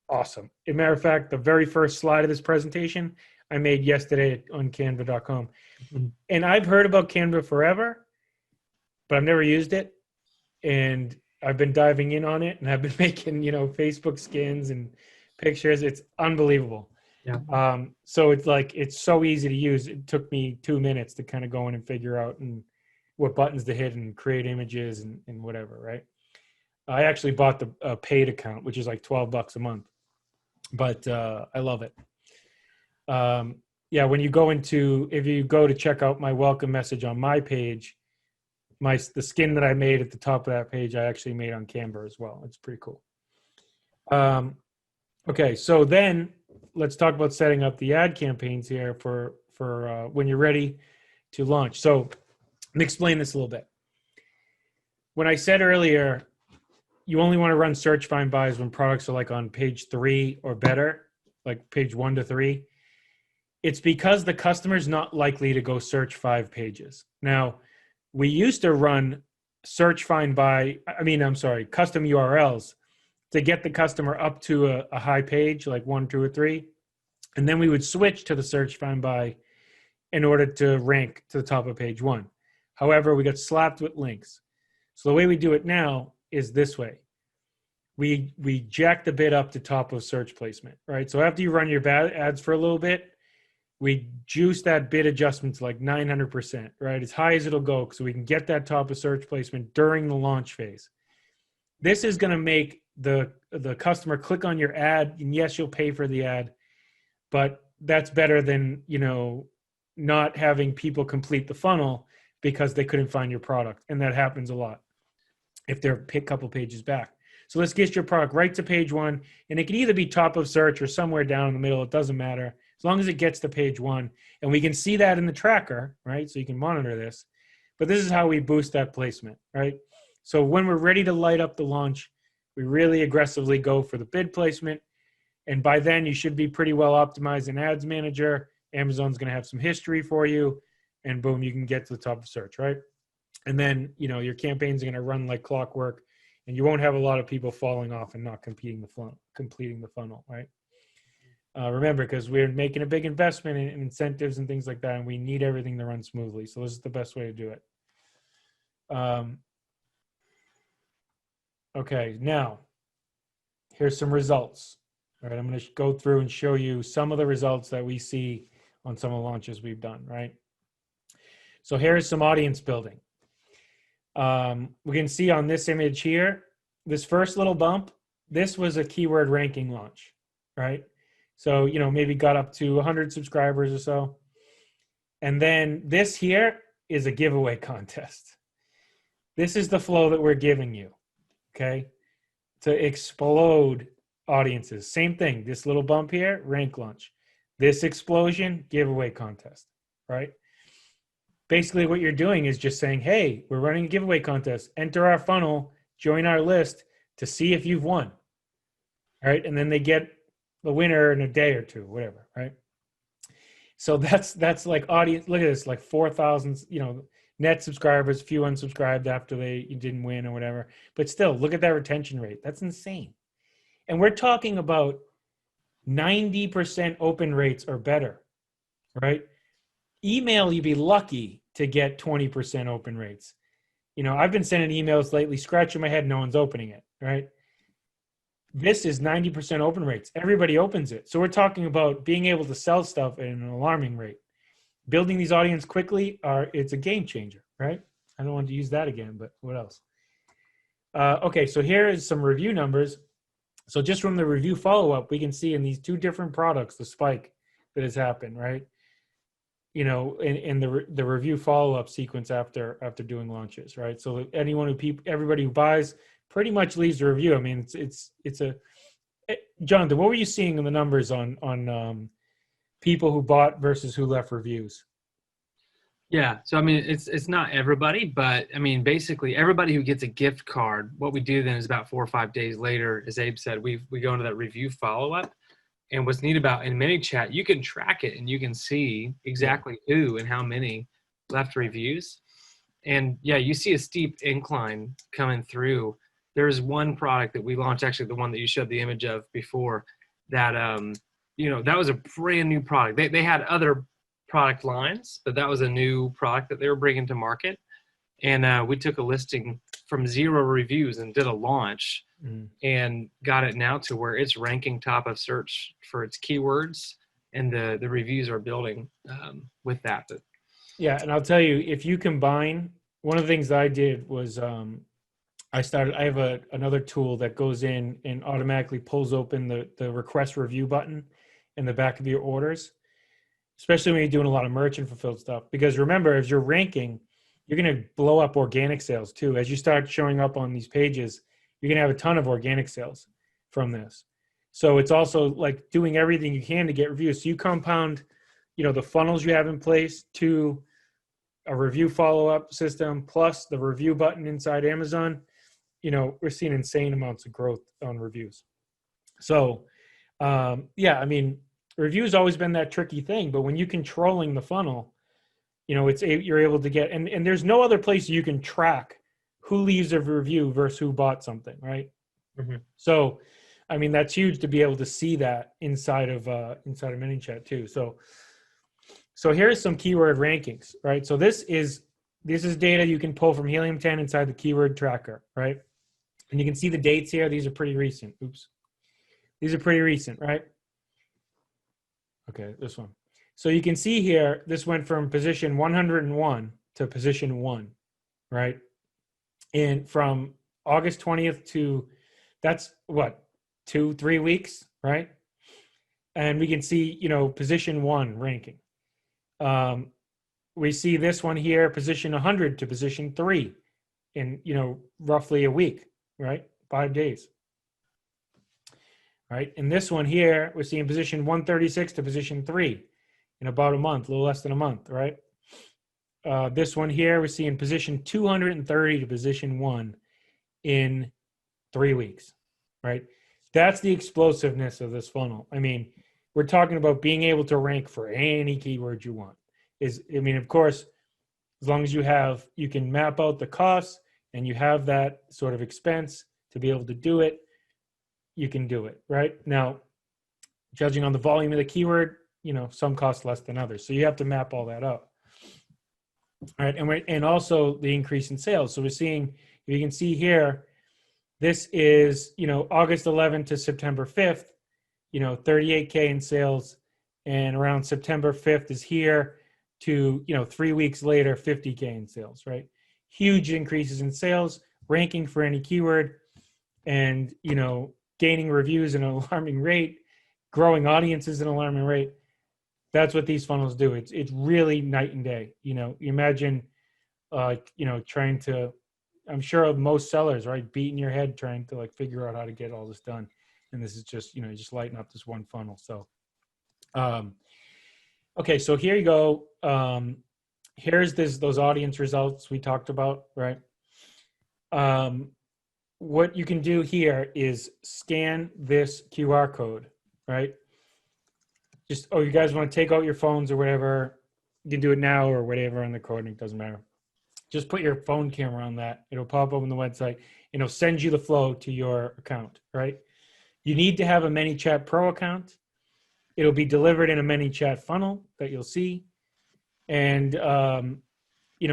awesome. As a matter of fact, the very first slide of this presentation I made yesterday on canva.com. Mm-hmm. And I've heard about Canva forever, but I've never used it. And I've been diving in on it, and I've been making, Facebook skins and pictures. It's unbelievable. Yeah. So it's so easy to use. It took me 2 minutes to kind of go in and figure out what buttons to hit and create images and whatever, right? I actually bought the paid account, which is like $12 a month, but I love it. When you go if you go to check out my welcome message on my page, the skin that I made at the top of that page, I actually made on Canva as well. It's pretty cool. Okay, so then let's talk about setting up the ad campaigns here for when you're ready to launch. So let me explain this a little bit. When I said earlier, you only want to run search find buys when products are like on page 3 or better, like page 1 to 3. It's because the customer's not likely to go search 5 pages. Now, we used to run search find by, custom URLs to get the customer up to a high page, like 1, 2, or 3. And then we would switch to the search find by in order to rank to the top of page 1. However, we got slapped with links. So the way we do it now is this way. We jack the bid up to top of search placement, right? So after you run your ads for a little bit, we juice that bid adjustment to like 900%, right? As high as it'll go so we can get that top of search placement during the launch phase. This is going to make the customer click on your ad, and yes, you'll pay for the ad, but that's better than, not having people complete the funnel because they couldn't find your product. And that happens a lot if they're a couple pages back. So let's get your product right to page 1, and it can either be top of search or somewhere down in the middle. It doesn't matter as long as it gets to page 1, and we can see that in the tracker, right? So you can monitor this, but this is how we boost that placement, right? So when we're ready to light up the launch, we really aggressively go for the bid placement. And by then you should be pretty well optimized in Ads Manager. Amazon's going to have some history for you, and boom, you can get to the top of search, right? And then, your campaigns are going to run like clockwork, and you won't have a lot of people falling off and not completing the funnel, right? Remember, because we're making a big investment in incentives and things like that, and we need everything to run smoothly. So this is the best way to do it. Okay, now here's some results. All right, I'm going to go through and show you some of the results that we see on some of the launches we've done, right? So here's some audience building. We can see on this image here, this first little bump, this was a keyword ranking launch, right? So, maybe got up to 100 subscribers or so. And then this here is a giveaway contest. This is the flow that we're giving you, okay? To explode audiences. Same thing, this little bump here, rank launch. This explosion, giveaway contest, right? Basically what you're doing is just saying, hey, we're running a giveaway contest. Enter our funnel, join our list to see if you've won, right? And then they get the winner in a day or two, whatever, right? So that's like audience. Look at this, like 4,000, net subscribers, few unsubscribed after they didn't win or whatever. But still, look at that retention rate. That's insane. And we're talking about 90% open rates or better, right? Email, you'd be lucky to get 20% open rates. I've been sending emails lately, scratching my head, no one's opening it, right? This is 90% open rates. Everybody opens it. So we're talking about being able to sell stuff at an alarming rate. Building these audience quickly, it's a game changer, right? I don't want to use that again, but what else? Okay, so here is some review numbers. So just from the review follow-up, we can see in these 2 different products, the spike that has happened, right? In the review follow-up sequence after doing launches, right? So everybody who buys pretty much leaves a review. I mean, it's Jonathan, what were you seeing in the numbers on people who bought versus who left reviews? Yeah, so I mean, it's not everybody, but I mean, basically everybody who gets a gift card, what we do then is about 4 or 5 days later, as Abe said, we go into that review follow-up. And what's neat about in ManyChat, you can track it and you can see exactly who and how many left reviews. And yeah, you see a steep incline coming through. There's one product that we launched, actually the one that you showed the image of before, that that was a brand new product. They had other product lines, but that was a new product that they were bringing to market. And we took a listing from 0 reviews and did a launch and got it now to where it's ranking top of search for its keywords, and the reviews are building with that. But yeah, and I'll tell you, if you combine, one of the things that I did was I have another tool that goes in and automatically pulls open the request review button in the back of your orders, especially when you're doing a lot of merchant fulfilled stuff. Because remember, as you're ranking, you're going to blow up organic sales too. As you start showing up on these pages, you're going to have a ton of organic sales. from this. So it's also like doing everything you can to get reviews. So you compound, the funnels you have in place to a review follow-up system plus the review button inside Amazon. We're seeing insane amounts of growth on reviews. So, review's always been that tricky thing, but when you're controlling the funnel, you're able to get, and there's no other place you can track who leaves a review versus who bought something, right? Mm-hmm. So, that's huge to be able to see that inside of ManyChat too. So here's some keyword rankings, right? So this is data you can pull from Helium 10 inside the keyword tracker, right? And you can see the dates here. These are pretty recent. Oops. These are pretty recent, right? Okay, this one. So you can see here, this went from position 101 to position 1, right? And from August 20th to, that's what, 2-3 weeks, right? And we can see, position 1 ranking. We see this one here, position 100 to position 3 in, roughly a week, right? 5 days. Right. And this one here, we're seeing position 136 to position 3 in about a month, a little less than a month, right? This one here, we're seeing position 230 to position 1 in 3 weeks, right? That's the explosiveness of this funnel. We're talking about being able to rank for any keyword you want. Of course, as long as you can map out the costs and you have that sort of expense to be able to do it, you can do it, right? Now, judging on the volume of the keyword, some cost less than others. So you have to map all that out. All right, and also the increase in sales. So we're seeing, you can see here, this is, August 11th to September 5th, 38K in sales, and around September 5th is here to, 3 weeks later, 50K in sales, right? Huge increases in sales, ranking for any keyword, and, gaining reviews at an alarming rate, growing audiences at an alarming rate. That's what these funnels do. It's really night and day. You imagine, trying to, I'm sure most sellers, right, beating your head trying to figure out how to get all this done. And this is just, just lighten up this one funnel. So, okay, so here you go. Here's those audience results we talked about, right? What you can do here is scan this QR code, right? You guys want to take out your phones or whatever, you can do it now or whatever on the recording, doesn't matter. Just put your phone camera on that. It'll pop up on the website and it'll send you the flow to your account, right? You need to have a ManyChat Pro account. It'll be delivered in a ManyChat funnel that you'll see. And,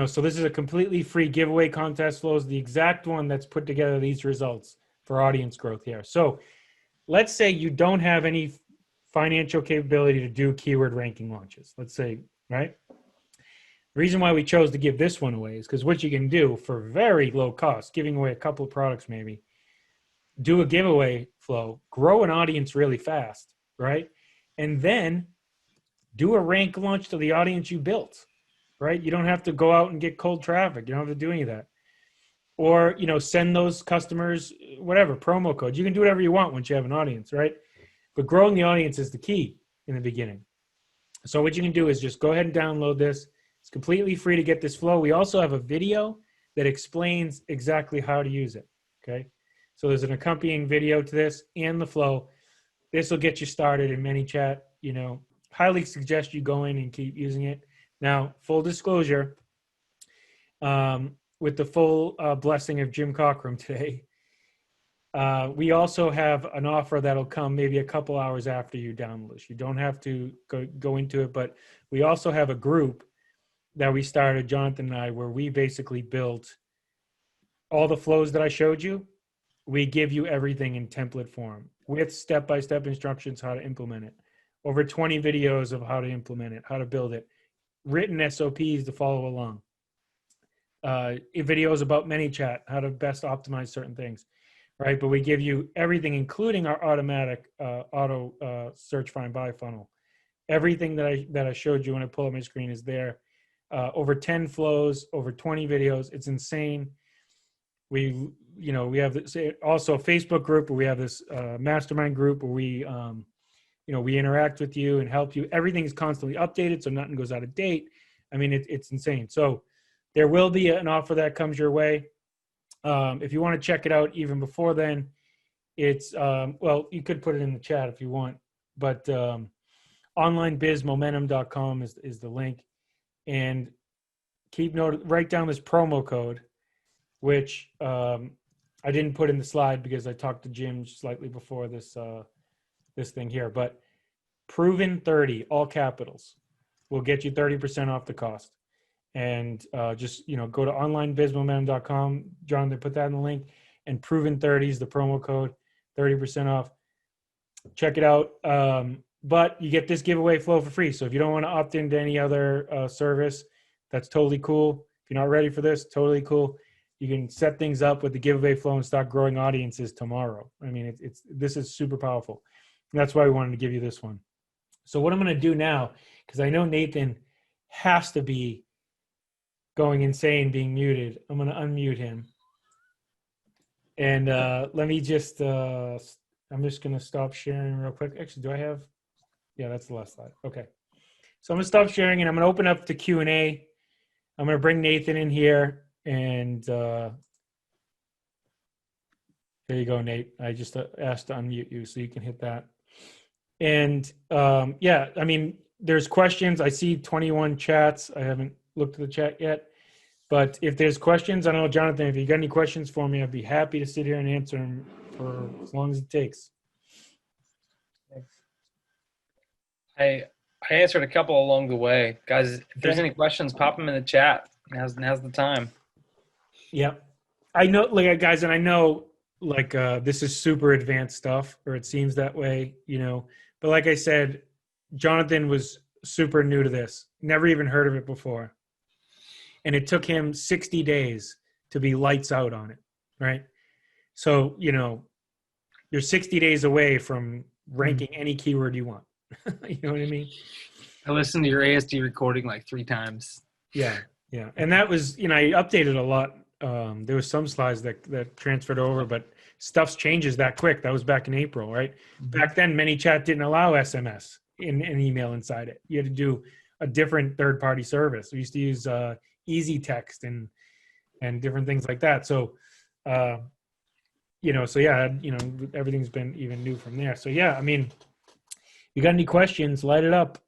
so this is a completely free giveaway contest flows, the exact one that's put together these results for audience growth here. So let's say you don't have any financial capability to do keyword ranking launches. Let's say, right? The reason why we chose to give this one away is because what you can do for very low cost, giving away a couple of products maybe, do a giveaway flow, grow an audience really fast, right? And then do a rank launch to the audience you built, right? You don't have to go out and get cold traffic. You don't have to do any of that. Or, send those customers, whatever, promo codes. You can do whatever you want once you have an audience, right? But growing the audience is the key in the beginning. So what you can do is just go ahead and download this. It's completely free to get this flow. We also have a video that explains exactly how to use it, okay? So there's an accompanying video to this and the flow. This will get you started in ManyChat. Highly suggest you go in and keep using it. Now, full disclosure, with the full blessing of Jim Cockrum today, we also have an offer that'll come maybe a couple hours after you download this. You don't have to go into it, but we also have a group that we started, Jonathan and I, where we basically built all the flows that I showed you. We give you everything in template form with step-by-step instructions how to implement it. Over 20 videos of how to implement it, how to build it. Written SOPs to follow along. Videos about ManyChat, how to best optimize certain things, right? But we give you everything, including our automatic auto search, find, buy funnel. Everything that I showed you when I pull up my screen is there. Over 10 flows, over 20 videos. It's insane. we have this also a Facebook group where we have this mastermind group where we interact with you and help you. Everything is constantly updated, so nothing goes out of date. I mean, it's insane. So there will be an offer that comes your way. If you want to check it out even before then, it's, well, you could put it in the chat if you want, but onlinebizmomentum.com is the link. And write down this promo code, which I didn't put in the slide because I talked to Jim slightly before this thing here, but proven 30, all capitals, will get you 30% off the cost. And just, go to onlinebizmomentum.com. John, they put that in the link. And proven 30 is the promo code, 30% off. Check it out. But you get this giveaway flow for free. So if you don't want to opt into any other service, that's totally cool. If you're not ready for this, totally cool. You can set things up with the giveaway flow and start growing audiences tomorrow. I mean, this is super powerful. And that's why we wanted to give you this one. So what I'm going to do now, because I know Nathan has to be going insane being muted, I'm going to unmute him. And let me just, I'm just going to stop sharing real quick. Actually, do I have? Yeah, that's the last slide. Okay. So I'm going to stop sharing and I'm going to open up the Q&A. I'm going to bring Nathan in here. And there you go, Nate. I just asked to unmute you so you can hit that. And yeah, I mean, there's questions. I see 21 chats. I haven't looked at the chat yet. But if there's questions, I don't know, Jonathan, if you got any questions for me, I'd be happy to sit here and answer them for as long as it takes. Thanks. I answered a couple along the way. Guys, if there's any questions, pop them in the chat. Now's the time. Yeah. I know, like, guys, and I know, like, this is super advanced stuff, or it seems that way, But like I said, Jonathan was super new to this. Never even heard of it before. And it took him 60 days to be lights out on it, right? So, you're 60 days away from ranking any keyword you want. You know what I mean? I listened to your ASD recording like 3 times. Yeah. And that was, I updated a lot. There was some slides that transferred over, but stuff changes that quick. That was back in April, right? Mm-hmm. Back then, ManyChat didn't allow SMS in an email inside it. You had to do a different third-party service. We used to use Easy Text and different things like that. So, so yeah, everything's been even new from there. So yeah, I mean, if you got any questions, light it up.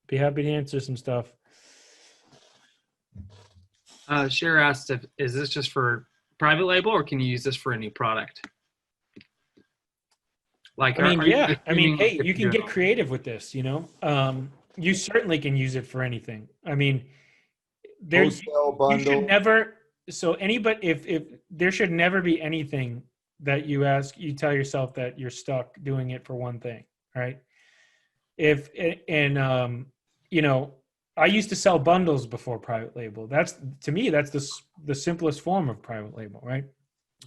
Be happy to answer some stuff. Cher asked, is this just for private label or can you use this for any product? Like, I mean, hey, you can get creative with this, you certainly can use it for anything. I mean, you should never, so anybody, if there should never be anything that you tell yourself that you're stuck doing it for one thing, right? I used to sell bundles before private label. To me, that's the simplest form of private label, right?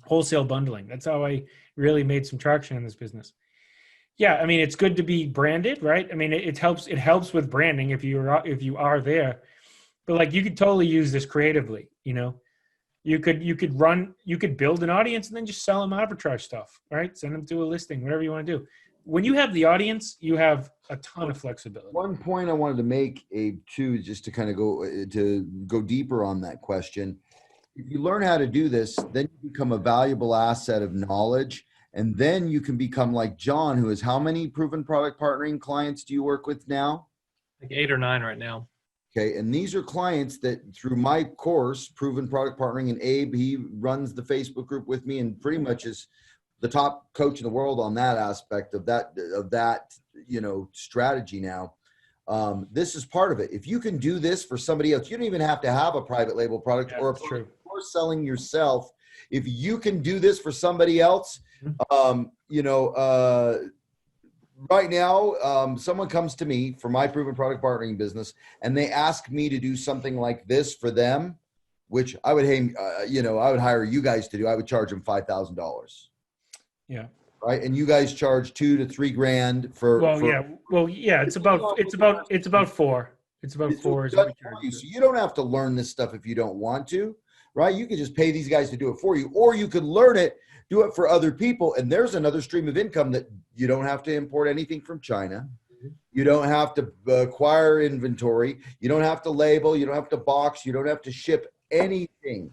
Wholesale bundling. That's how I really made some traction in this business. Yeah, I mean, it's good to be branded, right? I mean, it helps with branding if you are there. But like, you could totally use this creatively, You could build an audience and then just sell them arbitrage stuff, right? Send them to a listing, whatever you want to do. When you have the audience, you have a ton of flexibility. One point I wanted to make, Abe, too, just to kind of go deeper on that question. If you learn how to do this, then you become a valuable asset of knowledge. And then you can become like John, who has how many proven product partnering clients do you work with now? Like 8 or 9 right now. Okay. And these are clients that through my course, Proven Product Partnering, and Abe, he runs the Facebook group with me and pretty much is the top coach in the world on that aspect of that strategy now. This is part of it. If you can do this for somebody else, you don't even have to have a private label product or if you're selling yourself. If you can do this for somebody else, right now, someone comes to me for my Proven Product Partnering business and they ask me to do something like this for them, which I would, I would hire you guys to do. I would charge them $5,000. Yeah. Right. And you guys charge $2,000 to $3,000 for. It's about 4. It's about 4. So you don't have to learn this stuff if you don't want to, right? You could just pay these guys to do it for you, or you could learn it, do it for other people. And there's another stream of income that you don't have to import anything from China. You don't have to acquire inventory. You don't have to label. You don't have to box. You don't have to ship anything.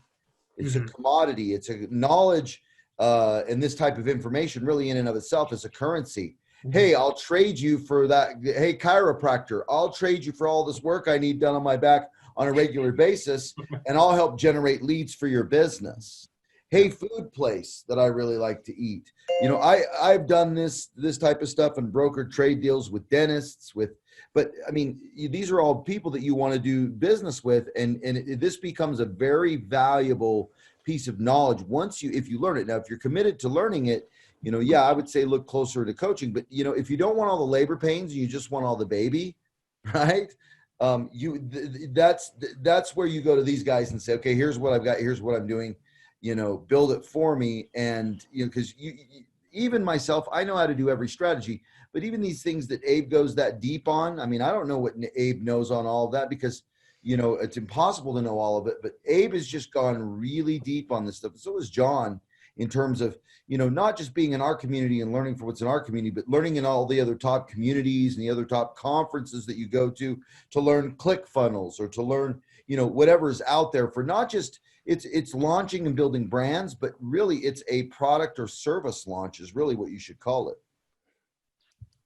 It's a commodity. It's a knowledge, and this type of information really in and of itself is a currency. Hey, I'll trade you for that. Hey, chiropractor, I'll trade you for all this work I need done on my back on a regular basis, and I'll help generate leads for your business. Hey, food place that I really like to eat. You know, I've done this type of stuff and brokered trade deals with dentists, but I mean, these are all people that you want to do business with, and this becomes a very valuable piece of knowledge if you learn it. Now, if you're committed to learning it, you know, yeah, I would say look closer to coaching. But you know, if you don't want all the labor pains, you just want all the baby, right? That's where you go to these guys and say, okay, here's what I've got, here's what I'm doing. You know, build it for me. And you know, because even myself, I know how to do every strategy. But even these things that Abe goes that deep on, I mean, I don't know what Abe knows on all of that because, you know, it's impossible to know all of it. But Abe has just gone really deep on this stuff. So is John, in terms of, you know, not just being in our community and learning for what's in our community, but learning in all the other top communities and the other top conferences that you go to learn ClickFunnels or to learn, you know, whatever's out there for not just it's launching and building brands, but really it's a product or service launch is really what you should call it.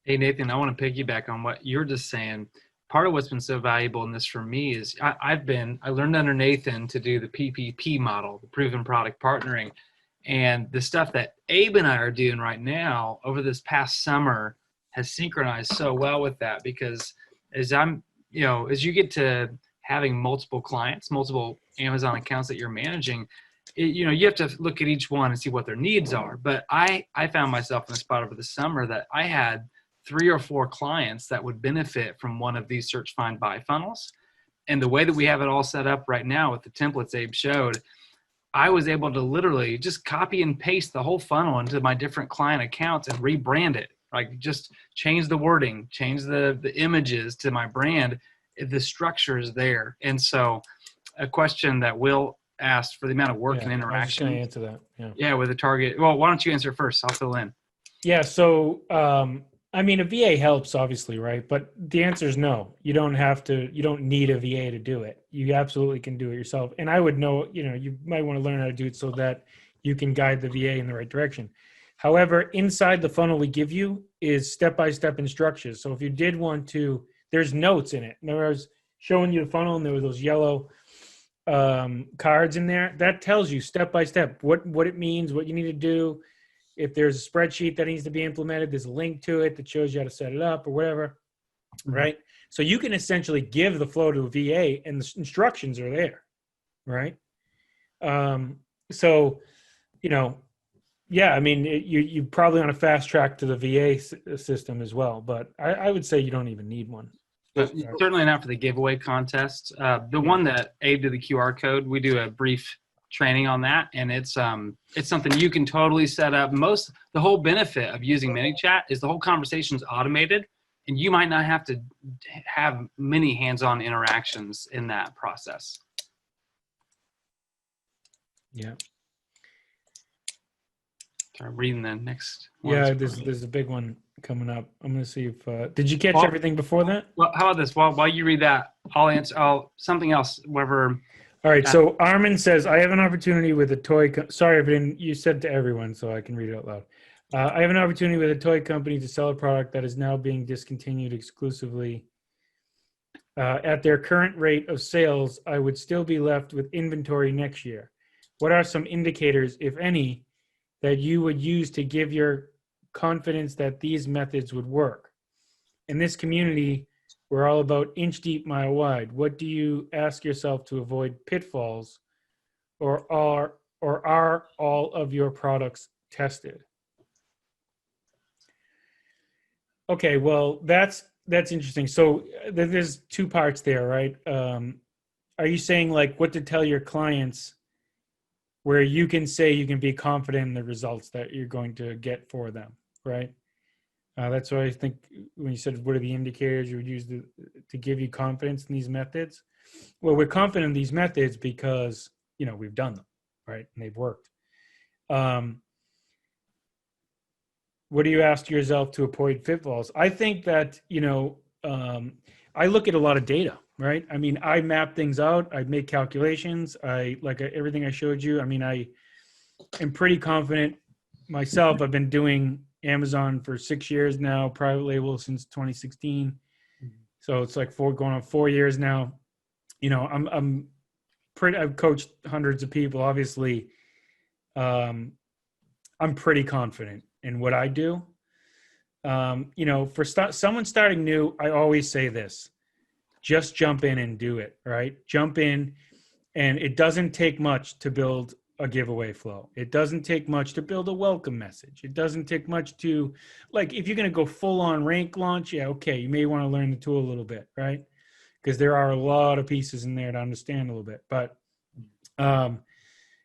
Hey, Nathan, I want to piggyback on what you're just saying. Part of what's been so valuable in this for me is I learned under Nathan to do the PPP model, the proven product partnering. And the stuff that Abe and I are doing right now over this past summer has synchronized so well with that, because as you get to having multiple clients, multiple Amazon accounts that you're managing, you have to look at each one and see what their needs are. But I found myself in a spot over the summer that I had 3 or 4 clients that would benefit from one of these search, find, buy funnels. And the way that we have it all set up right now with the templates Abe showed, I was able to literally just copy and paste the whole funnel into my different client accounts and rebrand it. Like just change the wording, change the images to my brand. The structure is there. And so a question that Will asked for the amount of work and interaction. I was just going to answer that. Yeah, with a target. Well, why don't you answer first? I'll fill in. Yeah. So, I mean, a VA helps obviously, right? But the answer is no. You don't need a VA to do it. You absolutely can do it yourself. And I would know, you might want to learn how to do it so that you can guide the VA in the right direction. However, inside the funnel we give you is step-by-step instructions. So if you did want to, there's notes in it. And I was showing you the funnel and there were those yellow cards in there. That tells you step-by-step what it means, what you need to do. If there's a spreadsheet that needs to be implemented, there's a link to it that shows you how to set it up or whatever, right? So you can essentially give the flow to a VA and the instructions are there, right? So, yeah, I mean, you probably on a fast track to the VA system as well, but I would say you don't even need one. Certainly not for the giveaway contest. The one that Abe did the QR code, we do a brief training on that, and it's something you can totally set up. The whole benefit of using ManyChat is the whole conversation is automated, and you might not have to have many hands-on interactions in that process. Yeah. Start reading the next one. Yeah, there's a big one coming up. I'm going to see if did you catch everything before that? Well, how about this? While you read that, I'll answer. Something else. Whatever. All right. So Armin says, I have an opportunity with a toy. Sorry, if you said to everyone, so I can read it out loud. I have an opportunity with a toy company to sell a product that is now being discontinued exclusively. At their current rate of sales, I would still be left with inventory next year. What are some indicators, if any, that you would use to give your confidence that these methods would work? In this community, we're all about inch deep, mile wide. What do you ask yourself to avoid pitfalls, or are all of your products tested? Okay, well, that's interesting. So there's 2 parts there, right? Are you saying like what to tell your clients where you can say you can be confident in the results that you're going to get for them, right? That's what I think when you said what are the indicators you would use to give you confidence in these methods. Well, we're confident in these methods because, we've done them, right? And they've worked. What do you ask yourself to avoid pitfalls? I think that, I look at a lot of data, right? I mean, I map things out. I make calculations. Everything I showed you. I mean, I am pretty confident myself. I've been doing Amazon for 6 years now, private label since 2016. So it's like going on 4 years now. I've coached hundreds of people. Obviously, I'm pretty confident in what I do. For someone starting new, I always say this: just jump in and do it. Right? Jump in, and it doesn't take much to build a giveaway flow. It doesn't take much to build a welcome message. It doesn't take much to, if you're going to go full on rank launch, yeah, okay, you may want to learn the tool a little bit, right? Because there are a lot of pieces in there to understand a little bit. But,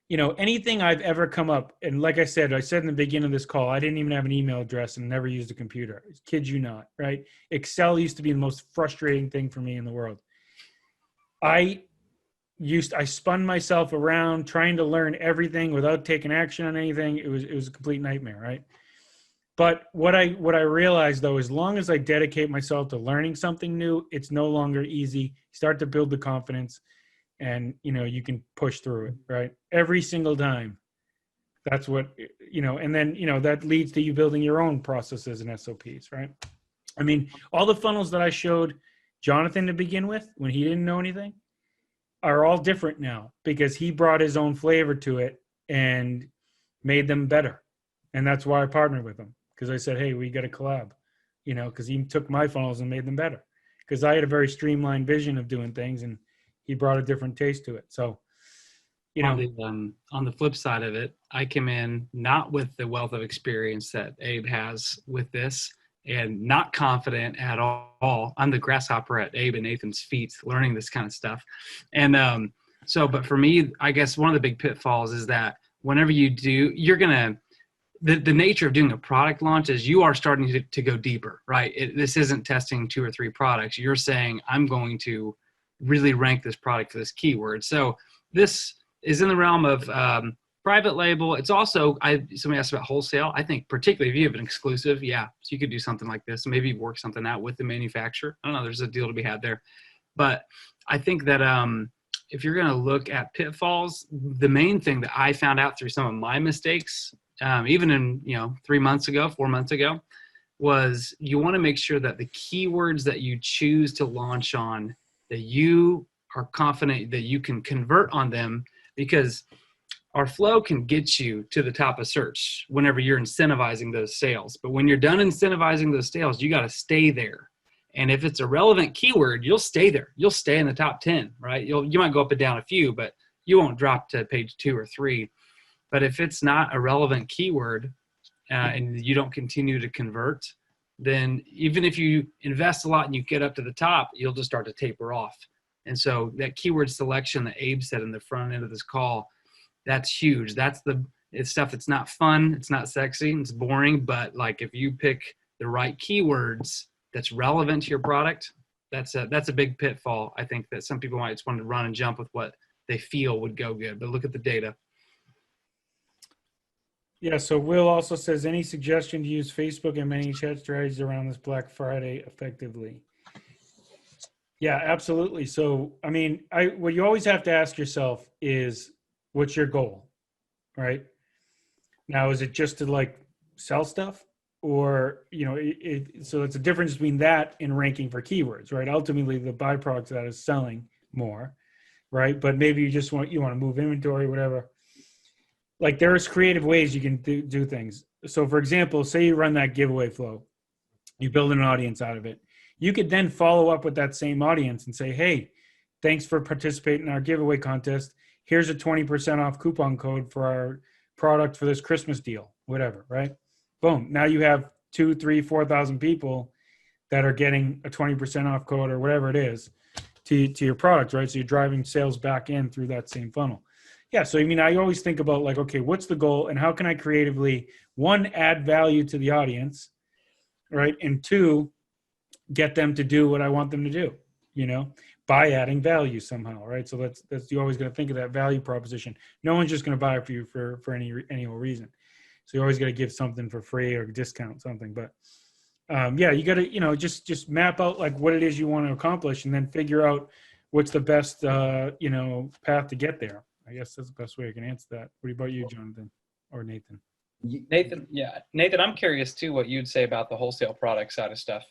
anything I've ever come up, and like I said in the beginning of this call, I didn't even have an email address and never used a computer. I kid you not, right? Excel used to be the most frustrating thing for me in the world. I spun myself around trying to learn everything without taking action on anything. It was a complete nightmare, right? But what I realized, though, as long as I dedicate myself to learning something new, it's no longer easy. Start to build the confidence, and you can push through it, right? Every single time. That's what and then that leads to you building your own processes and SOPs, right? I mean, all the funnels that I showed Jonathan to begin with when he didn't know anything are all different now because he brought his own flavor to it and made them better. And that's why I partnered with him, because I said, hey, we got to collab, because he took my funnels and made them better, because I had a very streamlined vision of doing things and he brought a different taste to it. So, on the flip side of it, I came in not with the wealth of experience that Abe has with this, and not confident at all. I'm the grasshopper at Abe and Nathan's feet learning this kind of stuff. And but for me, I guess one of the big pitfalls is that whenever you do, you're going to, the nature of doing a product launch is you are starting to go deeper, right? This isn't testing 2 or 3 products. You're saying, I'm going to really rank this product for this keyword. So this is in the realm of private label. It's also, somebody asked about wholesale. I think particularly if you have an exclusive, so you could do something like this. Maybe work something out with the manufacturer. I don't know. There's a deal to be had there. But I think that if you're going to look at pitfalls, the main thing that I found out through some of my mistakes, even in 3 months ago, 4 months ago, was you want to make sure that the keywords that you choose to launch on, that you are confident that you can convert on them, because our flow can get you to the top of search whenever you're incentivizing those sales. But when you're done incentivizing those sales, you got to stay there. And if it's a relevant keyword, you'll stay there. You'll stay in the top 10, right? You might go up and down a few, but you won't drop to page 2 or 3. But if it's not a relevant keyword and you don't continue to convert, then even if you invest a lot and you get up to the top, you'll just start to taper off. And so that keyword selection that Abe said in the front end of this call, that's huge. It's stuff that's not fun. It's not sexy. It's boring. But if you pick the right keywords that's relevant to your product, that's a big pitfall. I think that some people might just want to run and jump with what they feel would go good. But look at the data. Yeah, so Will also says, any suggestion to use Facebook and ManyChat strategies around this Black Friday effectively? Yeah, absolutely. So, I mean, what you always have to ask yourself is, what's your goal, right? Now, is it just to sell stuff? Or, so it's a difference between that and ranking for keywords, right? Ultimately, the byproduct of that is selling more, right? But maybe you want to move inventory, whatever. There's creative ways you can do things. So for example, say you run that giveaway flow, you build an audience out of it. You could then follow up with that same audience and say, hey, thanks for participating in our giveaway contest. Here's a 20% off coupon code for our product for this Christmas deal, whatever, right? Boom. Now you have 2, 3, 4,000 people that are getting a 20% off code or whatever it is to your product, right? So you're driving sales back in through that same funnel. Yeah. So, I mean, I always think about okay, what's the goal and how can I creatively, 1, add value to the audience, right? And 2, get them to do what I want them to do, by adding value somehow, right? So that's you always got to think of that value proposition. No one's just going to buy it for you for any old reason. So you always got to give something for free or discount something. But yeah, you got to just map out like what it is you want to accomplish, and then figure out what's the best path to get there. I guess that's the best way I can answer that. What about you, Jonathan or Nathan? Nathan, I'm curious too what you'd say about the wholesale product side of stuff.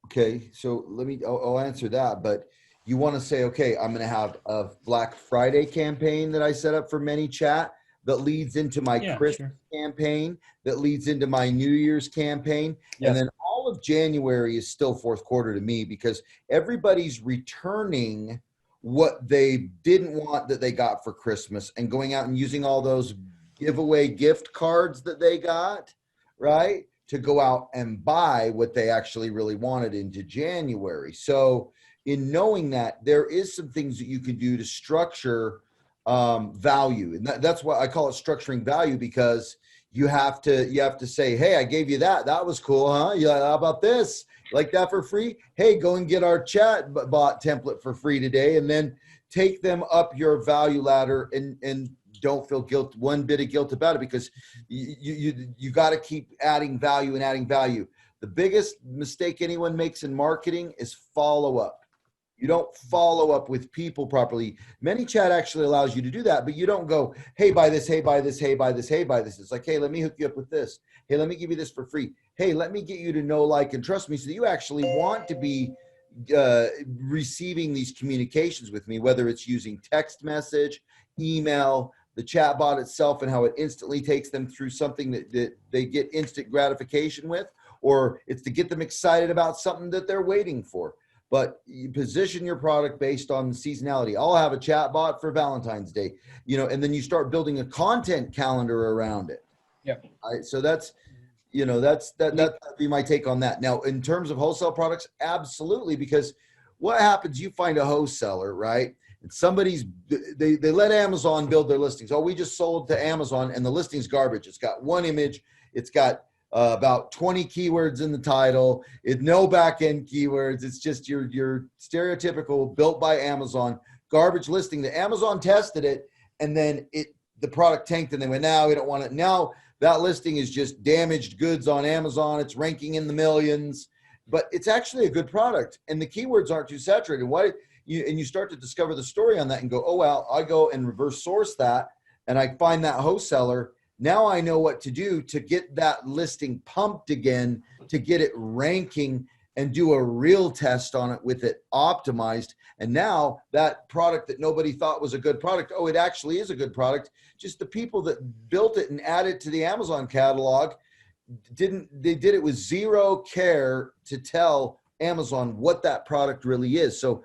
Okay, so I'll answer that, but you want to say, okay, I'm going to have a Black Friday campaign that I set up for ManyChat that leads into my Christmas campaign, that leads into my New Year's campaign. Yes. And then all of January is still fourth quarter to me, because everybody's returning what they didn't want that they got for Christmas and going out and using all those giveaway gift cards that they got, right, to go out and buy what they actually really wanted into January. So in knowing that, there is some things that you can do to structure value. And that's why I call it structuring value, because you have to say, hey, I gave you that. That was cool, huh? Yeah, how about this? Like that for free? Hey, go and get our chat bot template for free today, and then take them up your value ladder, and don't feel one bit of guilt about it, because you got to keep adding value and adding value. The biggest mistake anyone makes in marketing is follow up. You don't follow up with people properly. ManyChat actually allows you to do that, but you don't go, hey, buy this, hey, buy this, hey, buy this, hey, buy this. It's like, hey, let me hook you up with this. Hey, let me give you this for free. Hey, let me get you to know, like, and trust me, so that you actually want to be receiving these communications with me, whether it's using text message, email, the chatbot itself, and how it instantly takes them through something that they get instant gratification with, or it's to get them excited about something that they're waiting for. But you position your product based on the seasonality. I'll have a chatbot for Valentine's Day, and then you start building a content calendar around it. Yeah. So that'd be my take on that. Now, in terms of wholesale products, absolutely, because what happens, you find a wholesaler, right? And they let Amazon build their listings. Oh, we just sold to Amazon, and the listing's garbage. It's got one image. It's got about 20 keywords in the title. No back-end keywords. It's just your stereotypical built by Amazon garbage listing. The Amazon tested it, and then the product tanked, and they went, no, we don't want it. Now that listing is just damaged goods on Amazon. It's ranking in the millions, but it's actually a good product, and the keywords aren't too saturated. And you start to discover the story on that and go, oh, well, I go and reverse source that, and I find that wholesaler. Now I know what to do to get that listing pumped again, to get it ranking, and do a real test on it with it optimized. And now that product that nobody thought was a good product, oh, it actually is a good product. Just the people that built it and added it to the Amazon catalog they did it with zero care to tell Amazon what that product really is. So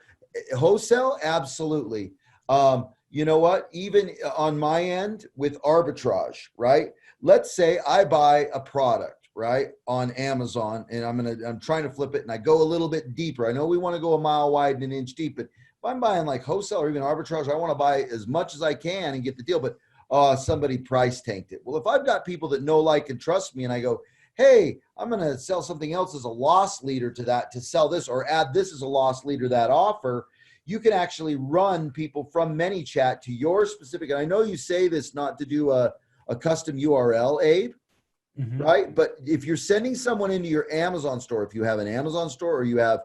wholesale, absolutely. You know what? Even on my end with arbitrage, right? Let's say I buy a product, right, on Amazon, and I'm trying to flip it, and I go a little bit deeper. I know we want to go a mile wide and an inch deep, but if I'm buying like wholesale or even arbitrage, I want to buy as much as I can and get the deal, but somebody price tanked it. Well, if I've got people that know, like, and trust me, and I go, hey, I'm going to sell something else as a loss leader to that, to sell this, or add this as a loss leader to that offer, you can actually run people from ManyChat to your specific, and I know you say this not to do a custom URL, Abe, right? But if you're sending someone into your Amazon store, if you have an Amazon store, or you have,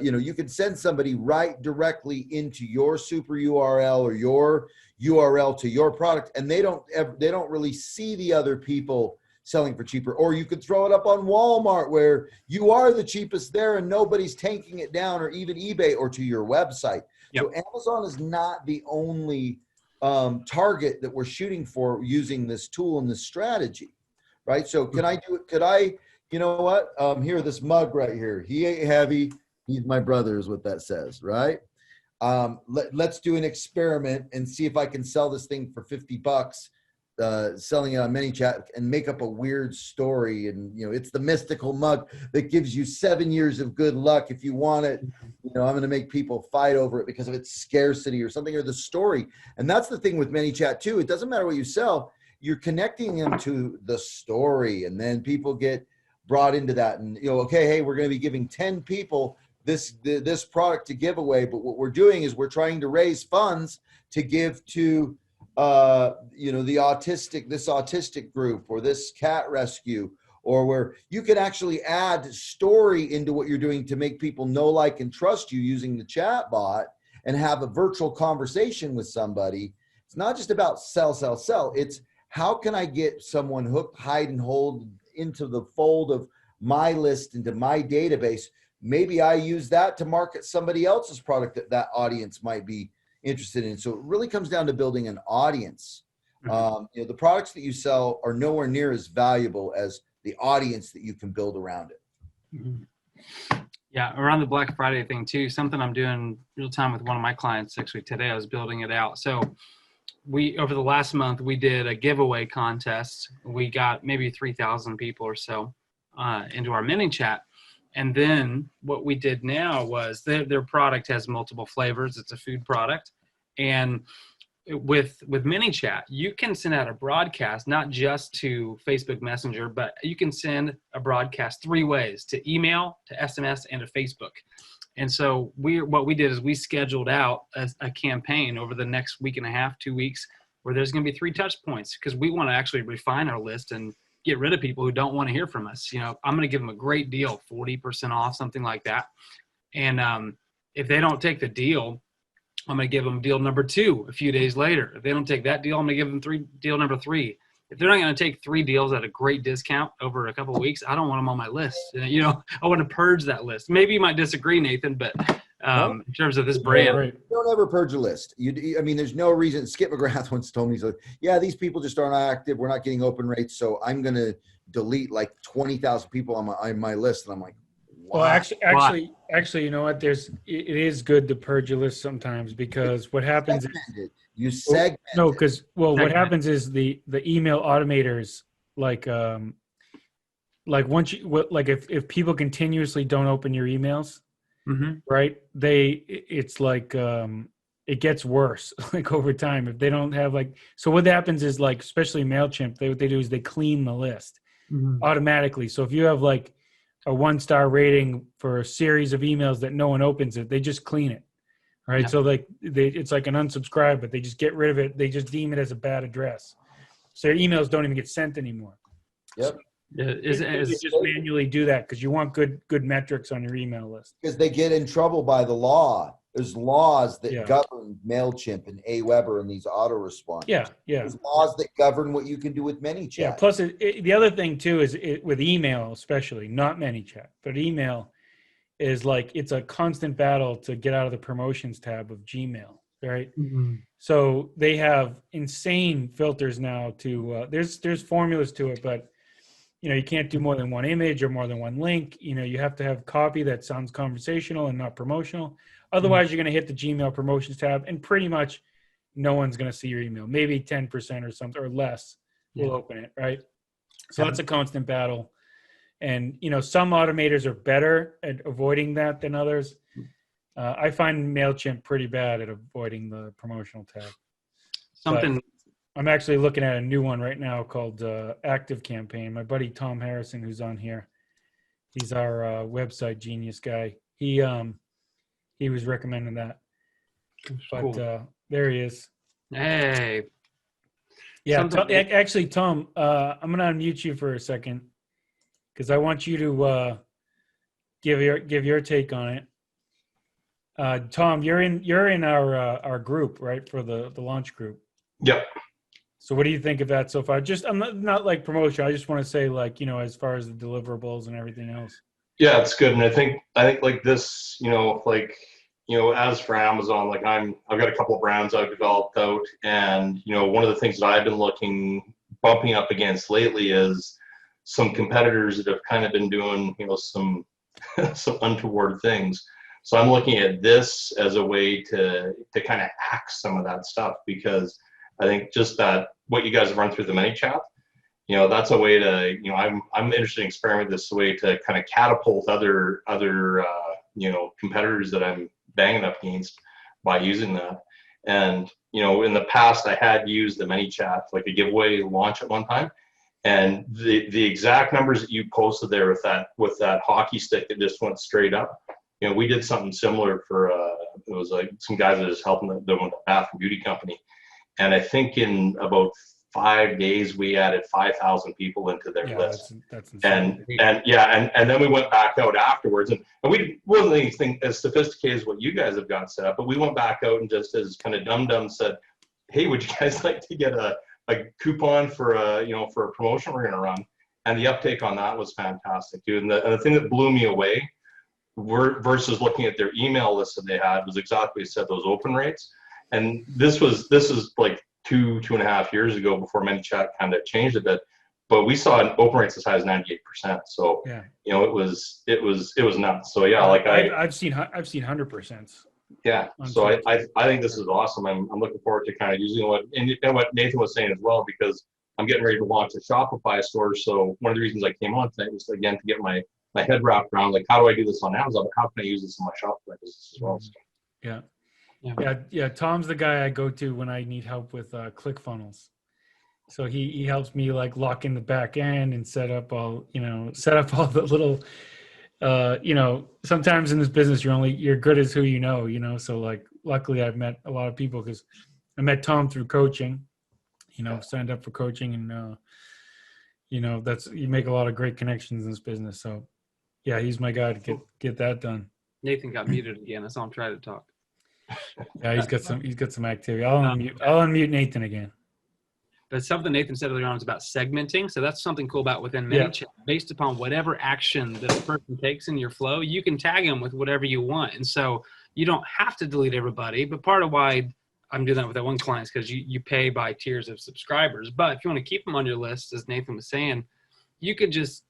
you can send somebody right directly into your super URL or your URL to your product, and they don't really see the other people selling for cheaper. Or you could throw it up on Walmart where you are the cheapest there and nobody's tanking it down, or even eBay, or to your website. Yep. So Amazon is not the only target that we're shooting for using this tool and this strategy, right? So can I do it? Could I, you know what? Here, this mug right here, he ain't heavy. He's my brother is what that says, right? Let's do an experiment and see if I can sell this thing for $50. Selling it on ManyChat and make up a weird story, and it's the mystical mug that gives you 7 years of good luck if you want it. I'm going to make people fight over it because of its scarcity or something, or the story. And that's the thing with ManyChat too. It doesn't matter what you sell, you're connecting them to the story, and then people get brought into that. And okay, hey, we're going to be giving 10 people this product to give away, but what we're doing is we're trying to raise funds to give to the autistic group or this cat rescue, or where you can actually add story into what you're doing to make people know, like, and trust you using the chat bot and have a virtual conversation with somebody. It's not just about sell. It's how can I get someone hooked, hide, and hold into the fold of my list, into my database. Maybe I use that to market somebody else's product that audience might be interested in. So it really comes down to building an audience. The products that you sell are nowhere near as valuable as the audience that you can build around it. Yeah, around the Black Friday thing too, something I'm doing real time with one of my clients. Actually today I was building it out. So over the last month, we did a giveaway contest. We got maybe 3,000 people or so into our ManyChat. And then what we did now was their product has multiple flavors. It's a food product. And with ManyChat, you can send out a broadcast, not just to Facebook Messenger, but you can send a broadcast 3 ways: to email, to SMS, and to Facebook. And so what we did is we scheduled out a campaign over the next week and a half, 2 weeks, where there's going to be 3 touch points, because we want to actually refine our list and get rid of people who don't want to hear from us. I'm going to give them a great deal, 40% off, something like that. And if they don't take the deal, I'm going to give them deal number 2 a few days later. If they don't take that deal, I'm going to give them deal number 3. If they're not going to take 3 deals at a great discount over a couple of weeks, I don't want them on my list. I want to purge that list. Maybe you might disagree, Nathan, but in terms of this brand. Right. Don't ever purge a list. There's no reason. Skip McGrath once told me, he's like, yeah, these people just aren't active. We're not getting open rates. So I'm going to delete like 20,000 people on my list. And I'm like, wow. Well, actually, you know what? It is good to purge a list sometimes, because what happens is you segment. No, because what happens is the email automators, like once if people continuously don't open your emails, right? It's like it gets worse like over time if they don't have so what happens is, like, especially MailChimp, what they do is they clean the list automatically. So if you have like a 1-star rating for a series of emails that no one opens it, they just clean it. Right. Yeah. So it's like an unsubscribe, but they just get rid of it. They just deem it as a bad address. So your emails don't even get sent anymore. Yep. You just manually do that because you want good metrics on your email list. Because they get in trouble by the law. There's laws that govern MailChimp and Aweber and these autoresponders. Yeah. There's laws that govern what you can do with ManyChat. Yeah. Plus, the other thing too is with email, especially not ManyChat, but email is like it's a constant battle to get out of the promotions tab of Gmail. Right. So they have insane filters now to there's formulas to it, but you can't do more than one image or more than one link. You have to have copy that sounds conversational and not promotional. Otherwise, you're going to hit the Gmail promotions tab, and pretty much no one's going to see your email. Maybe 10% or something or less will open it, right? So that's a constant battle. And, some automators are better at avoiding that than others. I find MailChimp pretty bad at avoiding the promotional tab. But I'm actually looking at a new one right now called Active Campaign. My buddy Tom Harrison, who's on here, he's our website genius guy. He was recommending that. But cool. There he is. Hey. Yeah, actually, Tom, I'm going to unmute you for a second because I want you to give your take on it. Tom, you're in our group, right, for the launch group. Yep. So what do you think of that so far? I'm not like promotion. I just want to say, like, as far as the deliverables and everything else. Yeah, it's good. And I think like this, as for Amazon, like I've got a couple of brands I've developed out, and one of the things that I've been bumping up against lately is some competitors that have kind of been doing, some untoward things. So I'm looking at this as a way to kind of axe some of that stuff, because I think just that what you guys have run through the ManyChat, that's a way to, I'm interested in experimenting this way to kind of catapult other competitors that I'm banging up against by using that. And, in the past I had used the ManyChat, like a giveaway launch at one time. And the exact numbers that you posted there with that hockey stick that just went straight up, we did something similar for it was like some guys that was helping them with a bath and beauty company, and I think in about 5 days we added 5,000 people into their Yeah, list. that's insane. And then we went back out afterwards, and we wasn't anything as sophisticated as what you guys have got set up, but we went back out and just as kind of dum said, hey, would you guys like to get a coupon for for a promotion we're going to run? And the uptake on that was fantastic, dude. And the thing that blew me away versus looking at their email list that they had was exactly as said, those open rates. And this is like 2.5 years ago before ManyChat kind of changed a bit, but we saw an open rates as high as 98%. So Yeah. it was nuts. So yeah, like I've seen 100%. yeah. So I think this is awesome. I'm looking forward to kind of using what Nathan was saying as well, because I'm getting ready to launch a Shopify store. So one of the reasons I came on tonight was again to get my head wrapped around like, how do I do this on Amazon? But how can I use this in my Shopify business as well? So. Yeah. Tom's the guy I go to when I need help with ClickFunnels. So he helps me like lock in the back end and set up all the little, sometimes in this business, you're good as who you know, so like, luckily I've met a lot of people because I met Tom through coaching, signed up for coaching and, you make a lot of great connections in this business. So yeah, he's my guy to get that done. Nathan got muted again. I saw him try to talk. Yeah, he's got some activity. I'll unmute Nathan again. But something Nathan said earlier on is about segmenting. So that's something cool about within ManyChat. Based upon whatever action that a person takes in your flow, you can tag them with whatever you want. And so you don't have to delete everybody. But part of why I'm doing that with that one client is because you pay by tiers of subscribers. But if you want to keep them on your list, as Nathan was saying, you could just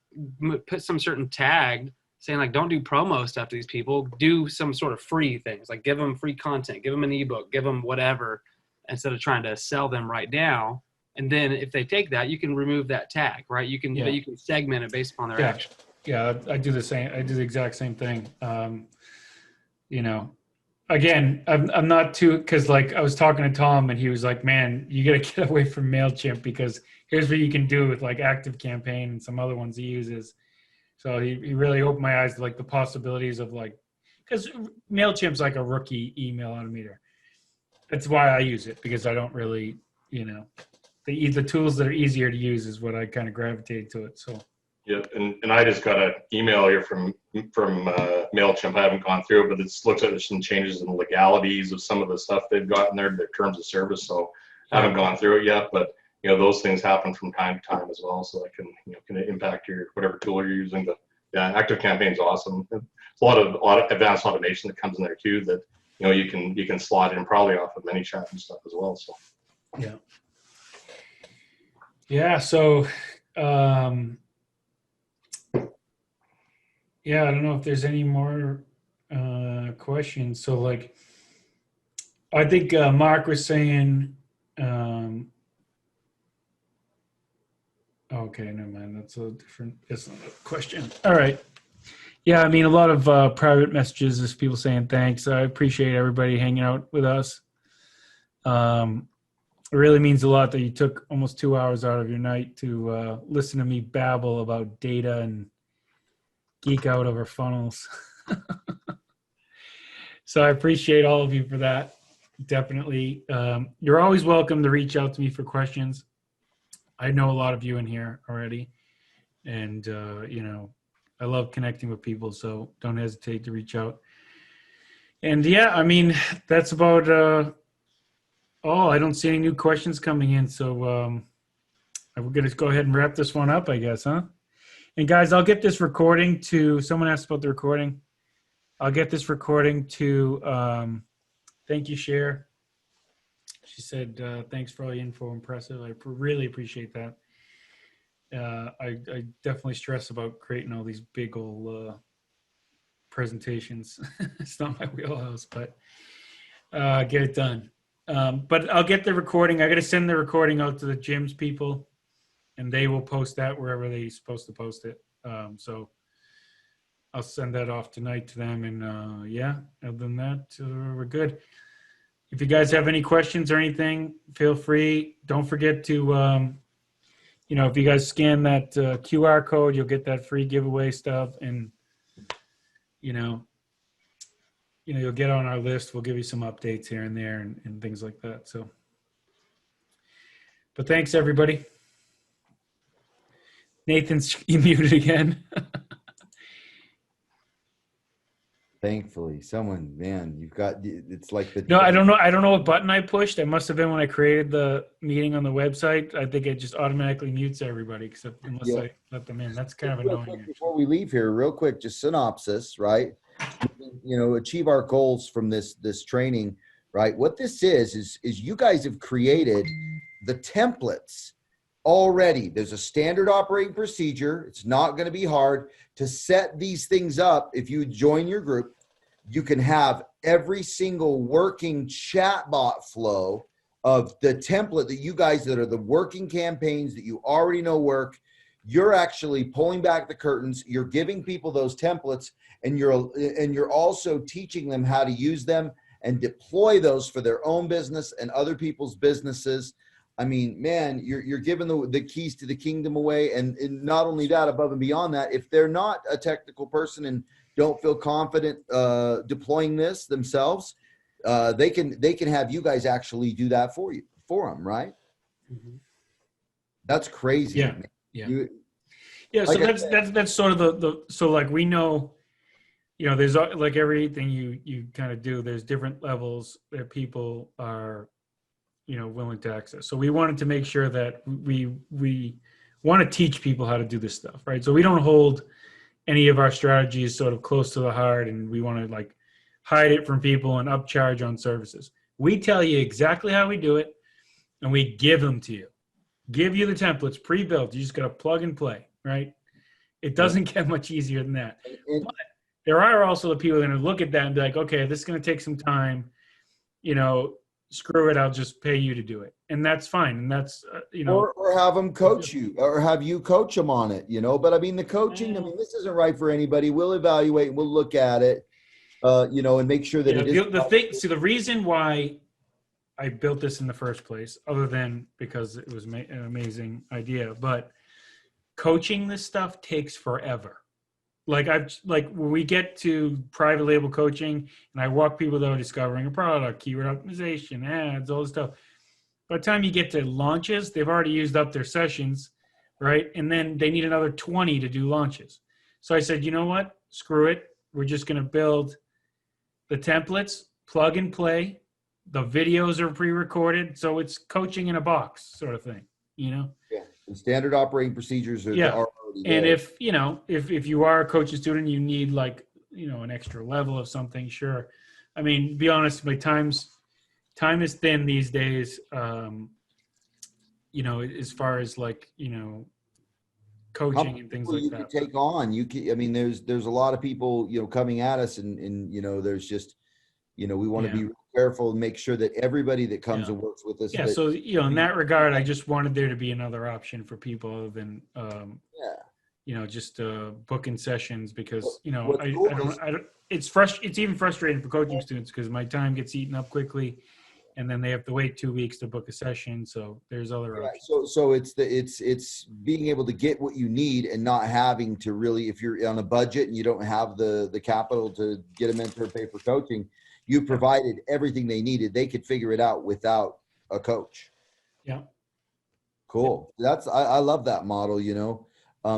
put some certain tag saying like, don't do promo stuff to these people. Do some sort of free things, like give them free content, give them an ebook, give them whatever, instead of trying to sell them right now. And then if they take that, you can remove that tag, right? You can segment it based upon their action. Yeah, I do the same. I do the exact same thing. Again, I'm not too, because like I was talking to Tom and he was like, man, you got to get away from MailChimp because here's what you can do with like Active Campaign and some other ones he uses. So he really opened my eyes to like the possibilities of like, because MailChimp's like a rookie email automator. That's why I use it, because I don't really, the tools that are easier to use is what I kind of gravitate to it. So yeah, and I just got an email here from MailChimp. I haven't gone through it, but it looks like there's some changes in the legalities of some of the stuff they've got in there, their terms of service. So I haven't gone through it yet, but those things happen from time to time as well. So that can impact your whatever tool you're using. But yeah, Active Campaign is awesome. It's a lot of advanced automation that comes in there too that you can slot in probably off of ManyChat and stuff as well. So yeah. So I don't know if there's any more questions. So like, I think Mark was saying. Okay, never mind. That's a question. All right. Yeah, I mean, a lot of private messages, just people saying thanks. I appreciate everybody hanging out with us. It really means a lot that you took almost 2 hours out of your night to listen to me babble about data and geek out over funnels. So I appreciate all of you for that. Definitely. You're always welcome to reach out to me for questions. I know a lot of you in here already, and I love connecting with people, so don't hesitate to reach out. And yeah, I mean, that's about I don't see any new questions coming in, so we're gonna go ahead and wrap this one up, I guess, huh? And guys, I'll get this recording to someone asked about the recording. I'll get this recording to thank you, Cher. She said, thanks for all the info, impressive. I really appreciate that. I definitely stress about creating all these big old presentations. It's not my wheelhouse, but get it done. But I'll get the recording. I got to send the recording out to the gym's people, and they will post that wherever they're supposed to post it. So I'll send that off tonight to them. And other than that, we're good. If you guys have any questions or anything, feel free. Don't forget to, if you guys scan that QR code, you'll get that free giveaway stuff. And, you'll get on our list. We'll give you some updates here and there and things like that. So, but thanks everybody. Nathan's muted again. Thankfully, someone, man, you've got, it's like the. No, I don't know. I don't know what button I pushed. It must have been when I created the meeting on the website. I think it just automatically mutes everybody, except unless I let them in. That's kind of Real annoying. quick, before we leave here, real quick, just synopsis, right? Achieve our goals from this training, right? What this is you guys have created the templates already. There's a standard operating procedure. It's not going to be hard to set these things up. If you join your group, you can have every single working chatbot flow of the template that you guys that are the working campaigns that you already know work. You're actually pulling back the curtains. You're giving people those templates, and you're also teaching them how to use them and deploy those for their own business and other people's businesses. I mean, man, you're giving the keys to the kingdom away. And not only that, above and beyond that, if they're not a technical person and don't feel confident deploying this themselves, they can have you guys actually do that for them, right? Mm-hmm. That's crazy. Yeah, man. Yeah. So like that's sort of the so like we know, there's like everything you kind of do. There's different levels that people are, willing to access. So we wanted to make sure that we want to teach people how to do this stuff, right? So we don't hold any of our strategies sort of close to the heart, and we want to like hide it from people and upcharge on services. We tell you exactly how we do it, and we give them to you. Give you the templates pre-built. You just got to plug and play, right? It doesn't get much easier than that. But there are also the people that are going to look at that and be like, okay, this is going to take some time. Screw it. I'll just pay you to do it. And that's fine. And that's, or have them coach you, or have you coach them on it, but I mean, the coaching, this isn't right for anybody. We'll evaluate, we'll look at it, and make sure that it is. The reason why I built this in the first place, other than because it was an amazing idea, but coaching this stuff takes forever. Like when we get to private label coaching and I walk people that are discovering a product, keyword optimization, ads, all this stuff. By the time you get to launches, they've already used up their sessions, right? And then they need another 20 to do launches. So I said, you know what? Screw it. We're just going to build the templates, plug and play. The videos are pre-recorded. So it's coaching in a box sort of thing, Yeah. The standard operating procedures are already there. And if you are a coaching student, you need like, an extra level of something, sure. I mean, be honest, my time is thin these days. As far as like, coaching and things like that. You take on, there's a lot of people, coming at us and there's just, we want to be careful and make sure that everybody that comes and works with us. Yeah. So, in that regard, I just wanted there to be another option for people other than, just booking sessions because, it's even frustrating for coaching students because my time gets eaten up quickly and then they have to wait 2 weeks to book a session. So there's other options. So it's being able to get what you need and not having to really, if you're on a budget and you don't have the capital to get a mentor pay for coaching, you provided everything they needed. They could figure it out without a coach. Yeah. Cool. I love that model,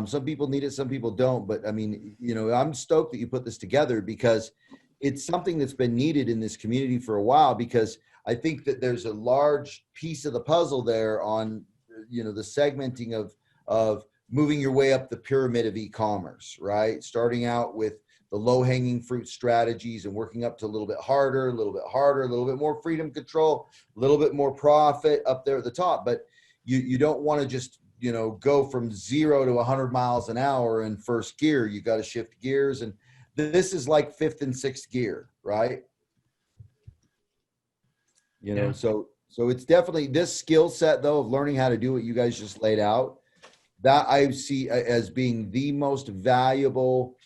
some people need it, some people don't, but I mean, I'm stoked that you put this together because it's something that's been needed in this community for a while, because I think that there's a large piece of the puzzle there on, the segmenting of moving your way up the pyramid of e-commerce, right? Starting out with the low-hanging fruit strategies and working up to a little bit harder, a little bit more freedom control, a little bit more profit up there at the top. But you don't want to just, go from 0 to 100 miles an hour in first gear. You got to shift gears. And this is like 5th and 6th gear, right? So it's definitely this skill set, though, of learning how to do what you guys just laid out, that I see as being the most valuable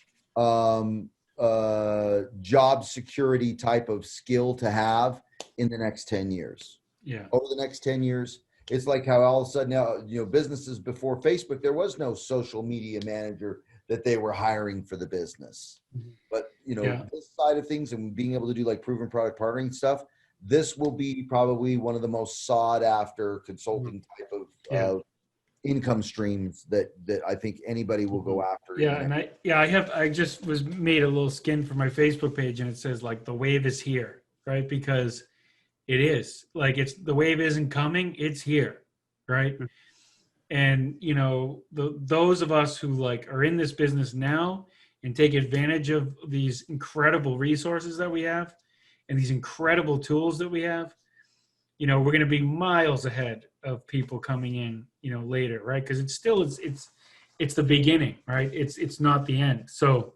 job security type of skill to have in the next 10 years. Yeah. Over the next 10 years, it's like how all of a sudden now, businesses before Facebook, there was no social media manager. that they were hiring for the business. But Yeah. this side of things and being able to do like proven product partnering stuff, this will be probably one of the most sought after consulting type of Yeah. income streams that I think anybody will go after. Yeah, and I just was made a little skin for my Facebook page, and it says like the wave is here, right? Because it is like the wave isn't coming, it's here, right? And those of us who like are in this business now and take advantage of these incredible resources that we have and these incredible tools that we have, we're going to be miles ahead of people coming in, later, right? Because it's still it's the beginning, right? It's not the end. So,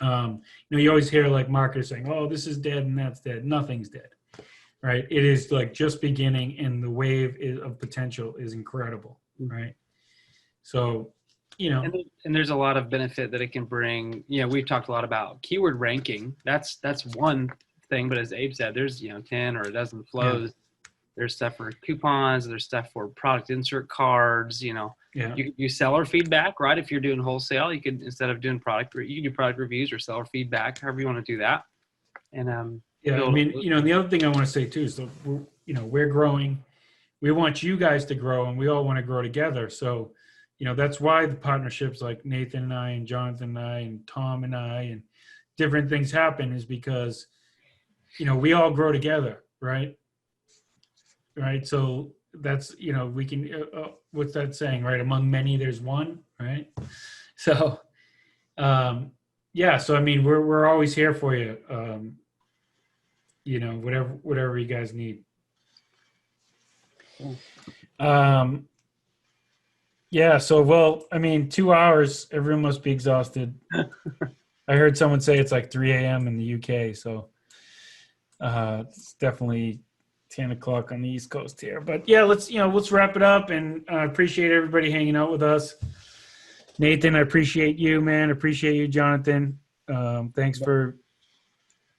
you always hear like marketers saying, "Oh, this is dead and that's dead." Nothing's dead, right? It is like just beginning, and the wave of potential is incredible, right? So, And there's a lot of benefit that it can bring. We've talked a lot about keyword ranking. That's one thing, but as Abe said, there's 10 or a dozen flows. Yeah. There's stuff for coupons. There's stuff for product insert cards. You can do seller feedback, right? If you're doing wholesale, you could, instead of doing you can do product reviews or seller feedback, however you want to do that. And I mean, the other thing I want to say too is that we're growing. We want you guys to grow, and we all want to grow together. So, that's why the partnerships like Nathan and I and Jonathan and I and Tom and I and different things happen is because, we all grow together, right? Right. So that's, we can, what's that saying, right? Among many, there's one, right? So, so, I mean, we're always here for you. Whatever you guys need. So, well, I mean, 2 hours, everyone must be exhausted. I heard someone say it's like 3 a.m. in the UK. So, it's definitely 10 o'clock on the East Coast here. But yeah, let's wrap it up, and I appreciate everybody hanging out with us. Nathan, I appreciate you, man. I appreciate you, Jonathan. Thanks for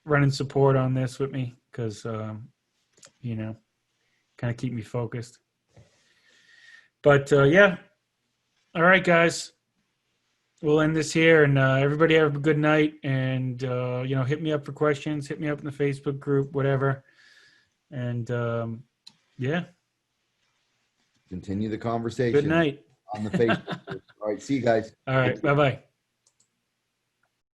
running support on this with me, because, kind of keep me focused. But all right, guys, we'll end this here, and everybody have a good night, and hit me up for questions, hit me up in the Facebook group, whatever. And continue the conversation. Good night on the Facebook group. All right, see you guys. All right, bye-bye.